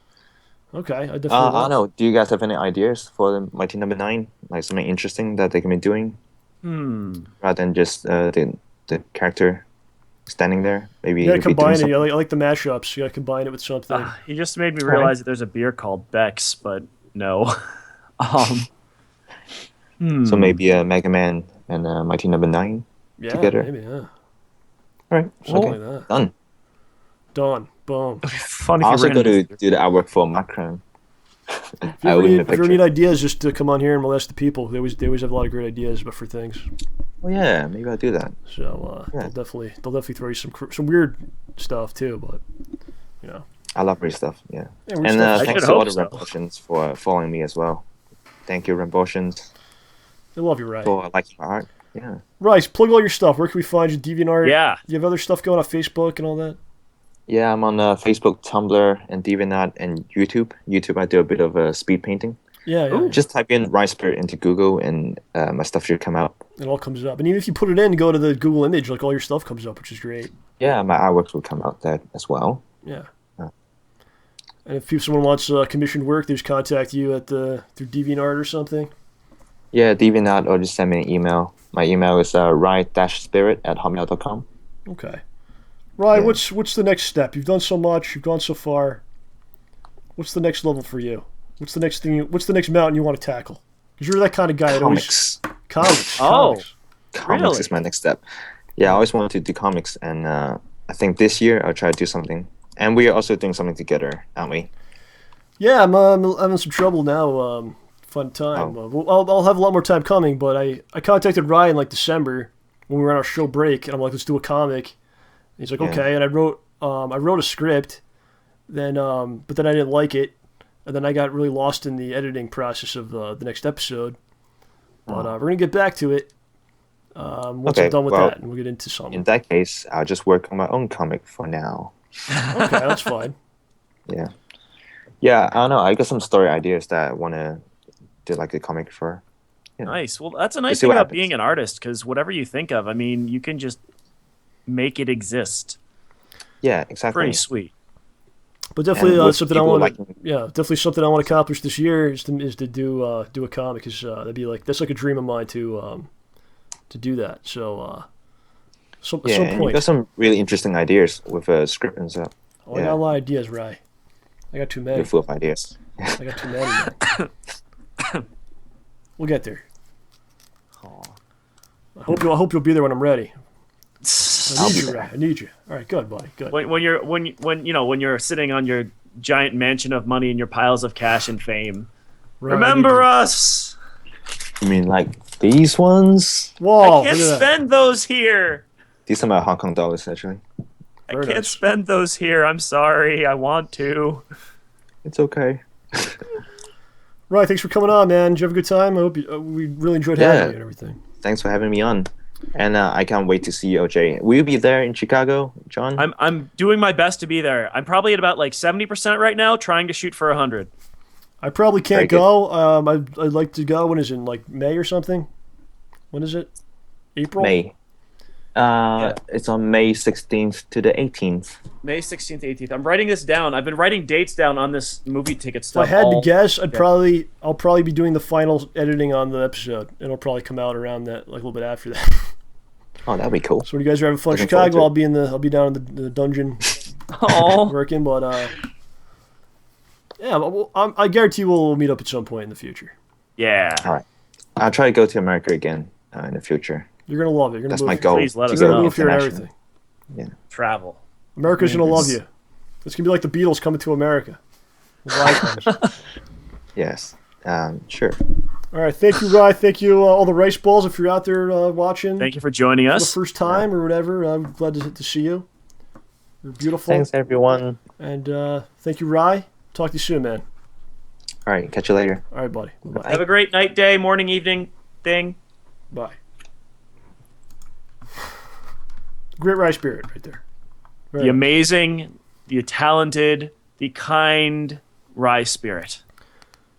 Speaker 2: Okay, I definitely.
Speaker 5: I
Speaker 2: will.
Speaker 5: don't know. Do you guys have any ideas for the Mighty Number 9? Like something interesting that they can be doing rather than just the character standing there? Maybe
Speaker 2: You gotta
Speaker 5: if we do
Speaker 2: combine it.
Speaker 5: something-
Speaker 2: I like the mashups. You gotta combine it with something.
Speaker 4: You just made me realize that there's a beer called Beck's, but no.
Speaker 5: So maybe Mega Man and Mighty Number 9
Speaker 2: yeah,
Speaker 5: together.
Speaker 2: maybe. Yeah,
Speaker 5: All right,
Speaker 2: something
Speaker 5: okay,
Speaker 2: like that.
Speaker 5: done.
Speaker 2: Done. Boom.
Speaker 4: Funny
Speaker 5: I
Speaker 4: if
Speaker 5: also
Speaker 4: you
Speaker 5: got
Speaker 4: ran
Speaker 5: to do the artwork for Macron.
Speaker 2: If
Speaker 5: I
Speaker 2: you ever
Speaker 5: own
Speaker 2: need,
Speaker 5: the
Speaker 2: if you ever
Speaker 5: picture.
Speaker 2: need ideas, just to come on here and molest the people. They always have a lot of great ideas, but for things.
Speaker 5: Oh yeah, maybe I'll do that.
Speaker 2: So
Speaker 5: Yeah.
Speaker 2: they'll definitely throw you some weird stuff too. But
Speaker 5: I love weird stuff. Yeah,
Speaker 2: yeah, weird
Speaker 5: and
Speaker 2: stuff.
Speaker 4: I
Speaker 5: thanks
Speaker 4: should
Speaker 5: to all
Speaker 4: hope
Speaker 5: the
Speaker 4: so.
Speaker 5: Rambotians for following me as well. Thank you, Rambotians,
Speaker 2: I love you, Ray.
Speaker 5: for liking my art. Yeah.
Speaker 2: Rice, plug all your stuff. Where can we find you? DeviantArt.
Speaker 4: Yeah.
Speaker 2: You have other stuff going on Facebook and all that.
Speaker 5: Yeah, I'm on Facebook, Tumblr, and DeviantArt, and YouTube. YouTube, I do a bit of speed painting.
Speaker 2: Yeah, yeah.
Speaker 5: Just type in Rice Spirit into Google, and my stuff should come out.
Speaker 2: It all comes up. And even if you put it in, go to the Google image, like all your stuff comes up, which is great.
Speaker 5: Yeah, my artworks will come out there as well.
Speaker 2: Yeah.
Speaker 5: Yeah.
Speaker 2: And if someone wants commissioned work, they just contact you through DeviantArt or something.
Speaker 5: Yeah, DeviantArt, or just send me an email. My email is ride-spirit@hotmail.com.
Speaker 2: Okay. Ryan,
Speaker 5: Yeah.
Speaker 2: what's the next step? You've done so much. You've gone so far. What's the next level for you? What's the next thing? What's the next mountain you want to tackle? Because you're that kind of guy that always
Speaker 5: Comics.
Speaker 2: comics.
Speaker 4: Oh.
Speaker 2: Comics.
Speaker 5: Comics
Speaker 4: Really?
Speaker 5: is my next step. Yeah, I always wanted to do comics, and I think this year I'll try to do something. And we are also doing something together, aren't we?
Speaker 2: Yeah, I'm in some trouble now. Fun time.
Speaker 5: Oh.
Speaker 2: I'll have a lot more time coming, but I contacted Ryan like December when we were on our show break, and I'm like, let's do a comic. And he's like,
Speaker 5: Yeah.
Speaker 2: okay, and I wrote a script, then but then I didn't like it, and then I got really lost in the editing process of the next episode. But we're gonna get back to it once
Speaker 5: Okay,
Speaker 2: I'm done with
Speaker 5: well,
Speaker 2: that, and we'll get into something.
Speaker 5: In that case, I'll just work on my own comic for now.
Speaker 2: Okay, that's fine.
Speaker 5: Yeah. Yeah, I don't know. I got some story ideas that I want to do like a comic for. Yeah.
Speaker 4: Nice. Well, that's a nice
Speaker 5: see
Speaker 4: thing
Speaker 5: what
Speaker 4: about
Speaker 5: happens.
Speaker 4: being an artist, because whatever you think of, I mean, you can just make it exist.
Speaker 5: Yeah, exactly.
Speaker 4: Pretty sweet.
Speaker 2: But definitely
Speaker 5: And with
Speaker 2: something I
Speaker 5: people
Speaker 2: want.
Speaker 5: liking-
Speaker 2: Yeah, definitely something I want to accomplish this year is to do a comic. Cause that's like a dream of mine to do that. So at some
Speaker 5: Yeah, and you
Speaker 2: point.
Speaker 5: got some really interesting ideas with script and stuff.
Speaker 2: I got a lot of ideas, Ray. I got too many.
Speaker 5: You're full of ideas.
Speaker 2: I got too many. Man. We'll get there. I hope you'll be there when I'm ready. I need you, Ray. I need you. All right, good, buddy. Good.
Speaker 4: When you're sitting on your giant mansion of money and your piles of cash and fame,
Speaker 2: Ray,
Speaker 4: remember
Speaker 2: I need
Speaker 4: us.
Speaker 5: You mean like these ones?
Speaker 2: you. Whoa!
Speaker 4: I
Speaker 2: look
Speaker 4: can't
Speaker 2: at that.
Speaker 4: spend those here.
Speaker 5: These are my Hong Kong dollars, actually.
Speaker 4: I
Speaker 2: Very
Speaker 4: can't
Speaker 2: nice.
Speaker 4: spend those here. I'm sorry. I want to.
Speaker 5: It's okay.
Speaker 2: Right, thanks for coming on, man. Did you have a good time? I hope we really enjoyed having
Speaker 5: Yeah.
Speaker 2: you and everything.
Speaker 5: Thanks for having me on. And I can't wait to see you, OJ. Will you be there in Chicago, John?
Speaker 4: I'm doing my best to be there. I'm probably at about like 70% right now, trying to shoot for 100.
Speaker 2: I probably
Speaker 5: Very
Speaker 2: can't
Speaker 5: good.
Speaker 2: go. I'd like to go. When is it? In like May or something? When is it? April?
Speaker 5: May. It's on May 16th to the 18th.
Speaker 4: May 16th, 18th. I'm writing this down. I've been writing dates down on this movie ticket
Speaker 2: If
Speaker 4: stuff.
Speaker 2: I had to
Speaker 4: all-
Speaker 2: guess, I'll probably be doing the final editing on the episode. It'll probably come out around that, like a little bit after that.
Speaker 5: Oh, that'd be cool.
Speaker 2: So when you guys are having fun in
Speaker 5: Looking forward
Speaker 2: Chicago,
Speaker 5: to it.
Speaker 2: I'll be down in the dungeon
Speaker 4: Oh.
Speaker 2: working. But Yeah, I guarantee we'll meet up at some point in the future.
Speaker 4: Yeah.
Speaker 5: All right. I'll try to go to America again in the future.
Speaker 2: You're gonna love it. You're gonna
Speaker 5: That's
Speaker 2: move
Speaker 5: my
Speaker 2: here.
Speaker 5: goal.
Speaker 4: Please let
Speaker 5: to
Speaker 4: us
Speaker 2: You're
Speaker 5: go
Speaker 2: gonna move here and
Speaker 5: international.
Speaker 2: everything.
Speaker 5: Yeah.
Speaker 4: Travel.
Speaker 2: America's gonna love you. It's gonna be like the Beatles coming to America.
Speaker 5: Yes. Sure.
Speaker 2: All right, thank you, Rye. Thank you, all the rice balls. If you're out there watching
Speaker 4: Thank you for joining
Speaker 2: for the
Speaker 4: us.
Speaker 2: first time or whatever, I'm glad to see you. You're beautiful.
Speaker 5: Thanks, everyone.
Speaker 2: And thank you, Rye. Talk to you soon, man.
Speaker 5: All right. Catch you later.
Speaker 2: All right, buddy. Bye.
Speaker 4: Have a great night, day, morning, evening thing.
Speaker 2: Bye. Great Rye spirit right there. Very
Speaker 4: The
Speaker 2: nice.
Speaker 4: amazing, the talented, the kind Rye spirit.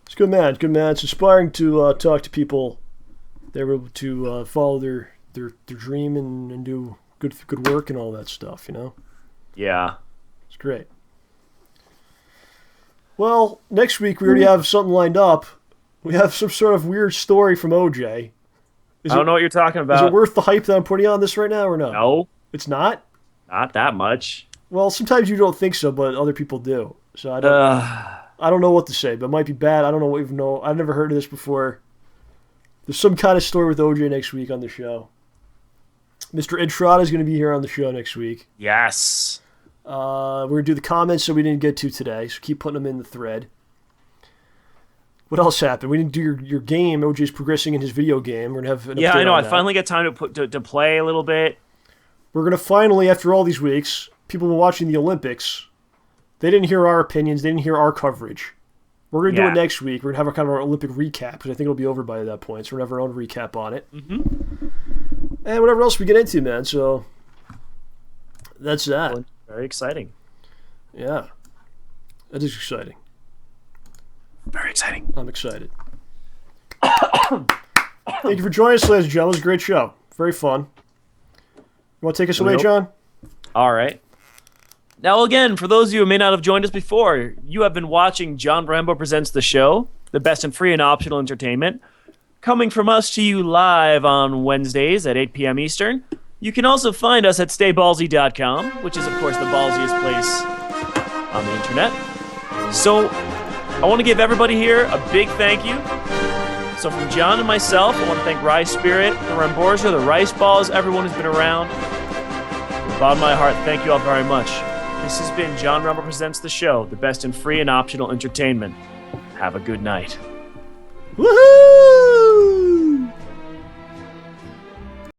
Speaker 2: It's good, man. Good, man. It's inspiring to talk to people that are able to follow their dream and do good work and all that stuff, you know?
Speaker 4: Yeah.
Speaker 2: It's great. Well, next week we already have something lined up. We have some sort of weird story from OJ.
Speaker 4: I don't know what you're talking
Speaker 2: Is
Speaker 4: about.
Speaker 2: it worth the hype that I'm putting on this right now or no?
Speaker 4: No,
Speaker 2: It's not?
Speaker 4: not that much.
Speaker 2: Well, sometimes you don't think so, but other people do. So I don't know what to say, but it might be bad. I don't know even know. I've never heard of this before. There's some kind of story with OJ next week on the show. Mr. Entrada is going to be here on the show next week.
Speaker 4: Yes.
Speaker 2: We're going to do the comments that we didn't get to today, so keep putting them in the thread. What else happened? We didn't do your game. OJ's progressing in his video game. We're going to have an
Speaker 4: Yeah,
Speaker 2: update
Speaker 4: I know.
Speaker 2: on
Speaker 4: I
Speaker 2: that.
Speaker 4: finally get time to play a little bit.
Speaker 2: We're going to finally, after all these weeks, people have been watching the Olympics. They didn't hear our opinions. They didn't hear our coverage. We're going to do
Speaker 4: Yeah.
Speaker 2: it next week. We're going to have a kind of our Olympic recap, because I think it'll be over by that point, so we're going to have our own recap on it.
Speaker 4: Mm-hmm.
Speaker 2: And whatever else we get into, man. So that's that.
Speaker 4: Very exciting.
Speaker 2: Yeah. That is exciting.
Speaker 4: Very exciting.
Speaker 2: I'm excited. Thank you for joining us, ladies and gentlemen. It was a great show. Very fun. You want to take us away,
Speaker 4: Nope.
Speaker 2: John?
Speaker 4: All right. Now, again, for those of you who may not have joined us before, you have been watching John Rambo Presents the Show, the best in free and optional entertainment, coming from us to you live on Wednesdays at 8 p.m. Eastern. You can also find us at StayBallsy.com, which is, of course, the ballsiest place on the internet. So, I want to give everybody here a big thank you. So, from John and myself, I want to thank Rye Spirit, the Ramborza, the Rice Balls, everyone who's been around. From the bottom of my heart, thank you all very much. This has been John Rambo Presents the Show, the best in free and optional entertainment. Have a good night.
Speaker 2: Woohoo!